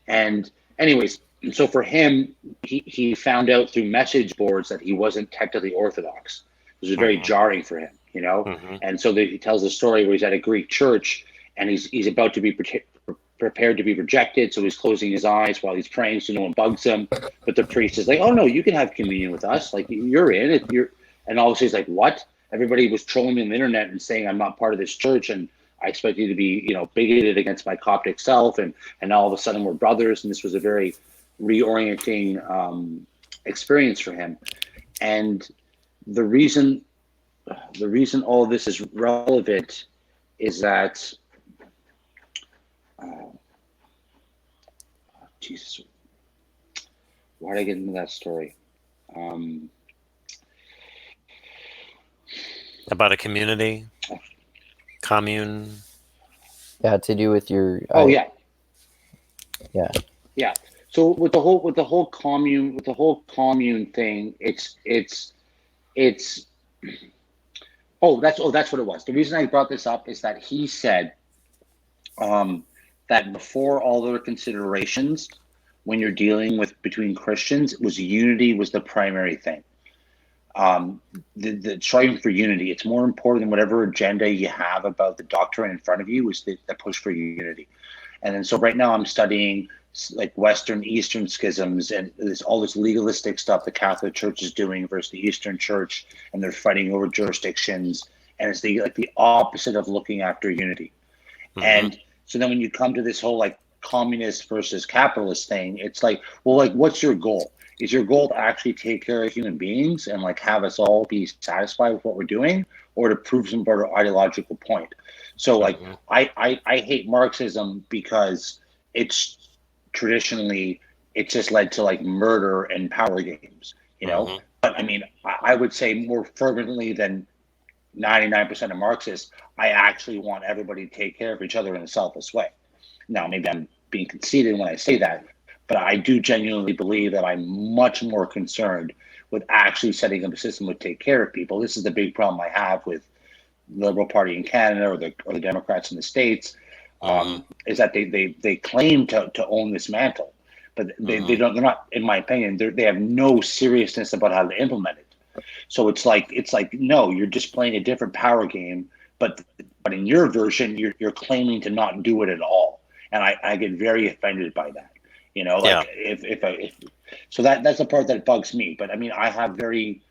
And anyways, so for him, he found out through message boards that he wasn't technically Orthodox. It was very jarring for him, And so he tells a story where he's at a Greek church and he's about to be prepared to be rejected, so he's closing his eyes while he's praying so no one bugs him. But the priest is like, "Oh no, you can have communion with us. Like you're in it." And obviously he's like, "What?" Everybody was trolling me on the internet and saying I'm not part of this church, and I expect you to be, bigoted against my Coptic self, and all of a sudden we're brothers. And this was a very reorienting experience for him. And the reason all of this is relevant is that Jesus, why did I get into that story? About a community, commune. Yeah, to do with your. Yeah. So with the whole commune thing, it's. That's what it was. The reason I brought this up is that he said that before all other considerations, when you're dealing with between Christians, unity was the primary thing. The striving for unity, it's more important than whatever agenda you have about the doctrine in front of you, is the push for unity. And then so right now I'm studying like Western Eastern schisms, and there's all this legalistic stuff the Catholic Church is doing versus the Eastern Church, and they're fighting over jurisdictions, and it's the opposite of looking after unity. And so then when you come to this whole like communist versus capitalist thing, it's like, well, like what's your goal? Is your goal to actually take care of human beings and like have us all be satisfied with what we're doing, or to prove some sort of ideological point? So like I hate Marxism because it's traditionally it's just led to like murder and power games, But I mean, I would say more fervently than 99% of Marxists, I actually want everybody to take care of each other in a selfless way. Now, maybe I'm being conceited when I say that, but I do genuinely believe that I'm much more concerned with actually setting up a system that would take care of people. This is the big problem I have with the Liberal Party in Canada or the Democrats in the States, is that they claim to own this mantle, but they don't. They're not, in my opinion, they have no seriousness about how to implement it. So it's like no, you're just playing a different power game, but in your version, you're claiming to not do it at all, and I get very offended by that. So that's the part that bugs me. But I mean, I have very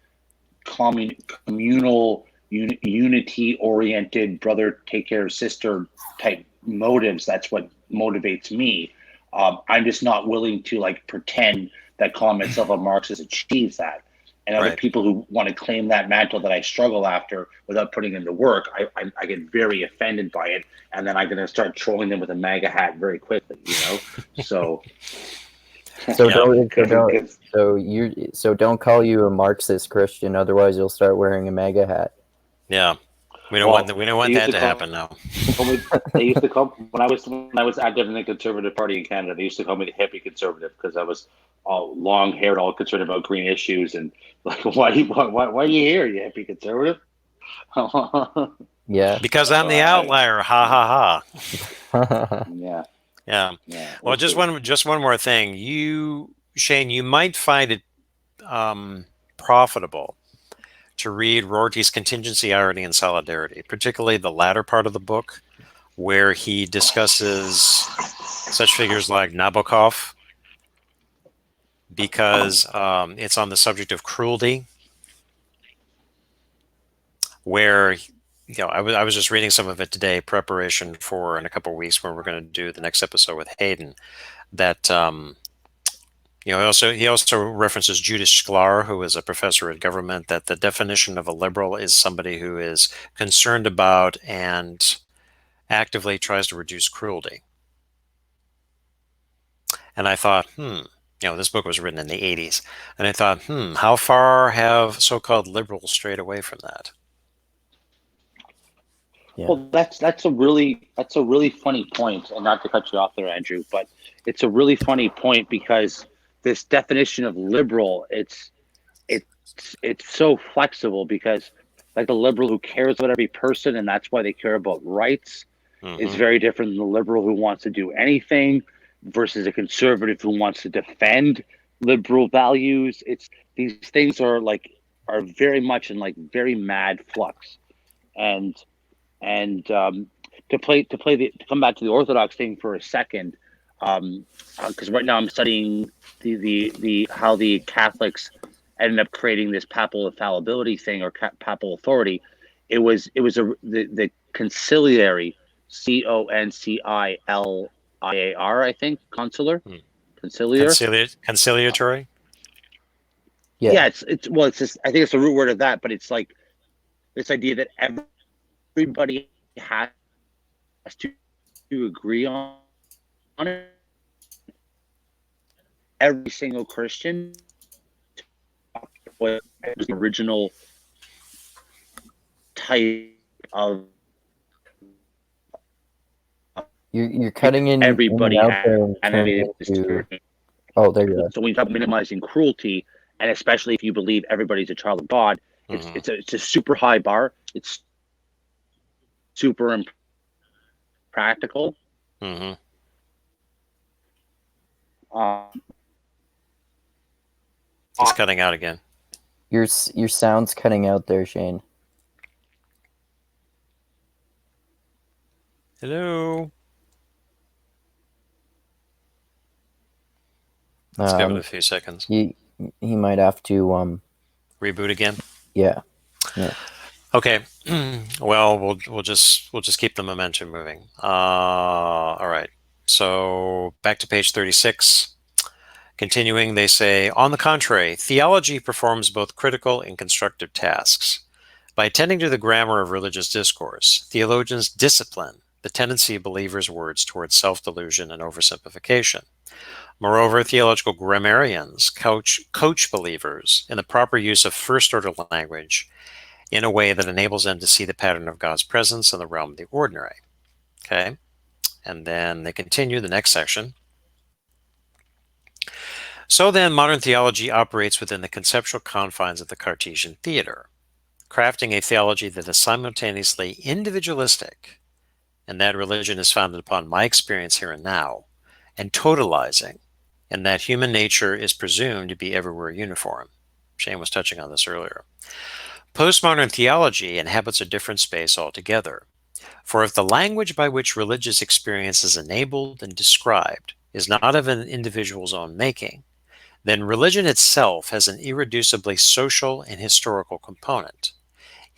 communal, unity-oriented, brother take care of sister type motives. That's what motivates me. I'm just not willing to like pretend that calling myself a Marxist achieves that. And other people who want to claim that mantle that I struggle after without putting in the work, I get very offended by it, and then I'm going to start trolling them with a MAGA hat very quickly, So don't call you a Marxist Christian, otherwise you'll start wearing a MAGA hat. Yeah, we don't want that to happen now. They used to call when I was active in the Conservative Party in Canada. They used to call me the hippie conservative because I was all long haired, all concerned about green issues, and like, why are you here, you hippie conservative? Yeah, because I'm the outlier. Ha ha ha. Yeah. Well, just one more thing. Shane, you might find it profitable to read Rorty's Contingency, Irony, and Solidarity, particularly the latter part of the book, where he discusses such figures like Nabokov, because it's on the subject of cruelty, where I was just reading some of it today, preparation for in a couple of weeks when we're going to do the next episode with Hayden. That he also references Judith Sklar, who is a professor at government, that the definition of a liberal is somebody who is concerned about and actively tries to reduce cruelty. And I thought, this book was written in the 80s. And I thought, how far have so-called liberals strayed away from that? Well, that's a really funny point, and not to cut you off there, Andrew, but it's a really funny point because this definition of liberal, it's so flexible because like the liberal who cares about every person and that's why they care about rights is very different than the liberal who wants to do anything versus a conservative who wants to defend liberal values. It's these things are very much in like very mad flux, and to come back to the Orthodox thing for a second, because right now I'm studying the how the Catholics ended up creating this papal infallibility thing or papal authority. It was the conciliary, CONCILIAR, I think, conciliar. Conciliatory. Yeah. It's just, I think it's the root word of that, but it's like this idea that everybody has to agree on it. Every single Christian was the original type of. You're cutting in. Everybody in has animated. Oh, there you are. So when you talk about minimizing cruelty, and especially if you believe everybody's a child of God, it's a super high bar. It's super impractical. Mm-hmm. It's cutting out again. Your sound's cutting out there, Shane. Hello. Let's give it a few seconds. He might have to reboot again. Yeah. Okay. Well, we'll just keep the momentum moving. All right. So back to page 36. Continuing, they say, on the contrary, theology performs both critical and constructive tasks. By attending to the grammar of religious discourse, theologians discipline the tendency of believers' words towards self-delusion and oversimplification. Moreover, theological grammarians coach believers in the proper use of first-order language in a way that enables them to see the pattern of God's presence in the realm of the ordinary. Okay? And then they continue the next section. So then, modern theology operates within the conceptual confines of the Cartesian Theatre, crafting a theology that is simultaneously individualistic, and that religion is founded upon my experience here and now, and totalizing, and that human nature is presumed to be everywhere uniform. Shane was touching on this earlier. Postmodern theology inhabits a different space altogether. For if the language by which religious experience is enabled and described is not of an individual's own making, then religion itself has an irreducibly social and historical component.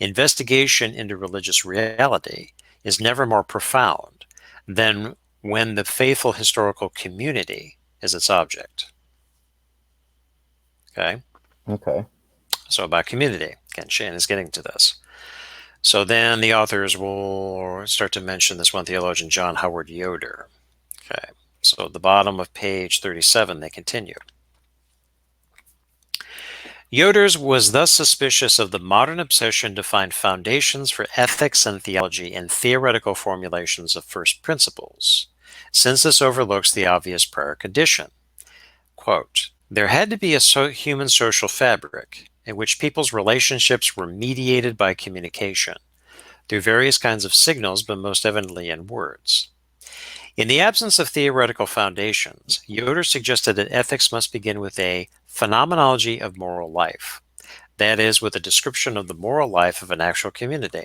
Investigation into religious reality is never more profound than when the faithful historical community is its object. Okay? Okay. So about community. Again, Shane is getting to this. So then the authors will start to mention this one theologian, John Howard Yoder. Okay. So at the bottom of page 37, they continue. Yoder was thus suspicious of the modern obsession to find foundations for ethics and theology in theoretical formulations of first principles, since this overlooks the obvious prior condition. Quote, there had to be a human social fabric in which people's relationships were mediated by communication, through various kinds of signals, but most evidently in words. In the absence of theoretical foundations, Yoder suggested that ethics must begin with a phenomenology of moral life, that is, with a description of the moral life of an actual community.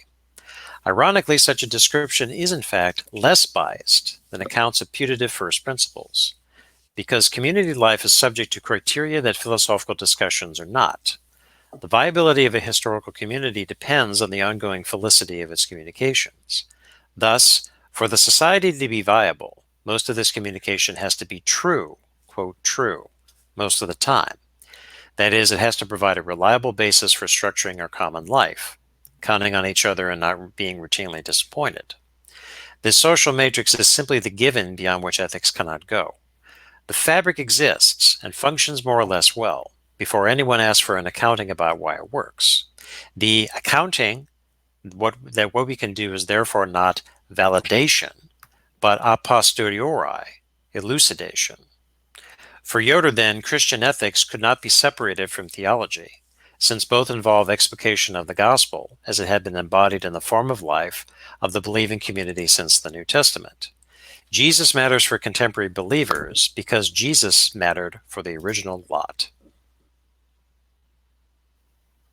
Ironically, such a description is in fact less biased than accounts of putative first principles, because community life is subject to criteria that philosophical discussions are not. The viability of a historical community depends on the ongoing felicity of its communications. Thus, for the society to be viable, most of this communication has to be true, quote, true, most of the time. That is, it has to provide a reliable basis for structuring our common life, counting on each other and not being routinely disappointed. This social matrix is simply the given beyond which ethics cannot go. The fabric exists and functions more or less well before anyone asks for an accounting about why it works. The accounting what we can do is therefore not validation, but a posteriori elucidation. For Yoder, then, Christian ethics could not be separated from theology, since both involve explication of the gospel as it had been embodied in the form of life of the believing community since the New Testament. Jesus matters for contemporary believers because Jesus mattered for the original lot.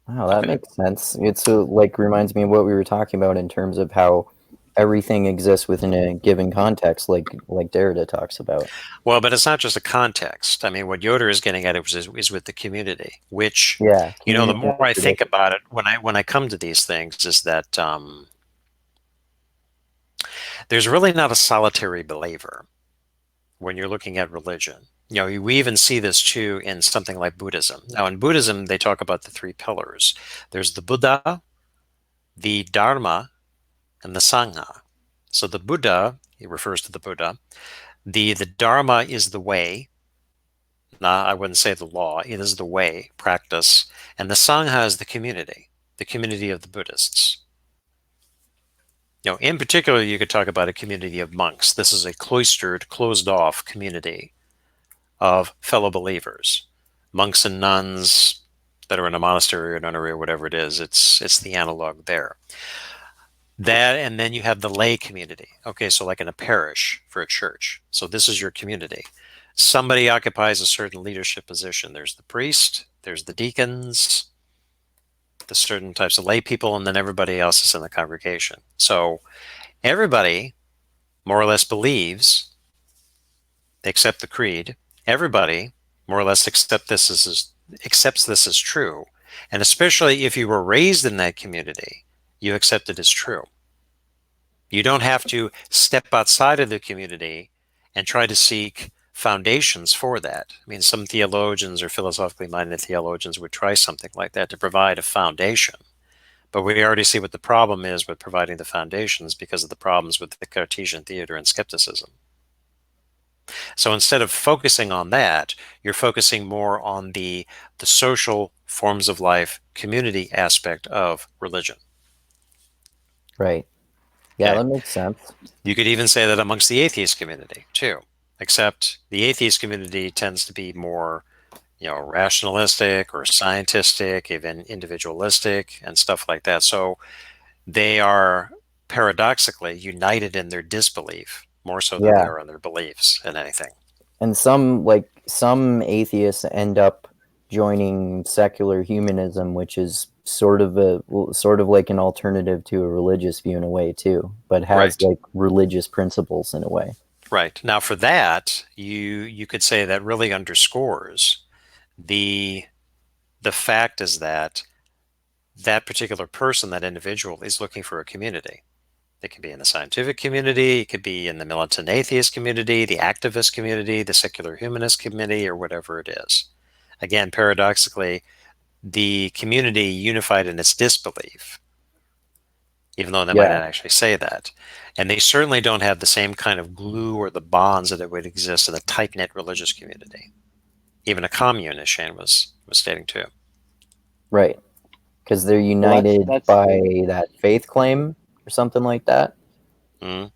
Wow, that makes sense. It's like reminds me of what we were talking about in terms of how everything exists within a given context, like Derrida talks about. Well, but it's not just a context. I mean, what Yoder is getting at is with the community, which, the more I think about it, when I come to these things, is that there's really not a solitary believer when you're looking at religion. We even see this too in something like Buddhism. Now, in Buddhism, they talk about the three pillars. There's the Buddha, the Dharma, and the Sangha. So the Buddha, he refers to the Buddha. The Dharma is the way. I wouldn't say the law. It is the way, practice. And the Sangha is the community of the Buddhists. In particular, you could talk about a community of monks. This is a cloistered, closed-off community of fellow believers, monks and nuns that are in a monastery or nunnery or whatever it is. It's the analog there. That, and then you have the lay community. Okay, so like in a parish for a church. So this is your community. Somebody occupies a certain leadership position. There's the priest, there's the deacons, the certain types of lay people, and then everybody else is in the congregation. So everybody more or less believes, they accept the creed. Everybody more or less accepts this as true. And especially if you were raised in that community, you accept it as true. You don't have to step outside of the community and try to seek foundations for that. I mean, some theologians or philosophically minded theologians would try something like that to provide a foundation. But we already see what the problem is with providing the foundations because of the problems with the Cartesian Theatre and skepticism. So instead of focusing on that, you're focusing more on the social forms of life, community aspect of religion. Right. Yeah, that makes sense. You could even say that amongst the atheist community, too. Except the atheist community tends to be more, rationalistic or scientistic, even individualistic and stuff like that. So they are paradoxically united in their disbelief, more so than they are in their beliefs in anything. And some atheists end up joining secular humanism, which is sort of like an alternative to a religious view in a way too, but has like religious principles in a way. Right. Now for that, you could say that really underscores the fact is that particular person, that individual, is looking for a community. It could be in the scientific community, it could be in the militant atheist community, the activist community, the secular humanist community, or whatever it is. Again, paradoxically, the community unified in its disbelief, even though they might not actually say that. And they certainly don't have the same kind of glue or the bonds that would exist in a tight-knit religious community. Even a commune, as Shane was stating too. Right. Because they're united by that faith claim or something like that. Mm-hmm.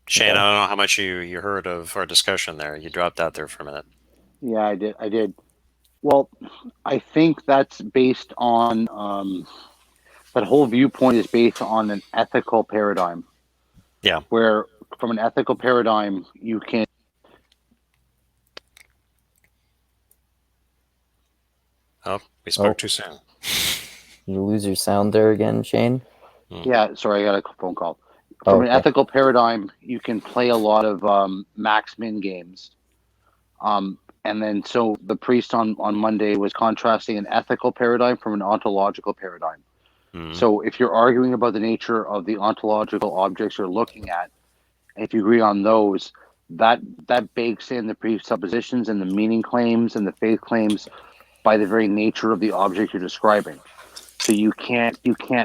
Shane, I don't know how much you heard of our discussion there. You dropped out there for a minute. Yeah, I did. Well, I think that's based on that whole viewpoint is based on an ethical paradigm. Yeah. Where from an ethical paradigm you can. Oh, we spoke too soon. You lose your sound there again, Shane? Yeah, sorry, I got a phone call. From an ethical paradigm, you can play a lot of max-min games. And then so the priest on Monday was contrasting an ethical paradigm from an ontological paradigm. Mm-hmm. So if you're arguing about the nature of the ontological objects you're looking at, and if you agree on those, that bakes in the presuppositions and the meaning claims and the faith claims by the very nature of the object you're describing. So you can't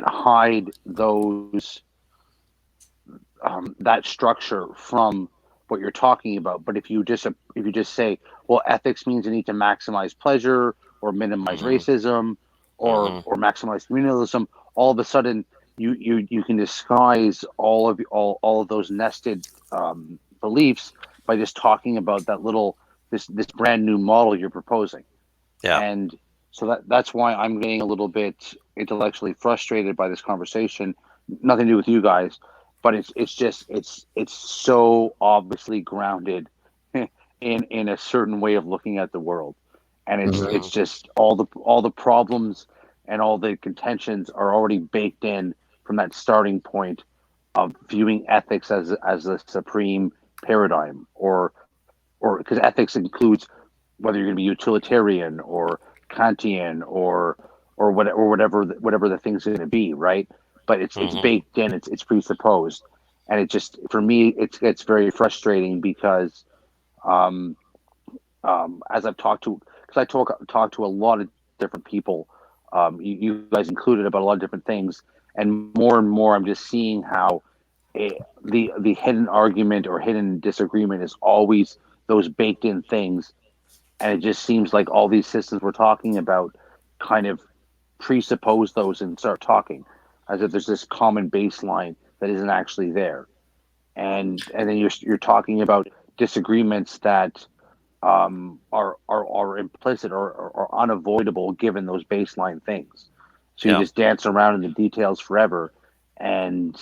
hide those that structure from what you're talking about. But if you just say, well, ethics means you need to maximize pleasure or minimize racism or maximize communalism, all of a sudden you can disguise all of those nested beliefs by just talking about this brand new model you're proposing. Yeah. And so that's why I'm getting a little bit intellectually frustrated by this conversation. Nothing to do with you guys, but it's so obviously grounded in a certain way of looking at the world, and it's just all the problems and all the contentions are already baked in from that starting point of viewing ethics as the supreme paradigm, or because ethics includes whether you're going to be utilitarian or Kantian or whatever the thing's going to be, right? But it's baked in, it's presupposed, and it just, for me, it's very frustrating because as I've talked to, because I talk to a lot of different people, you guys included, about a lot of different things, and more I'm just seeing how the hidden argument or hidden disagreement is always those baked in things, and it just seems like all these systems we're talking about kind of presuppose those and start talking as if there's this common baseline that isn't actually there, and then you're talking about disagreements that are implicit or unavoidable given those baseline things. So you just dance around in the details forever, and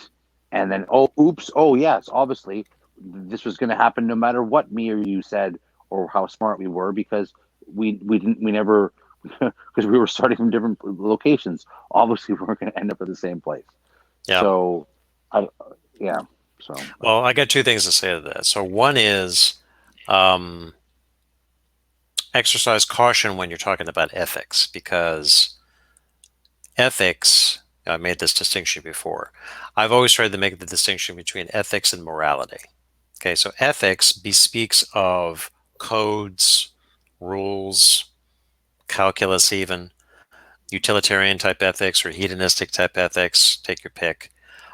then, oh, oops, oh yes, obviously this was going to happen no matter what me or you said or how smart we were, because we never because we were starting from different locations. Obviously, we weren't going to end up at the same place. Yeah. So, So well, I got two things to say to that. So one is exercise caution when you're talking about ethics, because ethics, I made this distinction before. I've always tried to make the distinction between ethics and morality. Okay, so ethics bespeaks of codes, rules, calculus, even utilitarian type ethics or hedonistic type ethics, take your pick.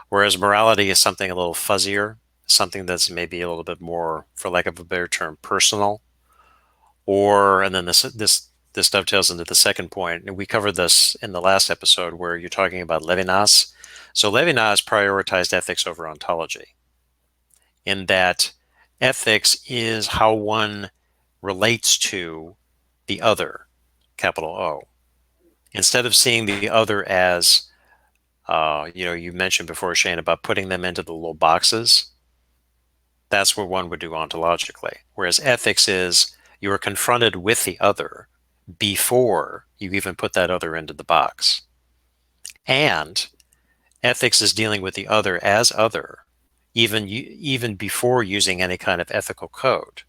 Whereas morality is something a little fuzzier, something that's maybe a little bit more, for lack of a better term, personal. And then this dovetails into the second point, and we covered this in the last episode where you're talking about Levinas. So Levinas prioritized ethics over ontology, in that ethics is how one relates to the other, capital O. Instead of seeing the other as, you mentioned before, Shane, about putting them into the little boxes. That's what one would do ontologically. Whereas ethics is, you are confronted with the other before you even put that other into the box. And ethics is dealing with the other as other, even before using any kind of ethical code.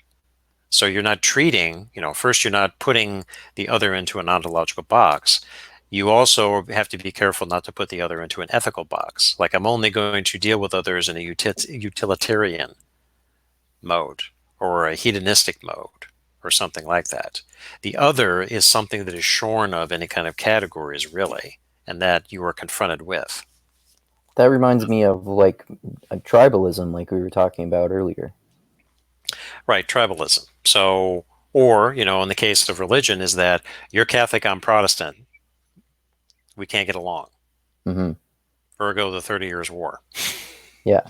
So you're not treating, first you're not putting the other into an ontological box. You also have to be careful not to put the other into an ethical box. Like, I'm only going to deal with others in a utilitarian mode or a hedonistic mode or something like that. The other is something that is shorn of any kind of categories, really, and that you are confronted with. That reminds me of like a tribalism, like we were talking about earlier. Right, tribalism. So, or, in the case of religion, is that you're Catholic, I'm Protestant. We can't get along. Mm-hmm. Ergo, the 30 Years' War. Yeah,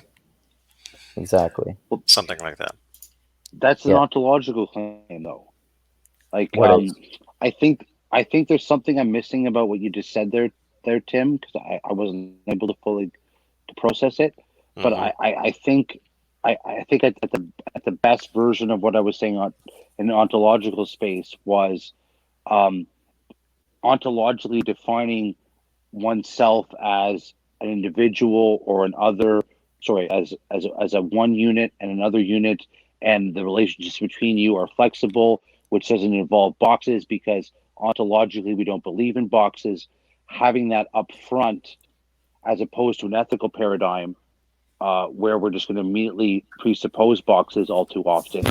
exactly. Something like that. That's an ontological claim, though. Like, What is? I think there's something I'm missing about what you just said there, Tim, because I wasn't able to fully process it. But I think at the best version of what I was saying in the ontological space was ontologically defining oneself as an individual or an other, as a one unit and another unit, and the relationships between you are flexible, which doesn't involve boxes, because ontologically we don't believe in boxes. Having that up front, as opposed to an ethical paradigm where we're just going to immediately presuppose boxes all too often.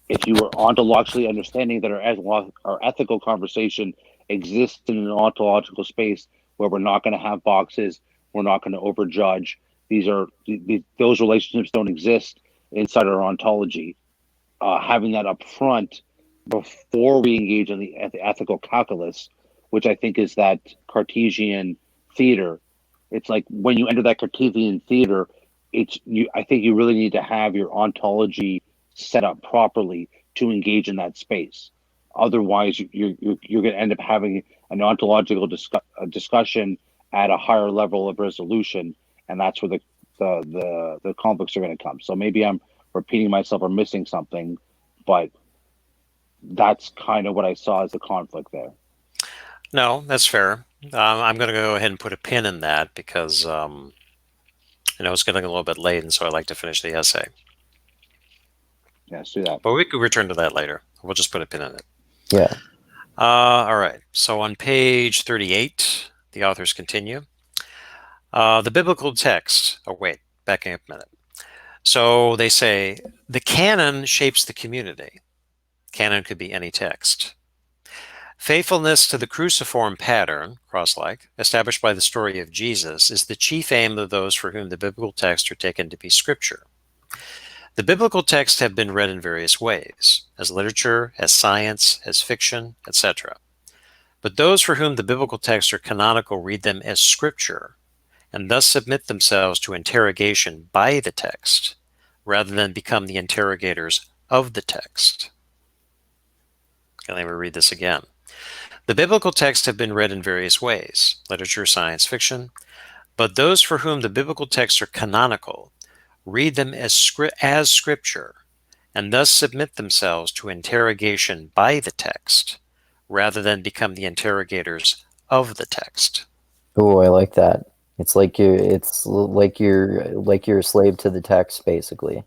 If you are ontologically understanding that our ethical conversation exists in an ontological space where we're not going to have boxes, we're not going to overjudge. Those relationships don't exist inside our ontology. Having that up front before we engage in the ethical calculus, which I think is that Cartesian theater, It's like when you enter that Cartesian theater, I think you really need to have your ontology set up properly to engage in that space. Otherwise, you're going to end up having an ontological discussion at a higher level of resolution, and that's where the conflicts are going to come. So maybe I'm repeating myself or missing something, but that's kind of what I saw as the conflict there. No, that's fair. I'm going to go ahead and put a pin in that because I know it's getting a little bit late, and so I'd like to finish the essay. Yeah, let's do that. But we could return to that later. We'll just put a pin in it. Yeah. All right. So on page 38, the authors continue. The biblical text. Oh, wait. Backing up a minute. So they say the canon shapes the community. Canon could be any text. Faithfulness to the cruciform pattern, cross-like, established by the story of Jesus, is the chief aim of those for whom the biblical texts are taken to be scripture. The biblical texts have been read in various ways, as literature, as science, as fiction, etc. But those for whom the biblical texts are canonical read them as scripture, and thus submit themselves to interrogation by the text, rather than become the interrogators of the text. Okay, let me read this again. The biblical texts have been read in various ways, literature, science, fiction, but those for whom the biblical texts are canonical read them as scripture, and thus submit themselves to interrogation by the text, rather than become the interrogators of the text. Oh, I like that. It's like you're a slave to the text, basically.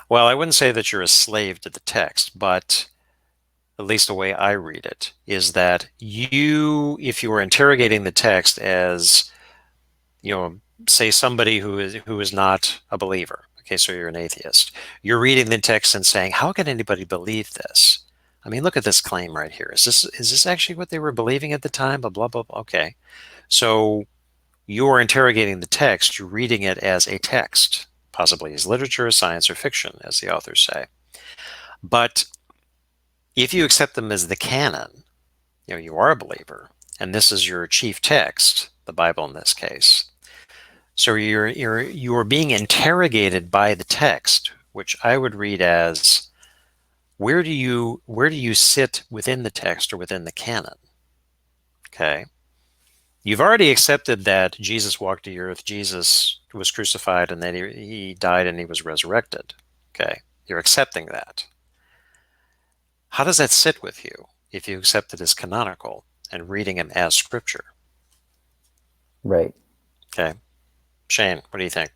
Well, I wouldn't say that you're a slave to the text, but at least the way I read it, is that if you were interrogating the text as, say somebody who is not a believer, okay, so you're an atheist, you're reading the text and saying, how can anybody believe this? I mean, look at this claim right here. Is this actually what they were believing at the time? Blah, blah, blah. Okay. So you're interrogating the text, you're reading it as a text, possibly as literature, science, or fiction, as the authors say. But if you accept them as the canon, you are a believer, and this is your chief text, the Bible in this case. So you're being interrogated by the text, which I would read as, where do you sit within the text or within the canon? Okay. You've already accepted that Jesus walked the earth, Jesus was crucified, and then he died and he was resurrected. Okay. You're accepting that. How does that sit with you if you accept it as canonical and reading him as scripture? Right. Okay. Shane, what do you think?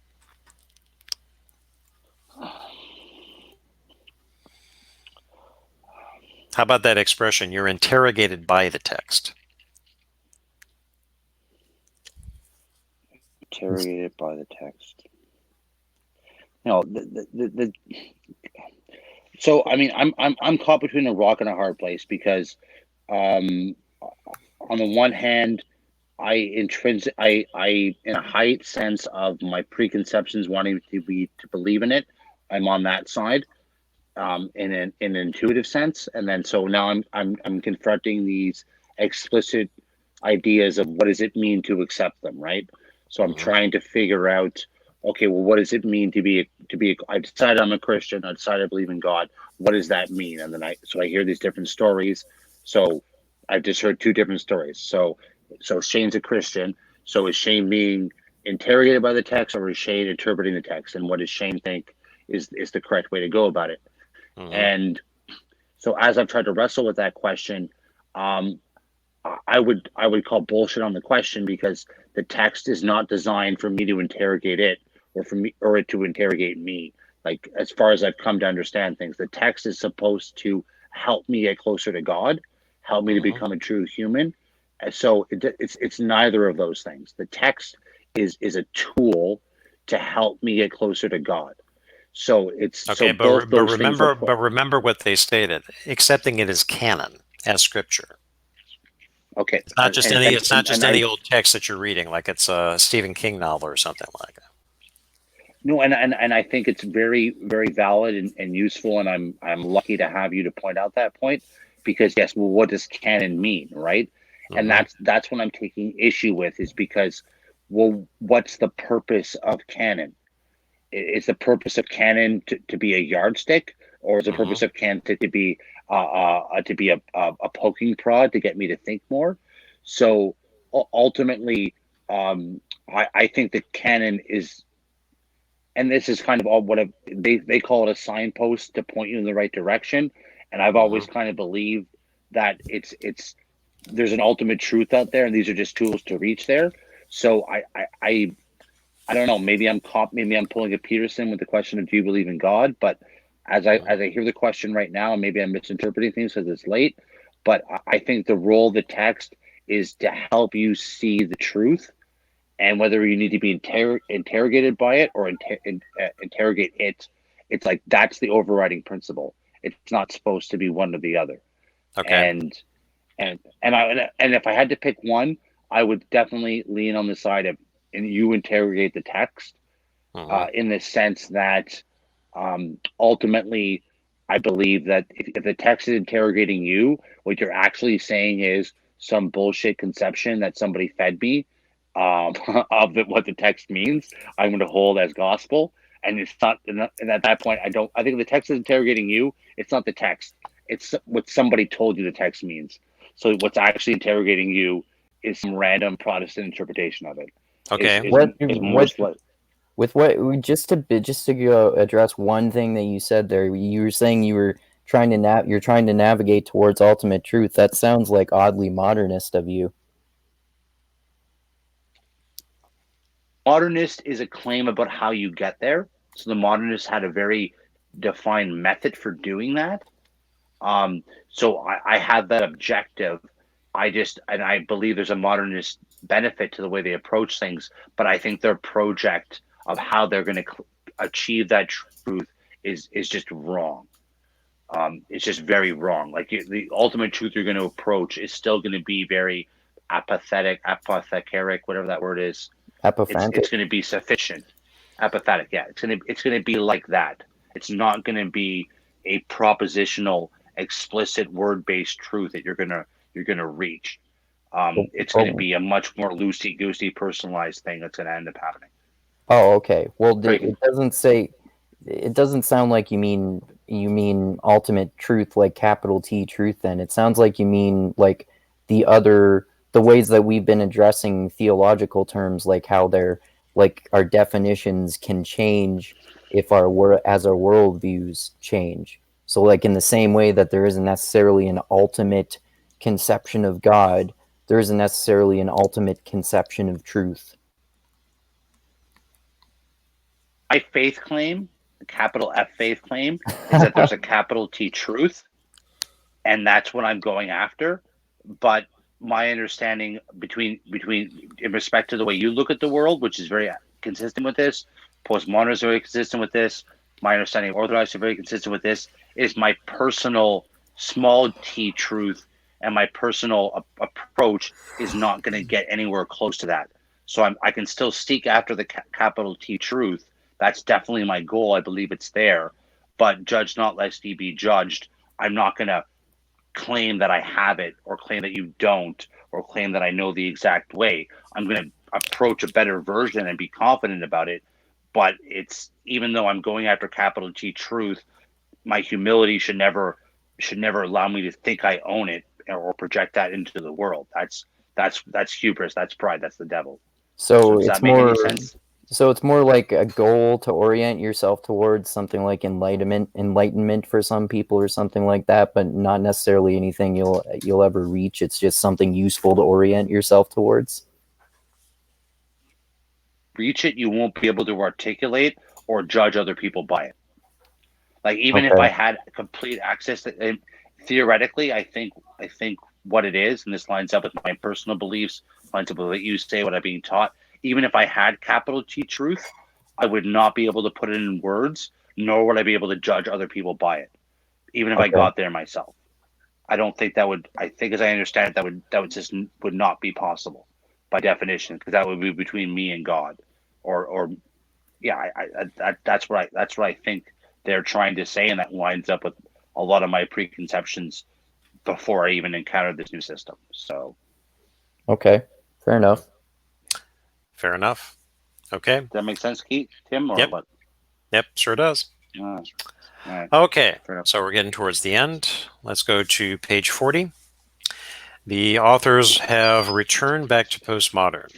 How about that expression, you're interrogated by the text? Interrogated by the text. So I mean, I'm caught between a rock and a hard place because, on the one hand, I in a heightened sense of my preconceptions wanting to believe in it. I'm on that side, in an intuitive sense, and then so now I'm confronting these explicit ideas of what does it mean to accept them, right? So I'm trying to figure out, okay, well, what does it mean to be? I decided I'm a Christian. I decided I believe in God. What does that mean? And then I hear these different stories. So I've just heard two different stories. So Shane's a Christian. So is Shane being interrogated by the text, or is Shane interpreting the text? And what does Shane think is the correct way to go about it? And so as I've tried to wrestle with that question, I would call bullshit on the question, because the text is not designed for me to interrogate it, or it to interrogate me. Like, as far as I've come to understand things, the text is supposed to help me get closer to God, help me to become a true human. And so it's neither of those things. The text is a tool to help me get closer to God. So it's okay, so but remember what they stated. Accepting it as canon, as scripture. Okay, it's not just any old text that you're reading, like it's a Stephen King novel or something like that. No, and I think it's very, very valid and useful, and I'm lucky to have you to point out that point, because yes, well, what does canon mean, right? And that's what I'm taking issue with, is because well, what's the purpose of canon? Is the purpose of canon to be a yardstick, or is the purpose of canon to be a poking prod to get me to think more? So ultimately, I think the canon is, and this is kind of all what they call it, a signpost to point you in the right direction. And I've always kind of believed that it's there's an ultimate truth out there, and these are just tools to reach there. So I don't know. Maybe I'm pulling a Peterson with the question of do you believe in God? But as I hear the question right now, and maybe I'm misinterpreting things because it's late, but I think the role of the text is to help you see the truth, and whether you need to be interrogated by it or interrogate it, it's like that's the overriding principle. It's not supposed to be one or the other. Okay. And if I had to pick one, I would definitely lean on the side of, and you interrogate the text, in the sense that ultimately, I believe that if the text is interrogating you, what you're actually saying is some bullshit conception that somebody fed me of what the text means, I'm going to hold as gospel. And it's not, and at that point, I think if the text is interrogating you, it's not the text. It's what somebody told you the text means. So what's actually interrogating you is some random Protestant interpretation of it. Okay. Just to go address one thing that you said there, you were saying you're trying to navigate towards ultimate truth. That sounds like oddly modernist of you. Modernist is a claim about how you get there. So the modernists had a very defined method for doing that. So I had that objective. I believe there's a modernist benefit to the way they approach things, but I think their project of how they're going to achieve that truth is just wrong. It's just very wrong. Like the ultimate truth you're going to approach is still going to be very apathetic, whatever that word is. It's going to be sufficient. Apathetic, yeah. It's going to be like that. It's not going to be a propositional, explicit, word-based truth that you're gonna reach. It's going to be a much more loosey-goosey, personalized thing that's going to end up happening. Oh, okay. Well, it doesn't sound like you mean ultimate truth, like capital T truth. Then it sounds like you mean like the ways that we've been addressing theological terms, like how they're like our definitions can change if our worldviews change. So, like in the same way that there isn't necessarily an ultimate conception of God, there isn't necessarily an ultimate conception of truth. My faith claim, the capital F faith claim, is that there's a capital T truth, and that's what I'm going after. But my understanding between in respect to the way you look at the world, which is very consistent with this, postmodernism is very consistent with this, my understanding of Orthodox is very consistent with this, is my personal small t truth, and my personal approach is not going to get anywhere close to that. So I can still seek after the capital T truth. That's definitely my goal. I believe it's there. But judge not lest ye be judged. I'm not going to claim that I have it, or claim that you don't, or claim that I know the exact way. I'm going to approach a better version and be confident about it. But it's, even though I'm going after capital T truth, my humility should never allow me to think I own it or project that into the world. That's hubris. That's pride. That's the devil. So does that make any sense? So it's more like a goal to orient yourself towards something like enlightenment for some people, or something like that, but not necessarily anything you'll ever reach. It's just something useful to orient yourself towards. Reach it, you won't be able to articulate or judge other people by it. Like, even if I had complete access to, theoretically, I think what it is, and this lines up with my personal beliefs, lines up with what you say, what I'm being taught. Even if I had capital T truth, I would not be able to put it in words, nor would I be able to judge other people by it, even if I got there myself. I don't think that would. I think, as I understand it, that would not be possible by definition, because that would be between me and God, or yeah. That's what I think they're trying to say, and that lines up with a lot of my preconceptions before I even encountered this new system. So, okay, fair enough. Fair enough. Okay. Does that make sense, Keith? Tim, or Yep. what? Yep, sure does. All right. Okay, Fair enough. so we're getting towards the end. Let's go to page 40. The authors have returned back to postmodern.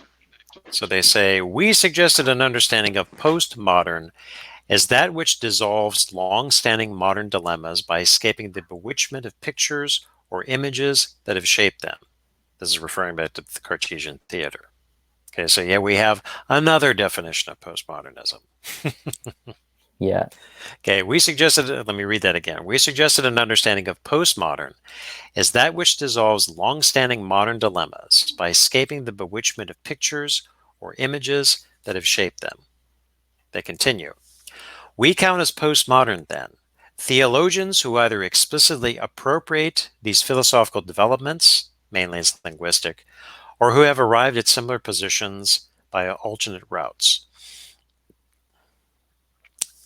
So they say, we suggested an understanding of postmodern as that which dissolves long-standing modern dilemmas by escaping the bewitchment of pictures or images that have shaped them. This is referring back to the Cartesian Theatre. Okay, so yeah, we have another definition of postmodernism. Yeah. Okay, we suggested, let me read that again. We suggested an understanding of postmodern as that which dissolves long-standing modern dilemmas by escaping the bewitchment of pictures or images that have shaped them. They continue. We count as postmodern, then, theologians who either explicitly appropriate these philosophical developments, mainly as linguistic, or who have arrived at similar positions by alternate routes.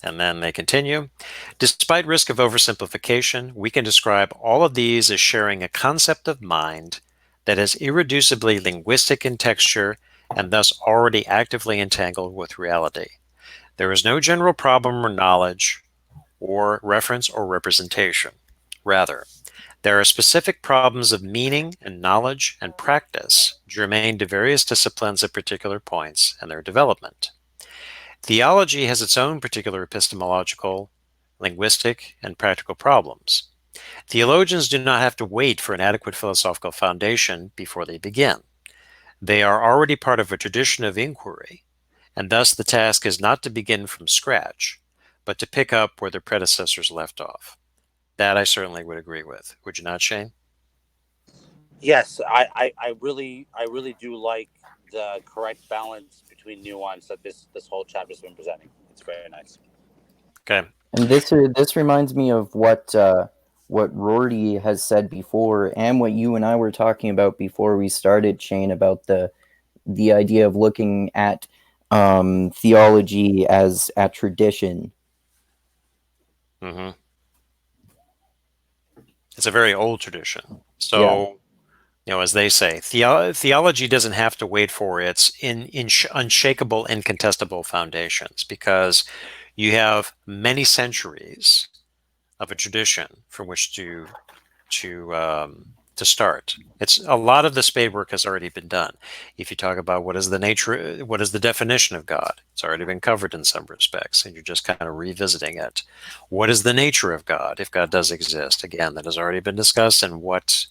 And then they continue. Despite risk of oversimplification, we can describe all of these as sharing a concept of mind that is irreducibly linguistic in texture and thus already actively entangled with reality. There is no general problem or knowledge or reference or representation. Rather, there are specific problems of meaning and knowledge and practice germane to various disciplines at particular points in their development. Theology has its own particular epistemological, linguistic, and practical problems. Theologians do not have to wait for an adequate philosophical foundation before they begin. They are already part of a tradition of inquiry, and thus the task is not to begin from scratch, but to pick up where their predecessors left off. That I certainly would agree with. Would you not, Shane? Yes, I really do like the correct balance between nuance that this whole chapter's been presenting. It's very nice. Okay. And this reminds me of what Rory has said before, and what you and I were talking about before we started, Shane, about the idea of looking at theology as a tradition. Mm-hmm. It's a very old tradition. So, Yeah. as they say, theology doesn't have to wait for its unshakable, incontestable foundations, because you have many centuries of a tradition from which to start. It's a lot of the spade work has already been done. If you talk about what is the definition of God, it's already been covered in some respects, and you're just kind of revisiting it. What is the nature of God, if God does exist? Again, that has already been discussed. And what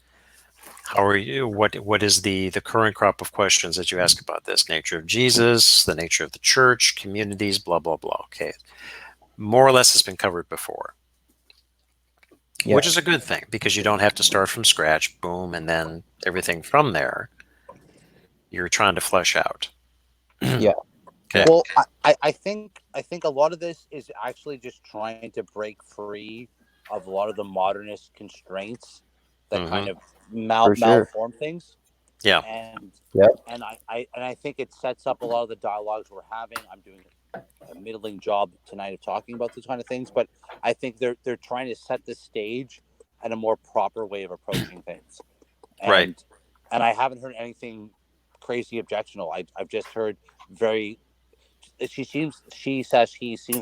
is the current crop of questions that you ask about this? Nature of Jesus, the nature of the church, communities, blah blah blah. Okay, more or less has been covered before. Yeah. Which is a good thing, because you don't have to start from scratch, boom, and then everything from there you're trying to flesh out. Yeah. Okay. Well, I think a lot of this is actually just trying to break free of a lot of the modernist constraints that kind of malform things. Yeah. And I think it sets up a lot of the dialogues we're having. I'm doing a middling job tonight of talking about these kind of things, but I think they're trying to set the stage and a more proper way of approaching things. And, right. And I haven't heard anything crazy objectionable. I've just heard he seems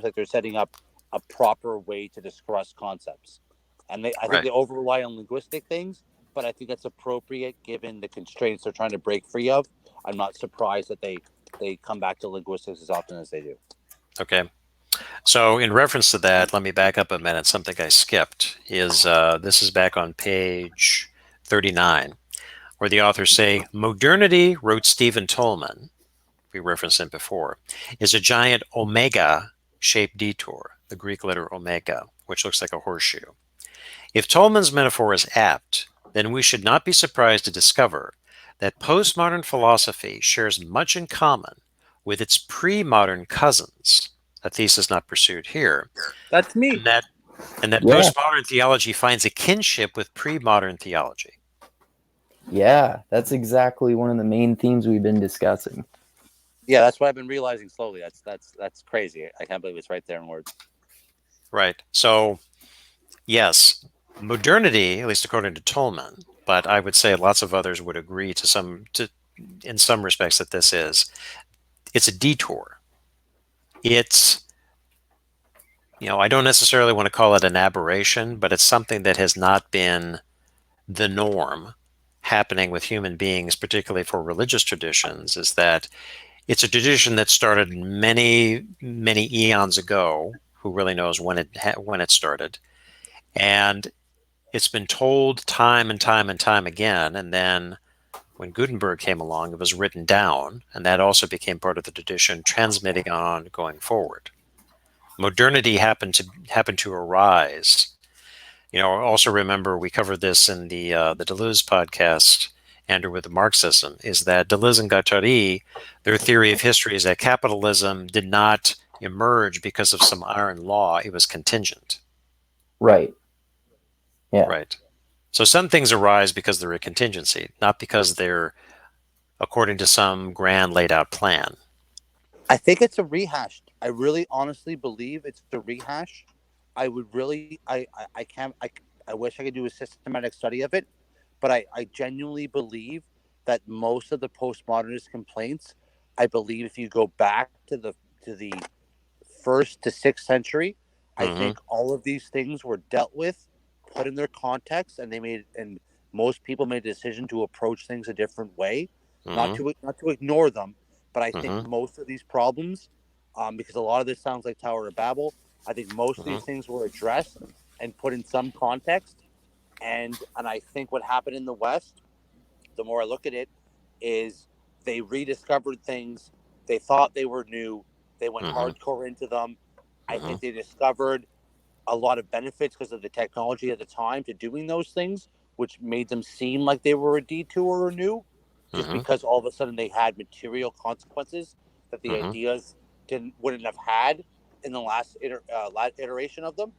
like they're setting up a proper way to discuss concepts. And I think they over rely on linguistic things, but I think that's appropriate given the constraints they're trying to break free of. I'm not surprised that they come back to linguistics as often as they do. Okay. So in reference to that, let me back up a minute. Something I skipped is this is back on page 39, where the authors say, modernity, wrote Stephen Tolman, we referenced him before, is a giant omega-shaped detour, the Greek letter omega, which looks like a horseshoe. If Tolman's metaphor is apt, then we should not be surprised to discover that postmodern philosophy shares much in common with its pre-modern cousins, a thesis not pursued here. That's me. And that postmodern theology finds a kinship with pre-modern theology. Yeah, that's exactly one of the main themes we've been discussing. Yeah, that's what I've been realizing slowly. That's crazy. I can't believe it's right there in words. Right. So, yes, modernity, at least according to Tolman, but I would say lots of others would agree in some respects that this is it's a detour. It's, I don't necessarily want to call it an aberration, but it's something that has not been the norm happening with human beings, particularly for religious traditions, is that it's a tradition that started many, many eons ago. Who really knows when it started? And it's been told time and time and time again. And then when Gutenberg came along, it was written down, and that also became part of the tradition, transmitting on going forward. Modernity happened to arise. Also remember we covered this in the Deleuze podcast, Andrew, with the Marxism, is that Deleuze and Guattari, their theory of history is that capitalism did not emerge because of some iron law; it was contingent. Right. Yeah. Right. So some things arise because they're a contingency, not because they're according to some grand laid out plan. I think it's a rehash. I really honestly believe it's a rehash. I would really, I can't, I wish I could do a systematic study of it, but I genuinely believe that most of the postmodernist complaints, I believe if you go back to the 1st to 6th century, I think all of these things were dealt with, put in their context, and most people made a decision to approach things a different way, not to ignore them. But I think most of these problems, because a lot of this sounds like Tower of Babel, I think most of these things were addressed and put in some context. And I think what happened in the West, the more I look at it, is they rediscovered things. They thought they were new. They went hardcore into them. I think they discovered a lot of benefits because of the technology at the time to doing those things, which made them seem like they were a detour or new, just because all of a sudden they had material consequences that the ideas wouldn't have had in the last iteration of them.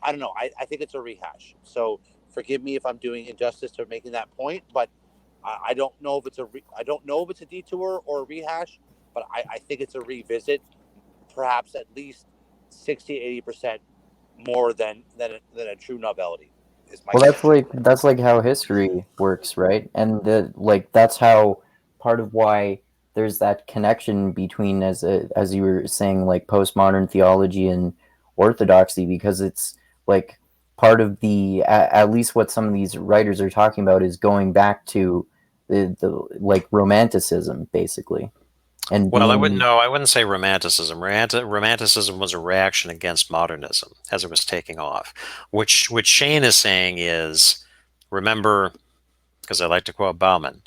I don't know. I think it's a rehash. So forgive me if I'm doing injustice to making that point, but I don't know if it's a detour or a rehash, but I think it's a revisit, perhaps at least 60-80% more than a true novelty. Well, that's like how history works, right? And that's how part of why there's that connection between, as you were saying, like postmodern theology and orthodoxy, because it's like part of the at least what some of these writers are talking about is going back to the like romanticism, basically. And well, I wouldn't say romanticism. Romanticism was a reaction against modernism as it was taking off. What Shane is saying is, remember, because I like to quote Bauman,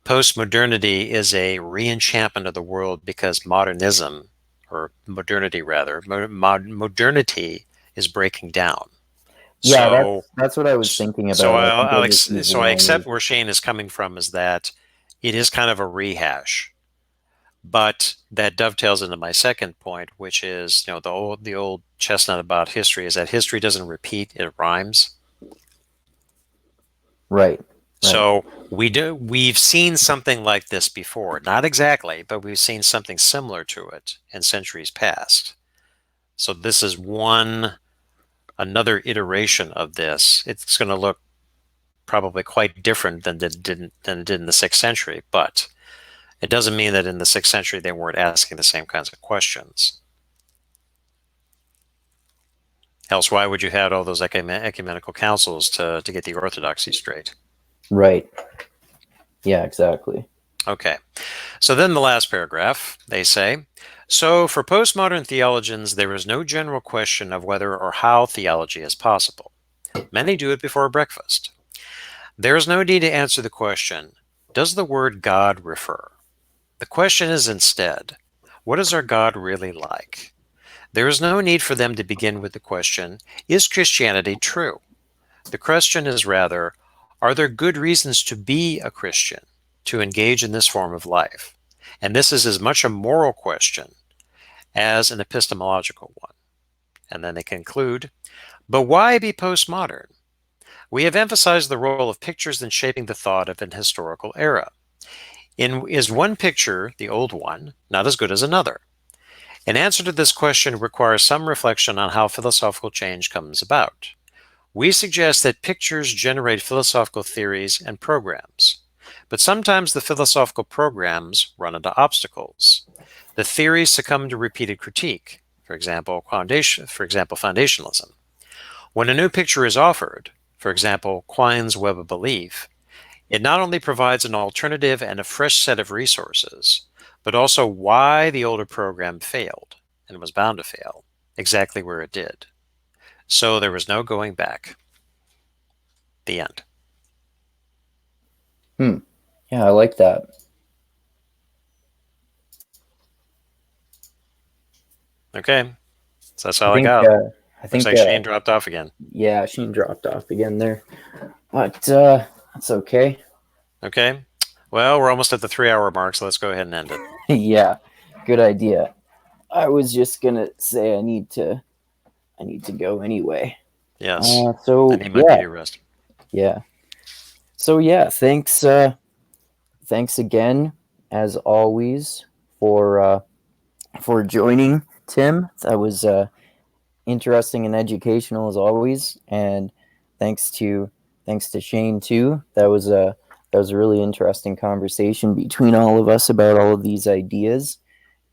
postmodernity is a re-enchantment of the world because modernism, or modernity rather, modernity is breaking down. Yeah, so, that's what I was thinking about. So I accept where Shane is coming from, is that it is kind of a rehash. But that dovetails into my second point, which is, the old chestnut about history is that history doesn't repeat, it rhymes. Right. So we've seen something like this before. Not exactly, but we've seen something similar to it in centuries past. So this is another iteration of this. It's going to look probably quite different than it did in the 6th century, but it doesn't mean that in the 6th century they weren't asking the same kinds of questions. Else, why would you have all those ecumenical councils to get the orthodoxy straight? Right. Yeah, exactly. Okay. So then the last paragraph, they say, so for postmodern theologians, there is no general question of whether or how theology is possible. Many do it before breakfast. There is no need to answer the question, does the word God refer? The question is instead, what is our God really like? There is no need for them to begin with the question, is Christianity true? The question is rather, are there good reasons to be a Christian, to engage in this form of life? And this is as much a moral question as an epistemological one. And then they conclude, but why be postmodern? We have emphasized the role of pictures in shaping the thought of an historical era. Is one picture, the old one, not as good as another? An answer to this question requires some reflection on how philosophical change comes about. We suggest that pictures generate philosophical theories and programs. But sometimes the philosophical programs run into obstacles. The theories succumb to repeated critique, for example, foundationalism. When a new picture is offered, for example, Quine's Web of Belief, it not only provides an alternative and a fresh set of resources, but also why the older program failed, and was bound to fail, exactly where it did. So there was no going back. The end. Yeah, I like that. Okay, so that's all I got. I think Looks like Shane dropped off again. Yeah, Shane dropped off again there, but that's okay. Okay, well, we're almost at the 3-hour mark, so let's go ahead and end it. Yeah, good idea. I was just gonna say I need to go anyway. Yes. So I need my beauty rest. Yeah. So yeah, thanks again as always for joining, Tim. That was interesting and educational as always, and thanks to Shane too. That was a really interesting conversation between all of us about all of these ideas.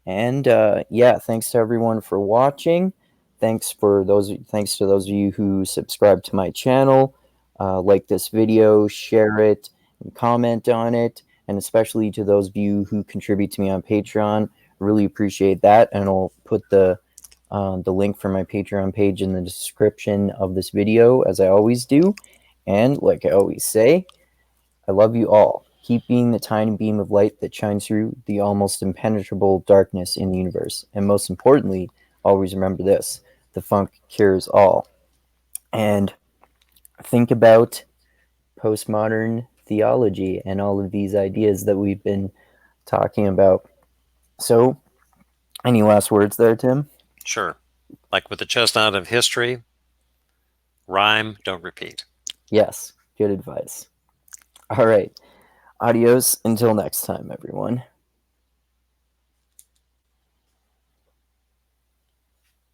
And yeah, thanks to everyone for watching. Thanks to those of you who subscribe to my channel, like this video, share it, and comment on it, and especially to those of you who contribute to me on Patreon. Really appreciate that, and I'll put the link for my Patreon page in the description of this video, as I always do. And like I always say, I love you all. Keep being the tiny beam of light that shines through the almost impenetrable darkness in the universe. And most importantly, always remember this: the funk cures all. And think about postmodern theology and all of these ideas that we've been talking about. So, any last words there, Tim? Sure. Like with the chestnut of history, rhyme, don't repeat. Yes, good advice. All right. Adios until next time, everyone.